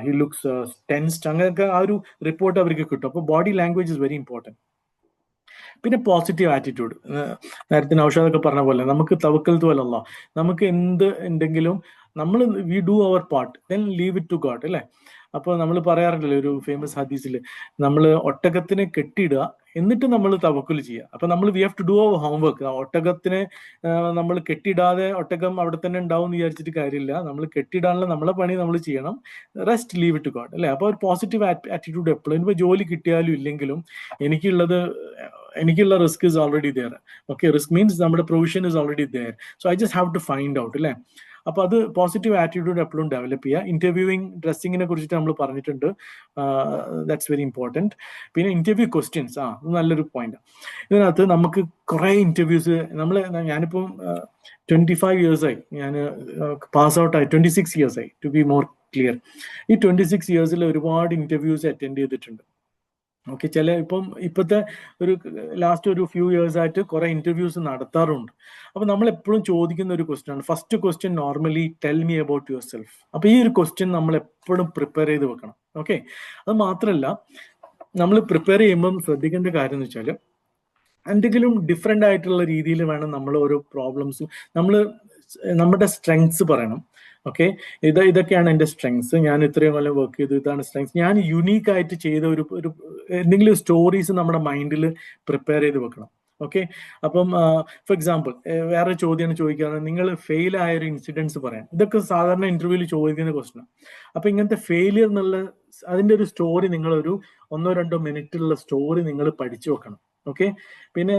he looks tensed, അങ്ങനെയൊക്കെ ആ ഒരു റിപ്പോർട്ട് അവർക്ക് കിട്ടും. അപ്പോൾ body language is very important. പിന്നെ പോസിറ്റീവ് ആറ്റിറ്റ്യൂഡ്. നേരത്തെ നൗഷാദൊക്കെ പറഞ്ഞ പോലെ നമുക്ക് തവക്കൽതു അലല്ലാഹ്, നമുക്ക് എന്ത് ഉണ്ടെങ്കിലും നമ്മൾ we do our part, then leave it to God അല്ലേ. അപ്പോൾ നമ്മൾ പറയാറുണ്ടല്ലോ ഒരു ഫേമസ് ഹദീസിൽ, നമ്മൾ ഒട്ടകത്തിനെ കെട്ടിയിടുക എന്നിട്ട് നമ്മൾ തവക്കുൽ ചെയ്യുക. അപ്പൊ നമ്മൾ we have to do our homework. ഒട്ടകത്തിനെ നമ്മൾ കെട്ടിയിടാതെ ഒട്ടകം അവിടെ തന്നെ ഉണ്ടാവും എന്ന് വിചാരിച്ചിട്ട് കാര്യമില്ല. നമ്മൾ കെട്ടിയിടാനുള്ള നമ്മളെ പണി നമ്മൾ ചെയ്യണം. Rest leave it to God അല്ലേ. അപ്പോൾ ഒരു പോസിറ്റീവ് ആറ്റിറ്റ്യൂഡ് എപ്പോഴും. ഇനിയിപ്പോൾ ജോലി കിട്ടിയാലും ഇല്ലെങ്കിലും എനിക്കുള്ള risk is already there. Okay, risk means നമ്മുടെ provision is already there. So I just have to find out അല്ലേ. അപ്പൊ അത് പോസിറ്റീവ് ആറ്റിറ്റ്യൂഡ് എപ്പോഴും ഡെവലപ്പ് ചെയ്യുക. ഇന്റർവ്യൂവിംഗ് ഡ്രസ്സിങ്ങിനെ കുറിച്ചിട്ട് നമ്മൾ പറഞ്ഞിട്ടുണ്ട്, ദാറ്റ്സ് വെരി ഇമ്പോർട്ടൻറ്റ്. പിന്നെ ഇന്റർവ്യൂ ക്വസ്റ്റ്യൻസ്, അത് നല്ലൊരു പോയിന്റ്. ഇതിനകത്ത് നമുക്ക് കുറെ ഇന്റർവ്യൂസ്, ഞാനിപ്പം 25 years-ആയി, ഞാൻ പാസ് ഔട്ടായി 26 years-ആയി ടു ബി മോർ ക്ലിയർ. ഈ 26 years-ൽ ഒരുപാട് ഇന്റർവ്യൂസ് അറ്റൻഡ് ചെയ്തിട്ടുണ്ട്. ഓക്കെ, ഇപ്പോഴത്തെ ഒരു ലാസ്റ്റ് ഒരു ഫ്യൂ ഇയേഴ്സ് ആയിട്ട് കുറെ ഇന്റർവ്യൂസ് നടത്താറുണ്ട്. അപ്പൊ നമ്മൾ എപ്പോഴും ചോദിക്കുന്ന ഒരു ക്വസ്റ്റ്യൻ ആണ്, first question normally tell me about your self. അപ്പൊ ഈ ഒരു ക്വസ്റ്റ്യൻ നമ്മൾ എപ്പോഴും പ്രിപ്പയർ ചെയ്ത് വെക്കണം. ഓക്കെ, അത് മാത്രമല്ല നമ്മൾ പ്രിപ്പയർ ചെയ്യുമ്പം ശ്രദ്ധിക്കേണ്ട കാര്യം എന്ന് വെച്ചാൽ എന്തെങ്കിലും ഡിഫറെൻ്റ് ആയിട്ടുള്ള രീതിയിൽ വേണം നമ്മൾ ഓരോ പ്രോബ്ലംസും, നമ്മുടെ സ്ട്രെങ്ത്സ് പറയണം. ഓക്കെ, ഇതൊക്കെയാണ് എൻ്റെ സ്ട്രെങ്ത്സ്, ഞാൻ ഇത്രയും കൊല്ലം വർക്ക് ചെയ്തു, ഇതാണ് സ്ട്രെങ്ത്സ്. ഞാൻ യുണീക്ക് ആയിട്ട് ചെയ്ത ഒരു എന്തെങ്കിലും സ്റ്റോറീസ് നമ്മുടെ മൈൻഡിൽ പ്രിപ്പയർ ചെയ്ത് വെക്കണം. ഓക്കെ, അപ്പം ഫോർ എക്സാമ്പിൾ വേറെ ചോദ്യമാണ് ചോദിക്കാറ്, നിങ്ങൾ ഫെയിൽ ആയ ഒരു ഇൻസിഡൻസ് പറയാം. ഇതൊക്കെ സാധാരണ ഇന്റർവ്യൂവിൽ ചോദിക്കുന്ന ക്വസ്റ്റ്യൻ. അപ്പൊ ഇങ്ങനത്തെ ഫെയിലിയർ എന്നുള്ള അതിന്റെ ഒരു സ്റ്റോറി, നിങ്ങളൊരു 1-2 മിനിറ്റുള്ള സ്റ്റോറി നിങ്ങൾ പഠിച്ചു വെക്കണം. ഓക്കെ, പിന്നെ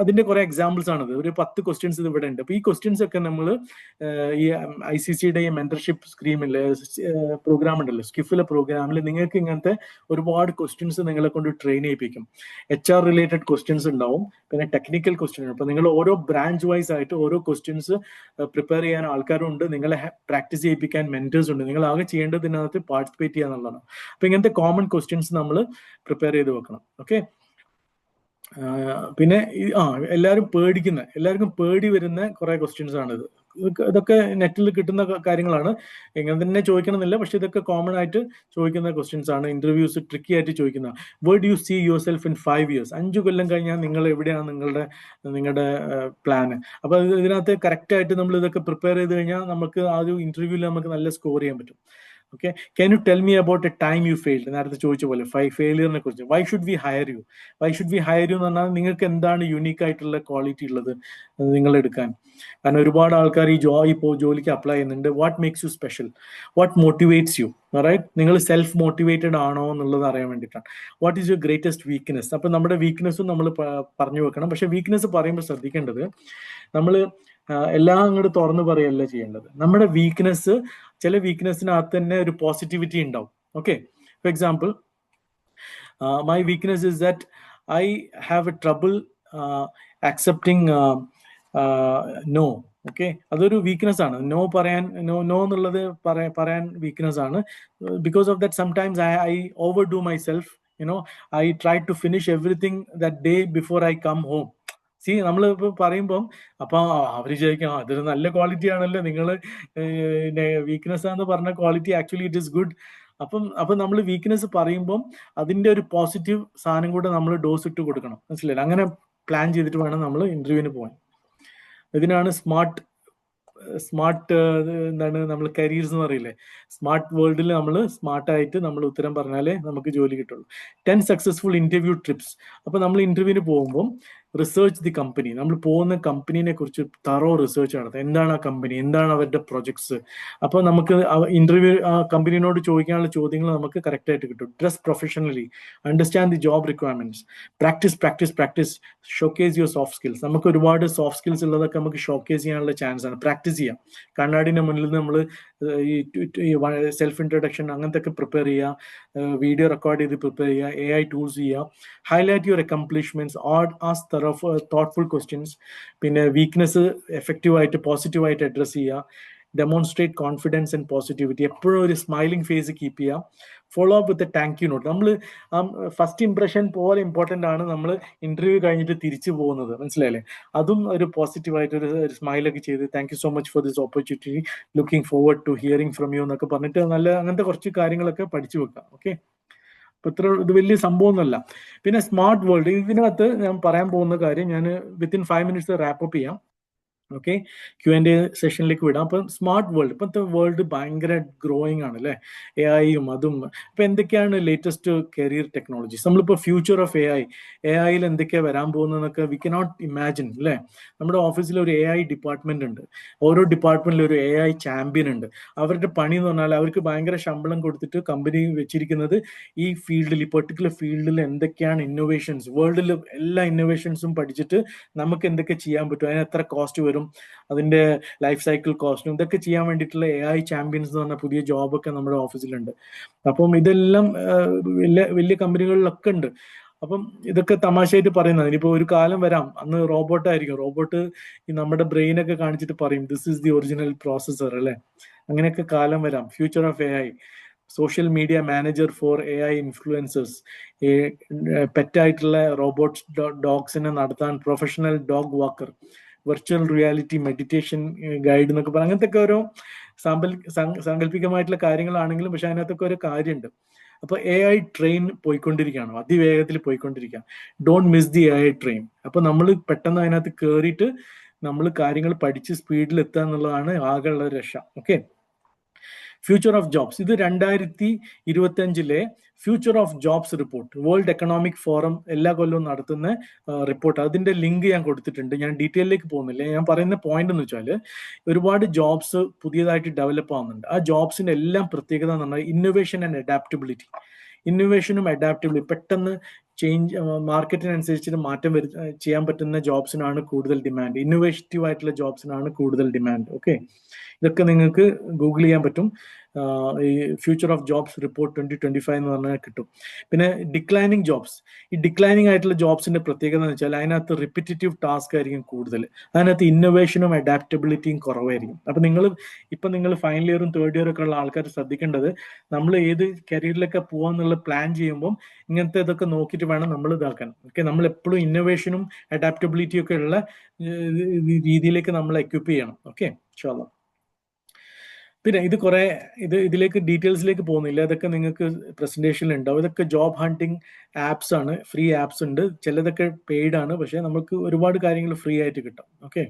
അതിന്റെ കുറെ എക്സാമ്പിൾസ് ആണത്. ഒരു 10 ക്വസ്റ്റ്യൻസ് ഇവിടെ ഉണ്ട്. അപ്പൊ ഈ ക്വസ്റ്റ്യൻസ് ഒക്കെ നമ്മൾ ഈ ICC-യുടെ ഈ മെന്റർഷിപ്പ് സ്കീമില് പ്രോഗ്രാം ഉണ്ടല്ലോ, സ്കിഫിലെ പ്രോഗ്രാമിൽ നിങ്ങൾക്ക് ഇങ്ങനത്തെ ഒരുപാട് ക്വസ്റ്റ്യൻസ് നിങ്ങളെ കൊണ്ട് ട്രെയിൻ ചെയ്യിപ്പിക്കും. HR റിലേറ്റഡ് ക്വസ്റ്റ്യൻസ് ഉണ്ടാവും, പിന്നെ ടെക്നിക്കൽ ക്വസ്റ്റ്യൻ. അപ്പൊ നിങ്ങൾ ഓരോ ബ്രാഞ്ച് വൈസ് ആയിട്ട് ഓരോ ക്വസ്റ്റ്യൻസ് പ്രിപ്പയർ ചെയ്യാൻ ആൾക്കാരുണ്ട്, നിങ്ങളെ പ്രാക്ടീസ് ചെയ്യിപ്പിക്കാൻ മെന്റേഴ്സ് ഉണ്ട്. നിങ്ങൾ ആകെ ചെയ്യേണ്ടത് ഇതിനകത്ത് പാർട്ടിസിപ്പേറ്റ് ചെയ്യുക എന്നുള്ളതാണ്. അപ്പൊ ഇങ്ങനത്തെ കോമൺ ക്വസ്റ്റ്യൻസ് നമ്മൾ പ്രിപ്പയർ ചെയ്ത് വെക്കണം. ഓക്കെ, പിന്നെ എല്ലാവർക്കും പേടി വരുന്ന കുറെ ക്വസ്റ്റ്യൻസ് ആണിത്. ഇതൊക്കെ നെറ്റിൽ കിട്ടുന്ന കാര്യങ്ങളാണ്, എങ്ങനെ തന്നെ ചോദിക്കണമെന്നില്ല, പക്ഷെ ഇതൊക്കെ കോമൺ ആയിട്ട് ചോദിക്കുന്ന ക്വസ്റ്റ്യൻസ് ആണ്. ഇന്റർവ്യൂസ് ട്രിക്കി ആയിട്ട് ചോദിക്കുന്ന, where do you see yourself in 5 years? 5 കൊല്ലം കഴിഞ്ഞാൽ നിങ്ങൾ എവിടെയാണ് നിങ്ങളുടെ പ്ലാന്? അപ്പൊ ഇതിനകത്ത് കറക്റ്റ് ആയിട്ട് നമ്മൾ ഇതൊക്കെ പ്രിപ്പയർ ചെയ്ത് കഴിഞ്ഞാൽ നമുക്ക് ആ ഒരു ഇന്റർവ്യൂവിൽ നമുക്ക് നല്ല സ്കോർ ചെയ്യാൻ പറ്റും. Okay, can you tell me about a time you failed? നേരത്തെ ചോദിച്ച പോലെ ഫെയിലിയറിനെ കുറിച്ച്. Why should we hire you? Why should we hire you എന്ന് പറഞ്ഞാൽ നിങ്ങൾക്ക് എന്താണ് യുണീക്ക് ആയിട്ടുള്ള ക്വാളിറ്റി ഉള്ളത് നിങ്ങൾ എടുക്കാൻ? കാരണം ഒരുപാട് ആൾക്കാർ ഇപ്പോൾ ജോലിക്ക് അപ്ലൈ ചെയ്യുന്നുണ്ട്. What makes you special? What motivates you? Right, നിങ്ങൾ സെൽഫ് മോട്ടിവേറ്റഡ് ആണോ എന്നുള്ളത് അറിയാൻ വേണ്ടിയിട്ടാണ്. What is your greatest weakness? അപ്പം നമ്മുടെ വീക്ക്നെസ്സും നമ്മൾ പറഞ്ഞു വെക്കണം. പക്ഷെ വീക്ക്നെസ് പറയുമ്പോൾ ശ്രദ്ധിക്കേണ്ടത്, നമ്മൾ എല്ലാം അങ്ങോട്ട് തുറന്നു പറയല്ല ചെയ്യേണ്ടത്. നമ്മുടെ വീക്ക്നെസ്, ചില വീക്ക്നെസ്സിനകത്ത് തന്നെ ഒരു പോസിറ്റിവിറ്റി ഉണ്ടാവും. Okay, for example, my weakness is that I have a trouble accepting no. Okay, അതൊരു വീക്ക്നെസ് ആണ്. നോ പറയാൻ, നോ എന്നുള്ളത് പറയാൻ വീക്ക്നെസ് ആണ്. Because of that sometimes I overdo myself. I try to finish everything that day before I come home. See, നമ്മൾ ഇപ്പൊ പറയുമ്പം അപ്പൊ അവർ വിചാരിക്കും അതൊരു നല്ല ക്വാളിറ്റി ആണല്ലോ, നിങ്ങൾ വീക്ക്നെസ് ആണെന്ന് പറഞ്ഞ quality, actually it is good. അപ്പം നമ്മൾ വീക്ക്നെസ് പറയുമ്പം അതിന്റെ ഒരു പോസിറ്റീവ് സാധനം കൂടെ നമ്മൾ ഡോസ് ഇട്ട് കൊടുക്കണം. മനസ്സിലായില്ല? അങ്ങനെ പ്ലാൻ ചെയ്തിട്ട് വേണം നമ്മൾ ഇന്റർവ്യൂവിന് പോകാൻ. ഇതിനാണ് സ്മാർട്ട് എന്താണ് നമ്മൾ കരിയേഴ്സ് എന്ന് പറയില്ലേ? സ്മാർട്ട് വേൾഡിൽ നമ്മൾ സ്മാർട്ടായിട്ട് നമ്മൾ ഉത്തരം പറഞ്ഞാലേ നമുക്ക് ജോലി കിട്ടുള്ളൂ. 10 സക്സസ്ഫുൾ ഇന്റർവ്യൂ ട്രിപ്സ്. അപ്പൊ നമ്മൾ ഇന്റർവ്യൂവിന് പോകുമ്പോൾ റിസർച്ച് ദി കമ്പനി. നമ്മൾ പോകുന്ന കമ്പനീനെ കുറിച്ച് തറോ റിസർച്ച് നടത്തുക. എന്താണ് ആ കമ്പനി, എന്താണ് അവരുടെ പ്രൊജക്ട്സ്. അപ്പോൾ നമുക്ക് ഇന്റർവ്യൂ ആ കമ്പനിയോട് ചോദിക്കാനുള്ള ചോദ്യങ്ങൾ നമുക്ക് കറക്റ്റ് ആയിട്ട് കിട്ടും. Dress professionally, understand the job requirements, practice, showcase your soft skills. നമുക്ക് ഒരുപാട് സോഫ്റ്റ് സ്കിൽസ് ഉള്ളതൊക്കെ നമുക്ക് ഷോക്കേസ് ചെയ്യാനുള്ള ചാൻസ് ആണ്. പ്രാക്ടീസ് ചെയ്യാം. കണ്ണാടിന്റെ മുന്നിൽ നമ്മൾ ഈ സെൽഫ് ഇൻട്രൊഡക്ഷൻ അങ്ങനത്തെ ഒക്കെ പ്രിപ്പയർ ചെയ്യുക, വീഡിയോ റെക്കോർഡ് ചെയ്ത് പ്രിപ്പയർ ചെയ്യുക, AI ടൂൾസ് ചെയ്യുക. Highlight your accomplishments, ask thoughtful questions. പിന്നെ വീക്ക്നെസ് എഫക്റ്റീവായിട്ട് പോസിറ്റീവായിട്ട് അഡ്രസ് ചെയ്യുക. Demonstrate confidence and positivity. എപ്പോഴും ഒരു സ്മൈലിംഗ് ഫേസ് കീപ്പ് ചെയ്യുക. Follow up with a thank you note. നമ്മൾ ഫസ്റ്റ് ഇംപ്രഷൻ പോലെ ഇമ്പോർട്ടൻ്റ് ആണ് നമ്മൾ ഇന്റർവ്യൂ കഴിഞ്ഞിട്ട് തിരിച്ചു പോകുന്നത്. മനസ്സിലായില്ലേ? അതും ഒരു പോസിറ്റീവായിട്ട് ഒരു സ്മൈലൊക്കെ ചെയ്ത് thank you so much for this opportunity, looking forward to hearing from you എന്നൊക്കെ പറഞ്ഞിട്ട് നല്ല അങ്ങനത്തെ കുറച്ച് കാര്യങ്ങളൊക്കെ പഠിച്ചു വെക്കാം. ഓക്കെ, അപ്പൊ ഇത് വലിയ സംഭവമൊന്നുമല്ല. പിന്നെ സ്മാർട്ട് വേൾഡ്, ഇതിനകത്ത് ഞാൻ പറയാൻ പോകുന്ന കാര്യം ഞാൻ വിത്തിൻ 5 minutes റാപ്പ് അപ്പ് ചെയ്യാം. ഓക്കെ, Q&A സെഷനിലേക്ക് വിടാം. അപ്പം സ്മാർട്ട് വേൾഡ്, ഇപ്പോഴത്തെ വേൾഡ് ഭയങ്കര ഗ്രോയിങ് ആണ് അല്ലേ? AI-യും അതും. ഇപ്പൊ എന്തൊക്കെയാണ് ലേറ്റസ്റ്റ് കരിയർ ടെക്നോളജീസ്? നമ്മളിപ്പോൾ ഫ്യൂച്ചർ ഓഫ് AI-യിൽ എന്തൊക്കെയാണ് വരാൻ പോകുന്നതെന്നൊക്കെ വി കനോട്ട് ഇമാജിൻ അല്ലേ? നമ്മുടെ ഓഫീസിൽ ഒരു AI ഡിപ്പാർട്ട്മെന്റ് ഉണ്ട്. ഓരോ ഡിപ്പാർട്ട്മെന്റിൽ ഒരു AI ചാമ്പ്യൻ ഉണ്ട്. അവരുടെ പണി എന്ന് പറഞ്ഞാൽ അവർക്ക് ഭയങ്കര ശമ്പളം കൊടുത്തിട്ട് കമ്പനി വെച്ചിരിക്കുന്നത് ഈ ഫീൽഡിൽ, ഈ പെർട്ടിക്കുലർ ഫീൽഡിൽ എന്തൊക്കെയാണ് ഇന്നോവേഷൻസ്, വേൾഡിൽ എല്ലാ ഇന്നോവേഷൻസും പഠിച്ചിട്ട് നമുക്ക് എന്തൊക്കെ ചെയ്യാൻ പറ്റും, അതിന് എത്ര കോസ്റ്റ് വരും, അതിന്റെ ലൈഫ് സൈക്കിൾ കോസ്റ്റും ഇതൊക്കെ ചെയ്യാൻ വേണ്ടിയിട്ടുള്ള AI ചാമ്പ്യൻസ് എന്ന് പറഞ്ഞ പുതിയ ജോബൊക്കെ നമ്മുടെ ഓഫീസിലുണ്ട്. അപ്പം ഇതെല്ലാം വലിയ കമ്പനികളിലൊക്കെ ഉണ്ട്. അപ്പം ഇതൊക്കെ തമാശയായിട്ട് പറയുന്നത്. ഇനിയിപ്പോൾ ഒരു കാലം വരാം, അന്ന് റോബോട്ടായിരിക്കും. റോബോട്ട് ഈ നമ്മുടെ ബ്രെയിനൊക്കെ കാണിച്ചിട്ട് പറയും this is the original processor അല്ലേ? അങ്ങനെയൊക്കെ കാലം വരാം. Future of AI. Social media manager for AI influencers. പെറ്റായിട്ടുള്ള റോബോട്ട്സ് ഡോഗ്സിനെ നടത്താൻ professional dog walker. Virtual reality meditation guide എന്നൊക്കെ പറയാം. അങ്ങനത്തെ ഒക്കെ ഓരോ സാങ്കല്പികമായിട്ടുള്ള കാര്യങ്ങളാണെങ്കിലും പക്ഷെ അതിനകത്തൊക്കെ ഒരു കാര്യമുണ്ട്. അപ്പൊ AI ട്രെയിൻ പോയിക്കൊണ്ടിരിക്കുകയാണ്, അതിവേഗത്തിൽ പോയിക്കൊണ്ടിരിക്കുക. Don't miss the AI train. അപ്പൊ നമ്മൾ പെട്ടെന്ന് അതിനകത്ത് കയറിയിട്ട് നമ്മൾ കാര്യങ്ങൾ പഠിച്ച് സ്പീഡിൽ എത്തുക എന്നുള്ളതാണ് ആകെയുള്ള രക്ഷ. Okay, future of jobs. ഇത് 2025 future of jobs report, world economic forum എല്ലാ കൊല്ലവും നടത്തുന്ന റിപ്പോർട്ട്. അതിന്റെ ലിങ്ക് ഞാൻ കൊടുത്തിട്ടുണ്ട്. ഞാൻ ഡീറ്റെയിലേക്ക് പോകുന്നില്ല. ഞാൻ പറയുന്ന പോയിന്റ് എന്ന് വെച്ചാൽ ഒരുപാട് ജോബ്സ് പുതിയതായിട്ട് ഡെവലപ്പ് ആവുന്നുണ്ട്. ആ ജോബ്സിന്റെ എല്ലാം പ്രത്യേകത എന്ന് പറഞ്ഞാൽ ഇന്നോവേഷൻ ആൻഡ് അഡാപ്റ്റബിലിറ്റി. ഇന്നോവേഷനും അഡാപ്റ്റബിലിറ്റി, പെട്ടെന്ന് ചേഞ്ച് മാർക്കറ്റിനനുസരിച്ചിട്ട് മാറ്റം ചെയ്യാൻ പറ്റുന്ന ജോബ്സിനാണ് കൂടുതൽ ഡിമാൻഡ്. ഇന്നോവേറ്റീവ് ആയിട്ടുള്ള ജോബ്സിനാണ് കൂടുതൽ ഡിമാൻഡ്. ഓക്കെ, ഇതൊക്കെ നിങ്ങൾക്ക് ഗൂഗിൾ ചെയ്യാൻ പറ്റും. ഈ ഫ്യൂച്ചർ ഓഫ് ജോബ്സ് റിപ്പോർട്ട് 2025 എന്ന് പറഞ്ഞാൽ കിട്ടും. പിന്നെ ഡിക്ലൈനിങ് ജോബ്സ്. ഈ ഡിക്ലൈനിങ് ആയിട്ടുള്ള ജോബ്സിന്റെ പ്രത്യേകത എന്ന് വെച്ചാൽ അതിനകത്ത് റിപ്പിറ്റേറ്റീവ് ടാസ്ക് ആയിരിക്കും കൂടുതൽ. അതിനകത്ത് ഇന്നോവേഷനും അഡാപ്റ്റബിലിറ്റിയും കുറവായിരിക്കും. അപ്പൊ നിങ്ങൾ ഫൈനൽ ഇയറും തേർഡ് ഇയറും ഒക്കെ ഉള്ള ആൾക്കാർ ശ്രദ്ധിക്കേണ്ടത്, നമ്മൾ ഏത് കരിയറിലൊക്കെ പോകാന്നുള്ള പ്ലാൻ ചെയ്യുമ്പോൾ ഇങ്ങനത്തെ ഇതൊക്കെ നോക്കിയിട്ട് വേണം നമ്മൾ ഇതാക്കാൻ. ഓക്കെ, നമ്മൾ എപ്പോഴും ഇന്നോവേഷനും അഡാപ്റ്റബിലിറ്റിയും ഒക്കെ ഉള്ള രീതിയിലേക്ക് നമ്മൾ എക്വിപ്പ് ചെയ്യണം. ഓക്കെ, ഇൻഷാല്ലാ. പിന്നെ ഇതിലേക്ക് ഡീറ്റെയിൽസിലേക്ക് പോകുന്നില്ല. ഇതൊക്കെ നിങ്ങൾക്ക് പ്രസന്റേഷനിൽ ഉണ്ടാവും. ഇതൊക്കെ ജോബ് ഹണ്ടിങ് ആപ്സ് ആണ്, ഫ്രീ ആപ്സ് ഉണ്ട്. ചിലതൊക്കെ പെയ്ഡ് ആണ്, പക്ഷെ നമുക്ക് ഒരുപാട് കാര്യങ്ങൾ ഫ്രീ ആയിട്ട് കിട്ടും. ഓക്കെ,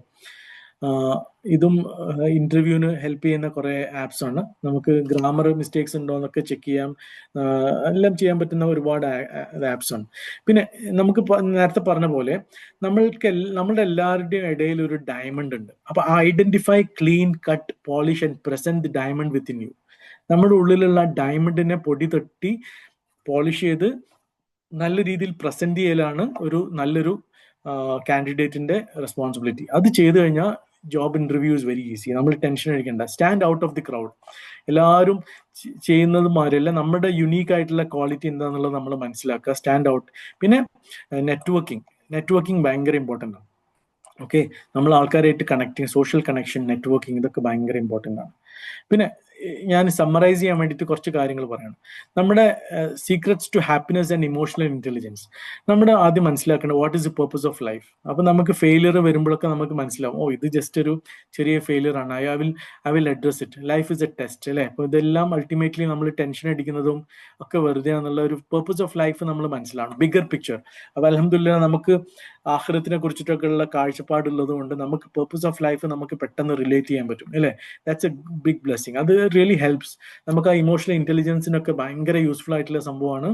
ഇതും ഇന്റർവ്യൂവിന് ഹെൽപ്പ് ചെയ്യുന്ന കുറേ ആപ്സ് ആണ്. നമുക്ക് ഗ്രാമർ മിസ്റ്റേക്സ് ഉണ്ടോ എന്നൊക്കെ ചെക്ക് ചെയ്യാം. എല്ലാം ചെയ്യാൻ പറ്റുന്ന ഒരുപാട് ആപ്സ് ആണ്. പിന്നെ നമുക്ക് നേരത്തെ പറഞ്ഞ പോലെ നമ്മളുടെ എല്ലാവരുടെയും ഇടയിൽ ഒരു ഡയമണ്ട് ഉണ്ട്. അപ്പൊ identify, clean, cut, polish and present the diamond within you. നമ്മുടെ ഉള്ളിലുള്ള ഡയമണ്ടിനെ പൊടി തട്ടി പോളിഷ് ചെയ്ത് നല്ല രീതിയിൽ പ്രസന്റ് ചെയ്യലാണ് നല്ലൊരു കാൻഡിഡേറ്റിന്റെ റെസ്പോൺസിബിലിറ്റി. അത് ചെയ്തു കഴിഞ്ഞാൽ job interview is very easy. നമ്മൾ ടെൻഷൻ അടിക്കണ്ട. Stand out of the crowd. എല്ലാവരും ചെയ്യുന്നത് മാതിരിയല്ല, നമ്മുടെ യുണീക്ക് ആയിട്ടുള്ള ക്വാളിറ്റി എന്താണെന്നുള്ളത് നമ്മൾ മനസ്സിലാക്കുക. Stand out. പിന്നെ നെറ്റ്വർക്കിംഗ് ഭയങ്കര ഇമ്പോർട്ടൻ്റ് ആണ്. ഓക്കെ, നമ്മൾ ആൾക്കാരായിട്ട് കണക്ടിങ്, സോഷ്യൽ കണക്ഷൻ, നെറ്റ്വർക്കിംഗ്, ഇതൊക്കെ ഭയങ്കര ഇമ്പോർട്ടൻ്റ് ആണ്. പിന്നെ ഞാൻ സമ്മറൈസ് ചെയ്യാൻ വേണ്ടിയിട്ട് കുറച്ച് കാര്യങ്ങൾ പറയണം. നമ്മുടെ secrets to happiness and emotional intelligence. നമ്മുടെ ആദ്യം മനസ്സിലാക്കേണ്ടത് what is the purpose of life. അപ്പൊ നമുക്ക് ഫെയിലിയർ വരുമ്പോഴൊക്കെ നമുക്ക് മനസ്സിലാവും, ഇത് ജസ്റ്റ് ഒരു ചെറിയ ഫെയിലിയർ ആണ്, I will address it. Life is A test, അല്ലേ? അപ്പൊ ഇതെല്ലാം അൾട്ടിമേറ്റ്ലി നമ്മൾ ടെൻഷൻ അടിക്കുന്നതും ഒക്കെ വെറുതെ എന്നുള്ള ഒരു പർപ്പസ് ഓഫ് ലൈഫ് നമ്മൾ മനസ്സിലാവണം. Bigger picture. അപ്പൊ അൽഹംദുലില്ലാഹ് നമുക്ക് ആഖിറത്തിനെ കുറിച്ചിട്ടൊക്കെ ഉള്ള കാഴ്ചപ്പാടുള്ളത് കൊണ്ട് നമുക്ക് പർപ്പസ് ഓഫ് ലൈഫ് നമുക്ക് പെട്ടെന്ന് റിലേറ്റ് ചെയ്യാൻ പറ്റും, അല്ലേ? That's a big blessing. അത് റിയലി ഹെൽപ്സ്. നമുക്ക് ആ ഇമോഷണൽ ഇന്റലിജൻസിനൊക്കെ ഭയങ്കര യൂസ്ഫുൾ ആയിട്ടുള്ള സംഭവമാണ്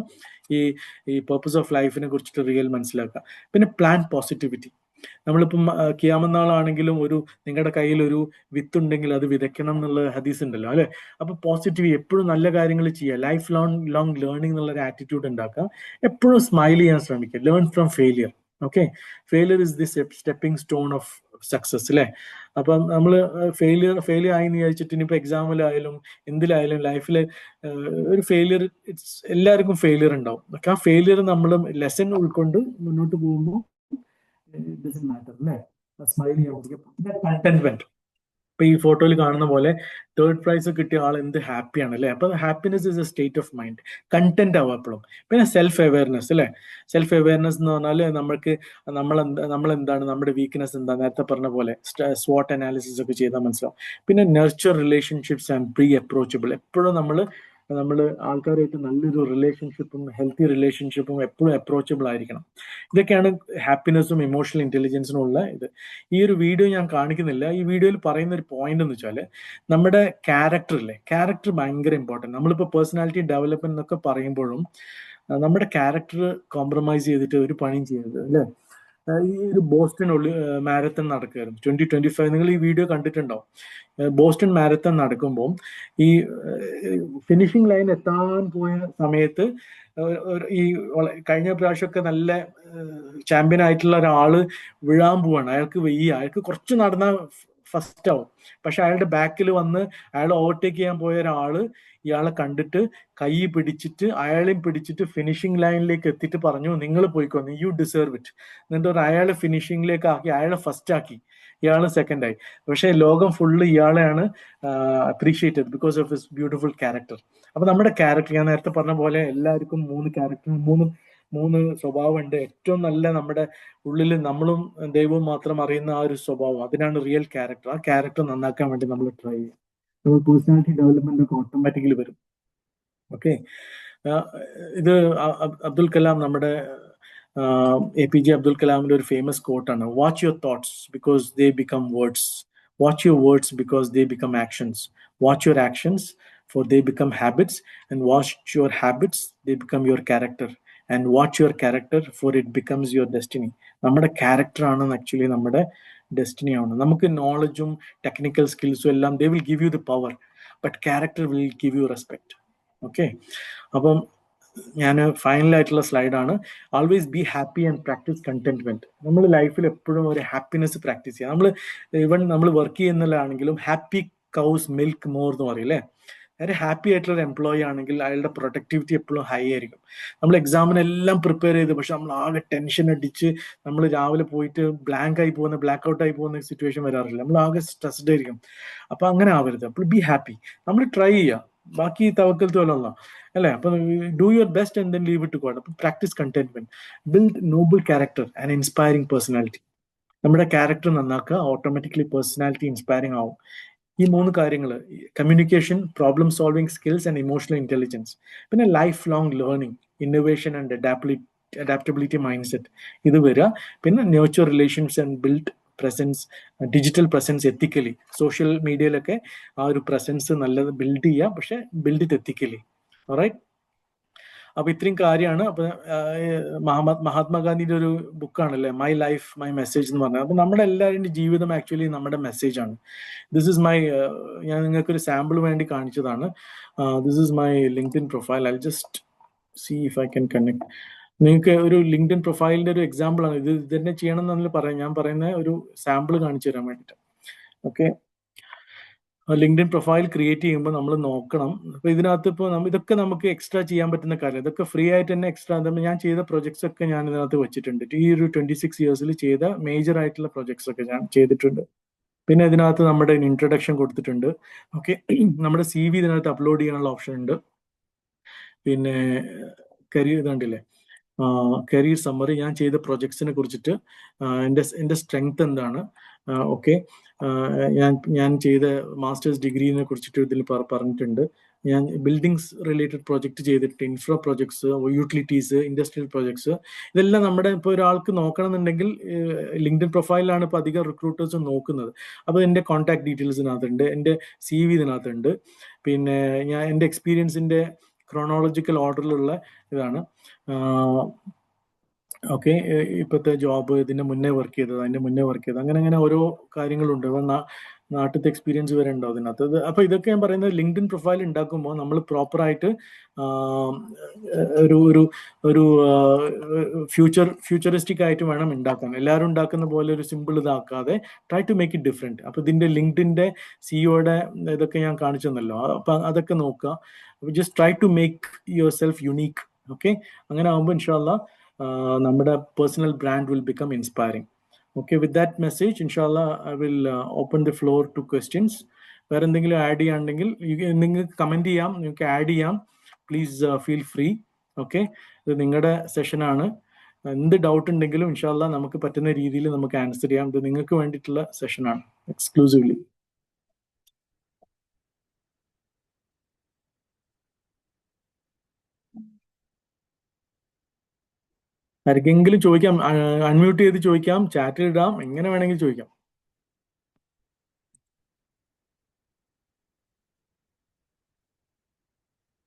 ഈ പർപ്പസ് ഓഫ് ലൈഫിനെ കുറിച്ചിട്ട് റിയൽ മനസ്സിലാക്കുക. പിന്നെ പ്ലാൻ പോസിറ്റിവിറ്റി. നമ്മളിപ്പം ഖിയാമത്ത് നാളാണെങ്കിലും നിങ്ങളുടെ കയ്യിൽ ഒരു വിത്തുണ്ടെങ്കിൽ അത് വിതയ്ക്കണം എന്നുള്ള ഹദീസ് ഉണ്ടല്ലോ, അല്ലെ? അപ്പൊ പോസിറ്റീവ്, എപ്പോഴും നല്ല കാര്യങ്ങൾ ചെയ്യുക. ലൈഫ് ലോങ് ലേണിംഗ് എന്നുള്ള ഒരു ആറ്റിറ്റ്യൂഡ് ഉണ്ടാക്കുക. എപ്പോഴും സ്മൈൽ ചെയ്യാൻ ശ്രമിക്കുക. Learn from failure. Okay, failure is the stepping stone of success, അല്ലേ? അപ്പം നമ്മൾ ഫെയിലിയർ ആയി എന്ന് വിചാരിച്ചിട്ട് ഇനിയിപ്പോൾ എക്സാമിലായാലും എന്തിലായാലും ലൈഫിൽ ഒരു ഫെയിലിയർ, എല്ലാവർക്കും ഫെയിലിയർ ഉണ്ടാവും. ആ ഫെയിലിയർ നമ്മൾ ലെസൺ ഉൾക്കൊണ്ട് മുന്നോട്ട് പോകുമ്പോൾ it doesn't matter, അല്ലേ? സ്മൈൽ ചെയ്യാൻ പഠിക്കുക. കണ്ടന്റ്മെന്റ്. ഇപ്പൊ ഈ ഫോട്ടോയിൽ കാണുന്ന പോലെ 3rd പ്രൈസ് കിട്ടിയ ആൾ എന്ത് ഹാപ്പിയാണ്, അല്ലെ? അപ്പൊ happiness is A state of mind. Content ആവുക എപ്പോഴും. പിന്നെ സെൽഫ് അവയർനെസ്, അല്ലെ? സെൽഫ് അവയർനെസ് എന്ന് പറഞ്ഞാൽ നമ്മളെന്താണ്, നമ്മുടെ വീക്ക്നെസ് എന്താ, നേരത്തെ പറഞ്ഞ പോലെ SWOT അനാലിസിസ് ഒക്കെ ചെയ്താൽ മനസ്സിലാവും. പിന്നെ nurture relationships and pre approachable. എപ്പോഴും നമ്മൾ ആൾക്കാരായിട്ട് നല്ലൊരു റിലേഷൻഷിപ്പും ഹെൽത്തി റിലേഷൻഷിപ്പും എപ്പോഴും അപ്രോച്ചബിൾ ആയിരിക്കണം. ഇതൊക്കെയാണ് ഹാപ്പിനെസ്സും ഇമോഷണൽ ഇന്റലിജൻസിനും ഉള്ള ഇത്. ഈ ഒരു വീഡിയോ ഞാൻ കാണിക്കുന്നില്ല. ഈ വീഡിയോയിൽ പറയുന്ന ഒരു പോയിന്റ് എന്ന് വെച്ചാൽ നമ്മുടെ ക്യാരക്ടർ ഭയങ്കര ഇമ്പോർട്ടൻറ്റ്. നമ്മളിപ്പോൾ പേഴ്സണാലിറ്റി ഡെവലപ്മെന്റ് എന്നൊക്കെ പറയുമ്പോഴും നമ്മുടെ ക്യാരക്ടർ കോംപ്രമൈസ് ചെയ്തിട്ട് ഒരു പണിയും ചെയ്യരുത്, അല്ലേ? ഈ ഒരു ബോസ്റ്റൺ മാരത്തൺ നടക്കുകയായിരുന്നു 2025. നിങ്ങൾ ഈ വീഡിയോ കണ്ടിട്ടുണ്ടാവും. ബോസ്റ്റൺ മാരത്തൺ നടക്കുമ്പോൾ ഈ ഫിനിഷിംഗ് ലൈൻ എത്താൻ പോയ സമയത്ത് ഈ കഴിഞ്ഞ പ്രാവശ്യമൊക്കെ നല്ല ചാമ്പ്യൻ ആയിട്ടുള്ള ഒരാള് വീഴാൻ പോവാണ്. അയാൾക്ക് കുറച്ച് നടന്നാൽ ഫസ്റ്റ് ആവും. പക്ഷെ അയാളുടെ ബാക്കിൽ വന്ന് അയാൾ ഓവർടേക്ക് ചെയ്യാൻ പോയ ഒരാള് ഇയാളെ കണ്ടിട്ട് കൈ പിടിച്ചിട്ട് അയാളെയും പിടിച്ചിട്ട് ഫിനിഷിംഗ് ലൈനിലേക്ക് എത്തിയിട്ട് പറഞ്ഞു, നിങ്ങൾ പോയിക്കോ, യു ഡിസേർവ് ഇറ്റ്. എന്നിട്ട് അയാളെ ഫിനിഷിംഗിലേക്ക് ആക്കി, അയാളെ ഫസ്റ്റ് ആക്കി, ഇയാള് സെക്കൻഡ് ആയി. പക്ഷെ ലോകം ഫുള്ള് ഇയാളെയാണ് appreciated because of his beautiful character. അപ്പൊ നമ്മുടെ ക്യാരക്ടർ, ഞാൻ നേരത്തെ പറഞ്ഞ പോലെ എല്ലാവർക്കും 3 ക്യാരക്ടർ, 3 സ്വഭാവമുണ്ട്. ഏറ്റവും നല്ല നമ്മുടെ ഉള്ളിൽ നമ്മളും ദൈവവും മാത്രം അറിയുന്ന ആ ഒരു സ്വഭാവം, അതിനാണ് റിയൽ ക്യാരക്ടർ. ആ ക്യാരക്ടർ നന്നാക്കാൻ വേണ്ടി നമ്മൾ ട്രൈ ചെയ്യും. നമ്മൾ പേഴ്സണാലിറ്റി ഡെവലപ്മെന്റ് ഒക്കെ ഓട്ടോമാറ്റിക്കലി വരും. ഓക്കെ, ഇത് അബ്ദുൽ കലാം, നമ്മുടെ APJ അബ്ദുൽ കലാമിന്റെ ഒരു ഫേമസ് കോട്ടാണ്. Watch your thoughts because they become words. Watch your words because they become actions. Watch your actions for they become habits, and watch your habits, they become your character, and watch your character for it becomes your destiny. നമ്മുടെ character ആണ് actually നമ്മുടെ destiny ആണ്. നമുക്ക് നോളജും technical സ്കിൽസും എല്ലാം they will give you the power, but character will give you respect. Okay, അപ്പം ഞാൻ ഫൈനലായിട്ടുള്ള സ്ലൈഡാണ്. Always be happy and practice contentment. നമ്മൾ ലൈഫിൽ എപ്പോഴും ഒരു ഹാപ്പിനെസ് പ്രാക്ടീസ് ചെയ്യാം. നമ്മൾ വർക്ക് ചെയ്യുന്നതിലാണെങ്കിലും ഹാപ്പി കൗസ് മിൽക്ക് മോർ എന്ന് പറയും, അല്ലേ? ഒരു ഹാപ്പി ആയിട്ടുള്ള ഒരു എംപ്ലോയി ആണെങ്കിൽ അയാളുടെ പ്രൊഡക്ടിവിറ്റി എപ്പോഴും ഹൈ ആയിരിക്കും. നമ്മൾ എക്സാമിനെല്ലാം പ്രിപ്പയർ ചെയ്ത് പക്ഷെ നമ്മൾ ആകെ ടെൻഷൻ അടിച്ച് നമ്മൾ രാവിലെ പോയിട്ട് ബ്ലാക്ക് ഔട്ട് ആയി പോകുന്ന സിറ്റുവേഷൻ വരാറില്ല. നമ്മൾ ആകെ സ്ട്രെസ്ഡ് ആയിരിക്കും. അപ്പൊ അങ്ങനെ ആവരുത്. അപ്പോൾ ബി ഹാപ്പി. നമ്മൾ ട്രൈ ചെയ്യുക, ബാക്കി തവക്കൽ തോലുള്ള, അല്ലേ? അപ്പൊ do your best and then leave it to God. അപ്പൊ practice contentment, build noble character and inspiring personality. നമ്മുടെ ക്യാരക്ടർ നന്നാക്കുക, ഓട്ടോമാറ്റിക്കലി പേഴ്സണാലിറ്റി ഇൻസ്പയറിംഗ് ആവും. ഈ 3 കാര്യങ്ങൾ, communication, problem solving skills and emotional intelligence. പിന്നെ lifelong learning, innovation and adaptability mindset, ഇത് വരിക. പിന്നെ nature relations and build presence, digital presence ethically, social മീഡിയയിലൊക്കെ ആ ഒരു പ്രസൻസ് നല്ലത് ബിൽഡ് ചെയ്യുക, പക്ഷെ ബിൽഡ് ഇറ്റ് എത്തിക്കലി. ഓൾറൈറ്റ്. അപ്പൊ ഇത്രയും കാര്യമാണ്. അപ്പൊ മഹാത്മാഗാന്ധിയുടെ ഒരു ബുക്കാണല്ലേ മൈ ലൈഫ് മൈ മെസ്സേജ് എന്ന് പറഞ്ഞത്. അപ്പൊ നമ്മുടെ എല്ലാവരുടെയും ജീവിതം ആക്ച്വലി നമ്മുടെ മെസ്സേജ് ആണ്. ദിസ് ഇസ് മൈ, ഞാൻ നിങ്ങൾക്ക് ഒരു സാമ്പിൾ വേണ്ടി കാണിച്ചതാണ്. This is my LinkedIn profile. I just see if I can connect. നിങ്ങൾക്ക് ഒരു ലിങ്ക്ഡിൻ പ്രൊഫൈലിന്റെ ഒരു എക്സാമ്പിൾ ആണ് ഇത്. തന്നെ ചെയ്യണം എന്നല്ല പറയാം, ഞാൻ പറയുന്ന ഒരു സാമ്പിൾ കാണിച്ചു തരാൻ വേണ്ടിയിട്ട്. ഓക്കെ, ലിങ്ക്ഡിൻ പ്രൊഫൈൽ ക്രിയേറ്റ് ചെയ്യുമ്പോൾ നമ്മൾ നോക്കണം. അപ്പൊ ഇതിനകത്ത് ഇപ്പോൾ ഇതൊക്കെ നമുക്ക് എക്സ്ട്രാ ചെയ്യാൻ പറ്റുന്ന കാര്യം, ഇതൊക്കെ ഫ്രീ ആയിട്ട് തന്നെ എക്സ്ട്രാ. ഞാൻ ചെയ്ത പ്രൊജക്ട്സ് ഒക്കെ ഞാൻ ഇതിനകത്ത് വെച്ചിട്ടുണ്ട്. ഈ ഒരു 26 ഇയേഴ്സിൽ ചെയ്ത മേജർ ആയിട്ടുള്ള പ്രൊജക്ട്സ് ഒക്കെ ഞാൻ ചെയ്തിട്ടുണ്ട്. പിന്നെ ഇതിനകത്ത് നമ്മുടെ ഇൻട്രൊഡക്ഷൻ കൊടുത്തിട്ടുണ്ട്. ഓക്കെ, നമ്മുടെ CV ഇതിനകത്ത് അപ്ലോഡ് ചെയ്യാനുള്ള ഓപ്ഷൻ ഉണ്ട്. പിന്നെ കരിയർ ഇതുണ്ടല്ലേ, കരിയർ സമ്മറി, ഞാൻ ചെയ്ത പ്രൊജക്ട്സിനെ കുറിച്ചിട്ട് എൻ്റെ സ്ട്രെങ്ത് എന്താണ്, ഓക്കെ, ഞാൻ ചെയ്ത മാസ്റ്റേഴ്സ് ഡിഗ്രീനെ കുറിച്ചിട്ട് ഇതിൽ പറഞ്ഞിട്ടുണ്ട്. ഞാൻ ബിൽഡിങ്സ് റിലേറ്റഡ് പ്രോജക്റ്റ് ചെയ്തിട്ട്, infra projects, utilities, industrial projects, ഇതെല്ലാം നമ്മുടെ ഇപ്പോൾ ഒരാൾക്ക് നോക്കണമെന്നുണ്ടെങ്കിൽ ലിങ്ക്ഡിൻ പ്രൊഫൈലിലാണ് ഇപ്പോൾ അധികം റിക്രൂട്ടേഴ്സും നോക്കുന്നത്. അപ്പോൾ എൻ്റെ കോൺടാക്ട് ഡീറ്റെയിൽസ് ഇതിനകത്തുണ്ട്, എൻ്റെ CV ഇതിനകത്തുണ്ട്. പിന്നെ ഞാൻ എൻ്റെ എക്സ്പീരിയൻസിൻ്റെ ക്രോണോളജിക്കൽ ഓർഡറിലുള്ള ഇതാണ്. ഓക്കെ, ഇപ്പോഴത്തെ ജോബ്, ഇതിൻ്റെ മുന്നേ വർക്ക് ചെയ്തത്, അതിൻ്റെ മുന്നേ വർക്ക് ചെയ്തത്, അങ്ങനെ അങ്ങനെ ഓരോ കാര്യങ്ങളുണ്ട്. നാട്ടിലത്തെ എക്സ്പീരിയൻസ് വരെ ഉണ്ടാവും ഇതിനകത്ത്. അപ്പോൾ ഇതൊക്കെ ഞാൻ പറയുന്നത് ലിങ്ക്ഡിൻ പ്രൊഫൈൽ ഉണ്ടാക്കുമ്പോൾ നമ്മൾ പ്രോപ്പറായിട്ട് ഒരു ഒരു ഒരു ഫ്യൂച്ചറിസ്റ്റിക് ആയിട്ട് വേണം ഉണ്ടാക്കാൻ. എല്ലാവരും ഉണ്ടാക്കുന്ന പോലെ ഒരു സിമ്പിൾ ഇതാക്കാതെ try to make it different. അപ്പോൾ ഇതിൻ്റെ ലിങ്ക്ഡിൻ്റെ സിഇഒയുടെ ഇതൊക്കെ ഞാൻ കാണിച്ചു തന്നല്ലോ, അപ്പം അതൊക്കെ നോക്കുക. Just try to make yourself unique. Okay, അങ്ങനെ ആകുമ്പോൾ ഇൻഷാല്ലാ നമ്മുടെ personal brand will become inspiring. Okay, with that message, inshallah, I will open the floor to questions. വേറെ എന്തെങ്കിലും ആഡ് ചെയ്യാണ്ടെങ്കിൽ നിങ്ങൾക്ക് കമൻറ്റ് ചെയ്യാം, നിങ്ങൾക്ക് ആഡ് ചെയ്യാം. Please feel free. ഓക്കെ, ഇത് നിങ്ങളുടെ സെഷനാണ്. എന്ത് ഡൗട്ട് ഉണ്ടെങ്കിലും ഇൻഷാല്ലാ നമുക്ക് പറ്റുന്ന രീതിയിൽ നമുക്ക് ആൻസർ ചെയ്യാം. ഇത് നിങ്ങൾക്ക് വേണ്ടിയിട്ടുള്ള സെഷനാണ് എക്സ്ക്ലൂസീവ്ലി. ആർക്കെങ്കിലും ചോദിക്കാം, അൺമ്യൂട്ട് ചെയ്ത് ചോദിക്കാം, ചാറ്റിൽ ഇടാം, എങ്ങനെ വേണമെങ്കിൽ ചോദിക്കാം.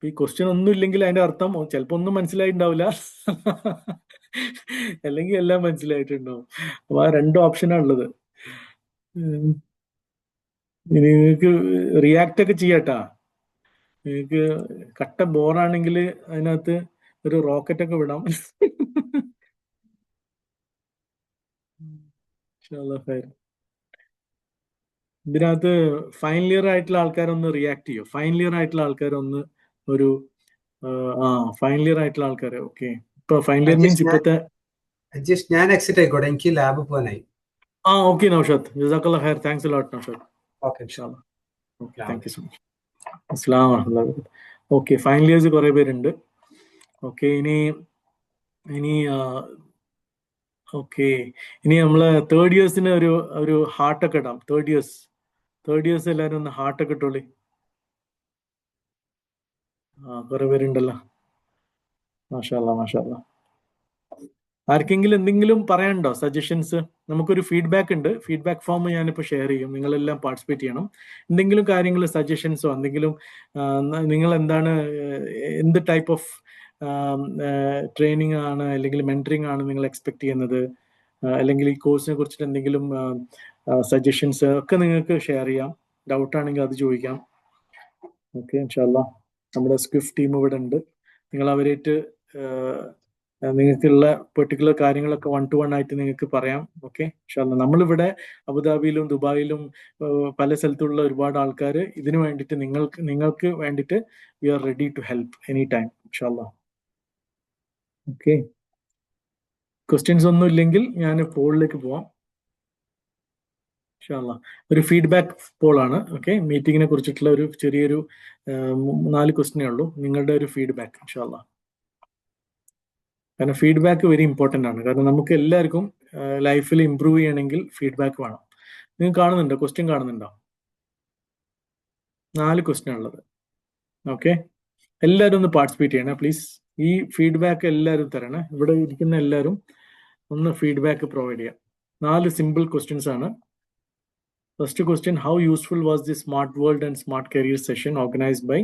ഈ ക്വസ്റ്റ്യൻ ഒന്നും ഇല്ലെങ്കിൽ അതിന്റെ അർത്ഥം ചിലപ്പോൾ ഒന്നും മനസ്സിലായിട്ടുണ്ടാവില്ല, അല്ലെങ്കിൽ എല്ലാം മനസ്സിലായിട്ടുണ്ടാവും. അപ്പൊ ആ 2 ഓപ്ഷനാണ് ഉള്ളത്. നിങ്ങൾക്ക് റിയാക്ട് ഒക്കെ ചെയ്യാട്ടാ. നിങ്ങൾക്ക് കട്ട ബോറാണെങ്കിൽ അതിനകത്ത് ഒരു റോക്കറ്റ് ഒക്കെ വിടാം. ഇതിനകത്ത് ഫൈനൽ ഇയർ ആയിട്ടുള്ള ആൾക്കാരൊന്ന് റിയാക്ട് ചെയ്യോ? ഫൈനൽ ഇയർ ആയിട്ടുള്ള ആൾക്കാരൊന്ന് ഒരു ഫൈനൽ ഇയർ ആയിട്ടുള്ള ആൾക്കാർ. ഓക്കെ, ഇപ്പൊ ഫൈനൽ ഇയർ മീൻസ് ഇപ്പത്തെ ഞാൻ എക്സിറ്റ് ആയിക്കോട്ടെ, എനിക്ക് ലാബ് പോകാനായി. ഓക്കെ നൗഷാദ്, ജസാക്കല്ലാഹ് ഖൈർ, thanks a lot Naushad. Okay, ഇൻഷാല്ലാ. Okay, thank you so much. അസ്സലാമു അലൈക്കും. ഓക്കെ, ഫൈനൽ ഇയേഴ്സ് കുറെ പേരുണ്ട്. ഓക്കെ, ഇനി ഓക്കെ, ഇനി നമ്മള് തേർഡ് ഇയേഴ്സിന് ഒരു ഹാർട്ടൊക്കെ ഇടാം. തേർഡ് ഇയേഴ്സ് എല്ലാവരും ഒന്ന് ഹാർട്ടൊക്കെ ഇട്ടോളി. കുറെ പേരുണ്ടല്ലോ. മാഷാല്ലാ മാഷാല്ലാ. ആർക്കെങ്കിലും എന്തെങ്കിലും പറയാനുണ്ടോ? സജഷൻസ്? നമുക്കൊരു ഫീഡ്ബാക്ക് ഉണ്ട്, ഫീഡ്ബാക്ക് ഫോം ഞാനിപ്പോൾ ഷെയർ ചെയ്യും, നിങ്ങളെല്ലാം പാർട്ടിസിപ്പേറ്റ് ചെയ്യണം. എന്തെങ്കിലും കാര്യങ്ങൾ, സജഷൻസോ എന്തെങ്കിലും, നിങ്ങൾ എന്താണ്, എന്ത് ടൈപ്പ് ഓഫ് ട്രെയിനിങ് ആണ് അല്ലെങ്കിൽ മെന്ററിങ് ആണ് നിങ്ങൾ എക്സ്പെക്ട് ചെയ്യുന്നത്, അല്ലെങ്കിൽ ഈ കോഴ്സിനെ കുറിച്ചിട്ട് എന്തെങ്കിലും സജഷൻസ് ഒക്കെ നിങ്ങൾക്ക് ഷെയർ ചെയ്യാം. ഡൗട്ടാണെങ്കിൽ അത് ചോദിക്കാം. ഓക്കെ, ഇൻഷാല്ലാ നമ്മുടെ സ്ക്വിഫ് ടീം ഇവിടെ ഉണ്ട്. നിങ്ങൾ അവരായിട്ട് നിങ്ങൾക്കുള്ള പെർട്ടിക്കുലർ കാര്യങ്ങളൊക്കെ 1-to-1 ആയിട്ട് നിങ്ങൾക്ക് പറയാം. ഓക്കെ, ഇൻഷാല്ലാ നമ്മളിവിടെ അബുദാബിയിലും ദുബായിലും പല സ്ഥലത്തുള്ള ഒരുപാട് ആൾക്കാർ ഇതിനു വേണ്ടിയിട്ട്, നിങ്ങൾക്ക് വേണ്ടിയിട്ട് we are ready to help any time ഇൻഷാല്ലാ. ഓക്കെ, ക്വസ്റ്റ്യൻസ് ഒന്നും ഇല്ലെങ്കിൽ ഞാൻ പോളിലേക്ക് പോവാം. ഇൻഷാല്ലാ ഒരു ഫീഡ്ബാക്ക് പോളാണ്. ഓക്കെ, മീറ്റിങ്ങിനെ കുറിച്ചിട്ടുള്ള ഒരു ചെറിയൊരു 4 ക്വസ്റ്റ്യനേ ഉള്ളൂ. നിങ്ങളുടെ ഒരു ഫീഡ്ബാക്ക് ഇൻഷാല്ലാ. കാരണം ഫീഡ്ബാക്ക് വെരി ഇമ്പോർട്ടൻ്റ് ആണ്. കാരണം നമുക്ക് എല്ലാവർക്കും ലൈഫിൽ ഇമ്പ്രൂവ് ചെയ്യണമെങ്കിൽ ഫീഡ്ബാക്ക് വേണം. നിങ്ങൾ കാണുന്നുണ്ടോ? ക്വസ്റ്റ്യൻ കാണുന്നുണ്ടോ? 4 ക്വസ്റ്റ്യൻ ഉള്ളത്. ഓക്കെ, എല്ലാവരും ഒന്ന് പാർട്ടിസിപ്പേറ്റ് ചെയ്യണേ പ്ലീസ്. ഈ ഫീഡ്ബാക്ക് എല്ലാവരും തരണേ. ഇവിടെ ഇരിക്കുന്ന എല്ലാവരും ഒന്ന് ഫീഡ്ബാക്ക് പ്രൊവൈഡ് ചെയ്യാം. 4 സിമ്പിൾ ക്വസ്റ്റ്യൻസ് ആണ്. First question, how useful was the smart world and smart career session organised by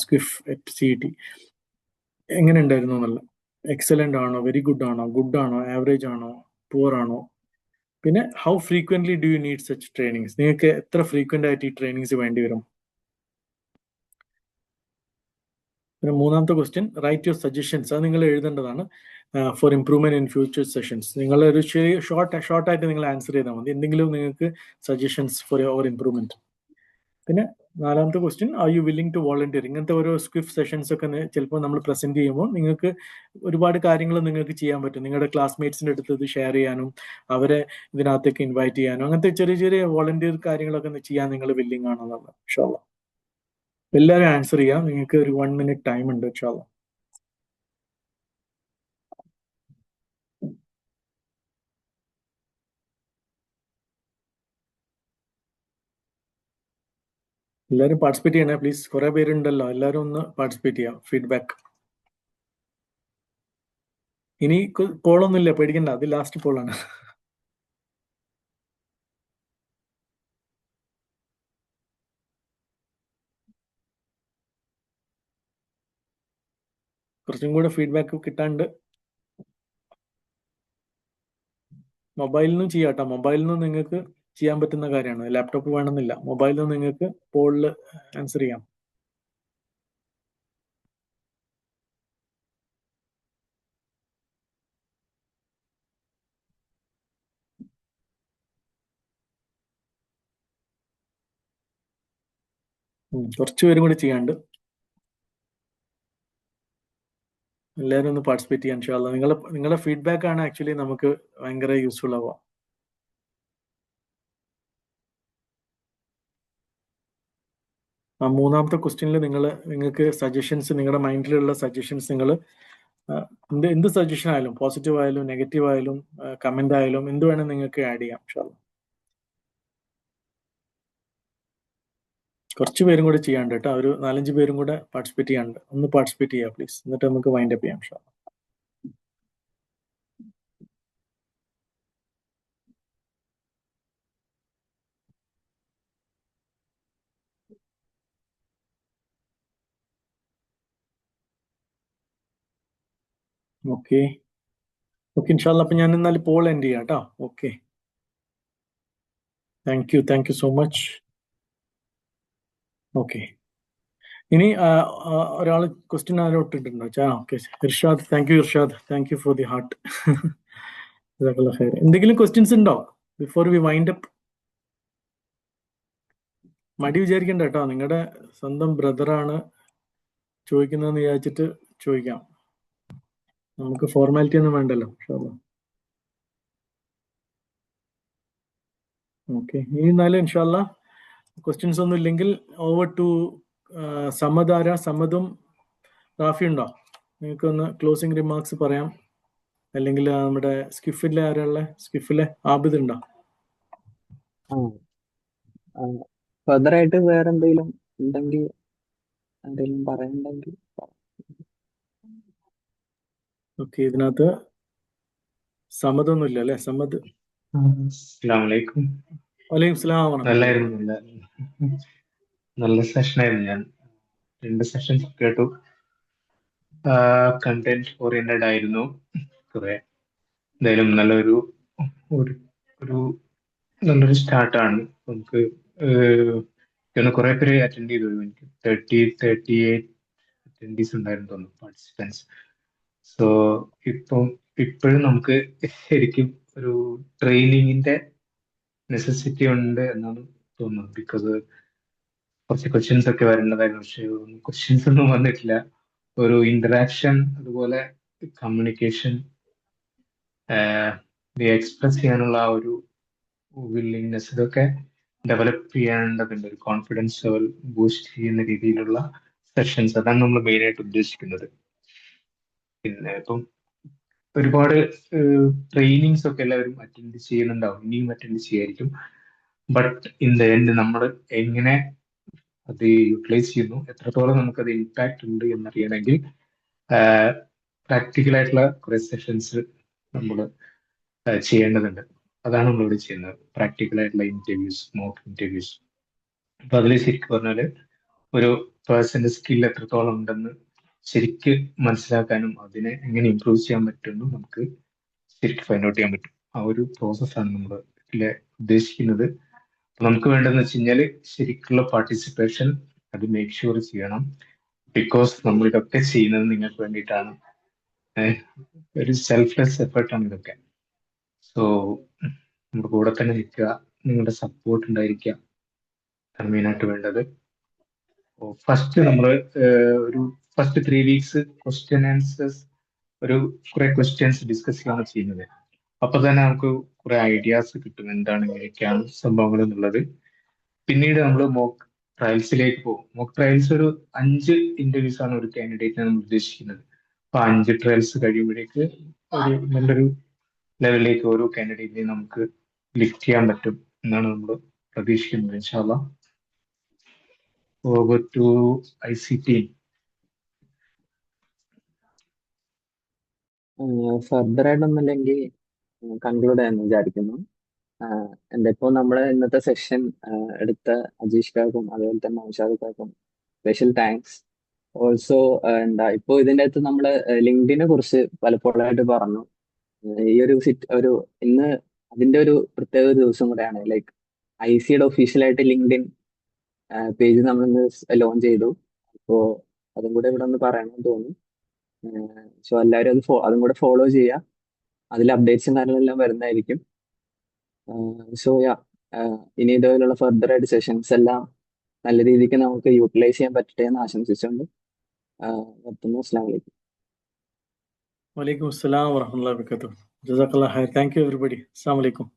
സ്ക്വിഫ് അറ്റ് CET? എങ്ങനെ ഉണ്ടായിരുന്നു എന്നുള്ള. എക്സലന്റ് ആണോ, വെരി ഗുഡ് ആണോ, ഗുഡ് ആണോ, ആവറേജ് ആണോ, പുവർ ആണോ? പിന്നെ how frequently do you need such trainings? നിങ്ങൾക്ക് എത്ര ഫ്രീക്വന്റ് ആയിട്ട് ഈ ട്രെയിനിങ്സ് വേണ്ടി വരും? പിന്നെ മൂന്നാമത്തെ ക്വസ്റ്റ്യൻ, റൈറ്റ് യുവർ സജഷൻസ്. അത് നിങ്ങൾ എഴുതേണ്ടതാണ്. For improvement in future sessions. നിങ്ങൾ ഒരു ചെറിയ ഷോർട്ടായിട്ട് നിങ്ങൾ ആൻസർ ചെയ്താൽ മതി. എന്തെങ്കിലും നിങ്ങൾക്ക് സജഷൻസ് ഫോർ യുവർ ഇംപ്രൂവ്മെന്റ്. പിന്നെ നാലാമത്തെ question, are you willing to volunteer? ഇങ്ങനത്തെ ഓരോ സ്ക്വിഫ് സെഷൻസ് ഒക്കെ ചിലപ്പോൾ നമ്മൾ പ്രസന്റ് ചെയ്യുമ്പോൾ നിങ്ങൾക്ക് ഒരുപാട് കാര്യങ്ങൾ നിങ്ങൾക്ക് ചെയ്യാൻ പറ്റും. നിങ്ങളുടെ ക്ലാസ്മേറ്റ്സിൻ്റെ അടുത്ത് ഇത് ഷെയർ ചെയ്യാനും അവരെ ഇതിനകത്തേക്ക് ഇൻവൈറ്റ് ചെയ്യാനും അങ്ങനത്തെ ചെറിയ ചെറിയ വോളണ്ടിയർ കാര്യങ്ങളൊക്കെ ചെയ്യാൻ നിങ്ങൾ വില്ലിംഗ് ആണെന്നുള്ളത്. ഇൻഷാ അല്ലാഹ് എല്ലാവരും ആൻസർ ചെയ്യാം. നിങ്ങൾക്ക് ഒരു 1 minute ടൈം ഉണ്ട്. ഇൻഷാ അല്ലാഹ്. എല്ലാവരും പാർട്ടിസിപ്പേറ്റ് ചെയ്യണേ പ്ലീസ്. കുറെ പേരുണ്ടല്ലോ, എല്ലാവരും ഒന്ന് പാർട്ടിസിപ്പേറ്റ് ചെയ്യാം. ഫീഡ്ബാക്ക്. ഇനി പോളൊന്നുമില്ല, പേടിക്കണ്ട. അത് ലാസ്റ്റ് പോളാണ്. കുറച്ചും കൂടെ ഫീഡ്ബാക്ക് കിട്ടാണ്ട്. മൊബൈലിൽ നിന്നും ചെയ്യാം കേട്ടോ. മൊബൈലിൽ നിന്നും നിങ്ങൾക്ക് ചെയ്യാൻ പറ്റുന്ന കാര്യമാണ്. ലാപ്ടോപ്പ് വേണമെന്നില്ല. മൊബൈലിൽ നിന്ന് നിങ്ങൾക്ക് പോളിൽ ആൻസർ ചെയ്യാം. കുറച്ച് പേരും കൂടി ചെയ്യാണ്ട്. എല്ലാവരും ഒന്ന് പാർട്ടിസിപ്പേറ്റ് ചെയ്യാൻ ഇൻഷാ അല്ലാഹ്. നിങ്ങളുടെ ഫീഡ്ബാക്ക് ആണ് ആക്ച്വലി നമുക്ക് ഭയങ്കര യൂസ്ഫുൾ ആവുക. ആ മൂന്നാമത്തെ ക്വസ്റ്റ്യനിൽ നിങ്ങൾക്ക് സജഷൻസ്, നിങ്ങളുടെ മൈൻഡിലുള്ള സജഷൻസ് നിങ്ങൾ എന്ത് സജഷൻ ആയാലും, പോസിറ്റീവ് ആയാലും നെഗറ്റീവ് ആയാലും കമന്റ് ആയാലും എന്ത് വേണം നിങ്ങൾക്ക് ആഡ് ചെയ്യാം ഇൻഷാ അല്ലാഹ്. കുറച്ച് പേരും കൂടെ ചെയ്യാണ്ട് കേട്ടോ. ഒരു 4-5 പേരും കൂടെ പാർട്ടിസിപ്പേറ്റ് ചെയ്യാണ്ട്. ഒന്ന് പാർട്ടിസിപ്പേറ്റ് ചെയ്യാം പ്ലീസ്. എന്നിട്ട് നമുക്ക് വൈൻഡ് അപ്പ് ചെയ്യാം ഇൻഷാ അല്ലാഹ്. ഓക്കെ ഇൻഷാ അല്ലാഹ്. അപ്പൊ ഞാൻ എന്നാൽ പോൾ എൻഡ് ചെയ്യാം കേട്ടോ. Okay, thank you so much. Okay, ഇനി ഒരാൾ ക്വസ്റ്റ്യൻ ആരോ ഇട്ടിട്ടുണ്ടോ? Okay, Irshad. Thank you for the heart. എന്തെങ്കിലും ക്വസ്റ്റ്യൻസ് ഉണ്ടോ ബിഫോർ വി വൈൻഡ് അപ്പ്? മടി വിചാരിക്കണ്ട കേട്ടോ. നിങ്ങളുടെ സ്വന്തം ബ്രദറാണ് ചോദിക്കുന്നതെന്ന് വിചാരിച്ചിട്ട് ചോദിക്കാം. നമുക്ക് ഫോർമാലിറ്റി ഒന്നും വേണ്ടല്ലോ. ഓക്കെ, ഇനി എന്നാലും ഇൻഷാ അല്ലാഹ് ക്വസ്റ്റ്യൻസ് ഒന്നും ഇല്ലെങ്കിൽ ഓവർ ടു സമദ്. സമദും റാഫി ഉണ്ടോ? നിങ്ങൾക്കൊന്ന് ക്ലോസിംഗ് റിമാർക്സ് പറയാം. അല്ലെങ്കിൽ നമ്മുടെ സ്കിഫിലെ ആരാളെ? സ്കിഫിലെ ആബിദ് ഉണ്ടോ? ഫർദർ ആയിട്ട് വേറെ എന്തെങ്കിലും ഉണ്ടെങ്കിൽ എന്തെങ്കിലും പറയണ്ടെങ്കിൽ. ഓക്കെ, ഇതിനകത്ത് സമദൊന്നും ഇല്ല അല്ലെ? സമദ്. അസ്സലാമലൈക്കും. വലൈക്കും സ്ലാം. നല്ലായിരുന്നു, നല്ല സെഷനായിരുന്നു. ഞാൻ 2 സെഷൻസ് കേട്ടു. കണ്ടന്റ് ഓറിയന്റഡ് ആയിരുന്നു കുറെ. എന്തായാലും നല്ലൊരു സ്റ്റാർട്ടാണ്. നമുക്ക് കുറെ പേര് അറ്റൻഡ് ചെയ്തു. എനിക്ക് 38 അറ്റൻഡീസ് ഉണ്ടായിരുന്നു തോന്നുന്നു, പാർട്ടിസിപ്പൻസ്. സോ ഇപ്പോഴും നമുക്ക് ശരിക്കും ഒരു ട്രെയിനിങ്ങിന്റെ നെസസിറ്റി ഉണ്ട് എന്നാണ് തോന്നുന്നത്. ബിക്കോസ് കുറച്ച് ക്വസ്റ്റ്യൻസ് ഒക്കെ വരേണ്ടതായിരുന്നു, പക്ഷേ ക്വസ്റ്റ്യൻസ് ഒന്നും വന്നിട്ടില്ല. ഒരു ഇന്ററാക്ഷൻ, അതുപോലെ കമ്മ്യൂണിക്കേഷൻ, എക്സ്പ്രസ് ചെയ്യാനുള്ള ആ ഒരു വില്ലിങ്നെസ്, ഇതൊക്കെ ഡെവലപ്പ് ചെയ്യേണ്ടതുണ്ട്. ഒരു കോൺഫിഡൻസ് ലെവൽ ബൂസ്റ്റ് ചെയ്യുന്ന രീതിയിലുള്ള സെഷൻസ്, അതാണ് നമ്മൾ മെയിനായിട്ട് ഉദ്ദേശിക്കുന്നത്. പിന്നെ ഇപ്പം ഒരുപാട് ട്രെയിനിങ്സ് ഒക്കെ എല്ലാവരും അറ്റൻഡ് ചെയ്യുന്നുണ്ടാവും, ഇനിയും അറ്റൻഡ് ചെയ്യായിരിക്കും. ബട്ട് ഇൻ ദ എൻഡ് നമ്മൾ എങ്ങനെ അത് യൂട്ടിലൈസ് ചെയ്യുന്നു, എത്രത്തോളം നമുക്കത് ഇമ്പാക്റ്റ് ഉണ്ട് എന്നറിയണമെങ്കിൽ പ്രാക്ടിക്കൽ ആയിട്ടുള്ള കുറെ സെഷൻസ് നമ്മൾ ചെയ്യേണ്ടതുണ്ട്. അതാണ് നമ്മളിവിടെ ചെയ്യുന്നത്, പ്രാക്ടിക്കൽ ആയിട്ടുള്ള ഇന്റർവ്യൂസ്, മോക്ക് ഇന്റർവ്യൂസ്. അപ്പൊ അതിൽ ശരിക്കും പറഞ്ഞാല് ഒരു പേഴ്സന്റെ സ്കിൽ എത്രത്തോളം ഉണ്ടെന്ന് ശരിക്ക് മനസ്സിലാക്കാനും അതിനെ എങ്ങനെ ഇമ്പ്രൂവ് ചെയ്യാൻ പറ്റുമെന്നും നമുക്ക് ശരിക്കും ഫൈൻഡ് ഔട്ട് ചെയ്യാൻ പറ്റും. ആ ഒരു പ്രോസസ്സാണ് നമ്മൾ ഇതിലെ ഉദ്ദേശിക്കുന്നത്. അപ്പൊ നമുക്ക് വേണ്ടതെന്ന് വെച്ച് കഴിഞ്ഞാൽ ശരിക്കുള്ള പാർട്ടിസിപ്പേഷൻ അത് മേക്ക് ഷുവർ ചെയ്യണം. ബിക്കോസ് നമ്മൾ ഇതൊക്കെ ചെയ്യുന്നത് നിങ്ങൾക്ക് വേണ്ടിയിട്ടാണ്. ഒരു സെൽഫ്ലെസ് എഫേർട്ടാണ് ഇതൊക്കെ. സോ നമ്മുടെ കൂടെ തന്നെ നിൽക്കുക, നിങ്ങളുടെ സപ്പോർട്ട് ഉണ്ടായിരിക്കുക, ആണ് മെയിനായിട്ട് വേണ്ടത്. ഫസ്റ്റ് നമ്മൾ ഒരു ഫസ്റ്റ് 3 വീക്സ് ക്വസ്റ്റ്യൻ ആൻസേഴ്സ്, ഒരു കുറെ ക്വസ്റ്റ്യൻസ് ഡിസ്കസ് ചെയ്യുകയാണ് ചെയ്യുന്നത്. അപ്പൊ തന്നെ നമുക്ക് കുറെ ഐഡിയാസ് കിട്ടും എന്താണ് ഇങ്ങനെയൊക്കെയാണ് സംഭവങ്ങൾ എന്നുള്ളത്. പിന്നീട് നമ്മൾ മോക്ക് ട്രയൽസിലേക്ക് പോകും. മോക്ക് ട്രയൽസ് ഒരു 5 ഇന്റർവ്യൂസ് ആണ് ഒരു കാൻഡിഡേറ്റിനെ നമ്മൾ ഉദ്ദേശിക്കുന്നത്. അപ്പൊ 5 ട്രയൽസ് കഴിയുമ്പോഴേക്ക് ഒരു നല്ലൊരു ലെവലിലേക്ക് ഓരോ കാൻഡിഡേറ്റിനെ നമുക്ക് ലിഫ്റ്റ് ചെയ്യാൻ പറ്റും എന്നാണ് നമ്മൾ പ്രതീക്ഷിക്കുന്നത്. ഇൻഷാല്ലാ. Over to ICT. ഫർദർ ആയിട്ടൊന്നുമില്ലെങ്കിൽ കൺക്ലൂഡ് ചെയ്യാമെന്ന് വിചാരിക്കുന്നു. എന്താ ഇപ്പോൾ നമ്മുടെ ഇന്നത്തെ സെഷൻ എടുത്ത അജീഷ് കാർക്കും അതുപോലെ തന്നെ ഔഷാദ് കാർക്കും സ്പെഷ്യൽ താങ്ക്സ്. ഓൾസോ എന്താ ഇപ്പോൾ ഇതിൻ്റെ അകത്ത് നമ്മൾ ലിങ്ക്ഡിനെ കുറിച്ച് പലപ്പോഴായിട്ട് പറഞ്ഞു. ഈ ഒരു ഇന്ന് അതിന്റെ ഒരു പ്രത്യേക ഒരു ദിവസം കൂടെയാണ്. ലൈക്ക് ICയുടെ ഒഫീഷ്യലായിട്ട് ലിങ്ക്ഡിൻ പേജ് നമ്മൾ ഇന്ന് ലോഞ്ച് ചെയ്തു. അപ്പോൾ അതും കൂടെ ഇവിടെ ഒന്ന് പറയണമെന്ന് തോന്നി. സോ എല്ലാവരും അതും കൂടെ ഫോളോ ചെയ്യുക. അതിൽ അപ്ഡേറ്റ്സും കാര്യങ്ങളെല്ലാം വരുന്നതായിരിക്കും. സോ ഇനി ഇതുപോലുള്ള ഫർദർ ആയിട്ട് സെഷൻസ് എല്ലാം നല്ല രീതിക്ക് നമുക്ക് യൂട്ടിലൈസ് ചെയ്യാൻ പറ്റട്ടെ എന്ന് ആശംസിച്ചുകൊണ്ട് നിർത്തുന്നു. അസ്സലാമു അലൈക്കും. വലൈക്കും അസ്സലാം വറഹ്മത്തുള്ളാഹി വബറകാതുഹു. ജസാക്കല്ലാഹ് ഖൈർ. Thank you everybody. അസ്സലാമു അലൈക്കും.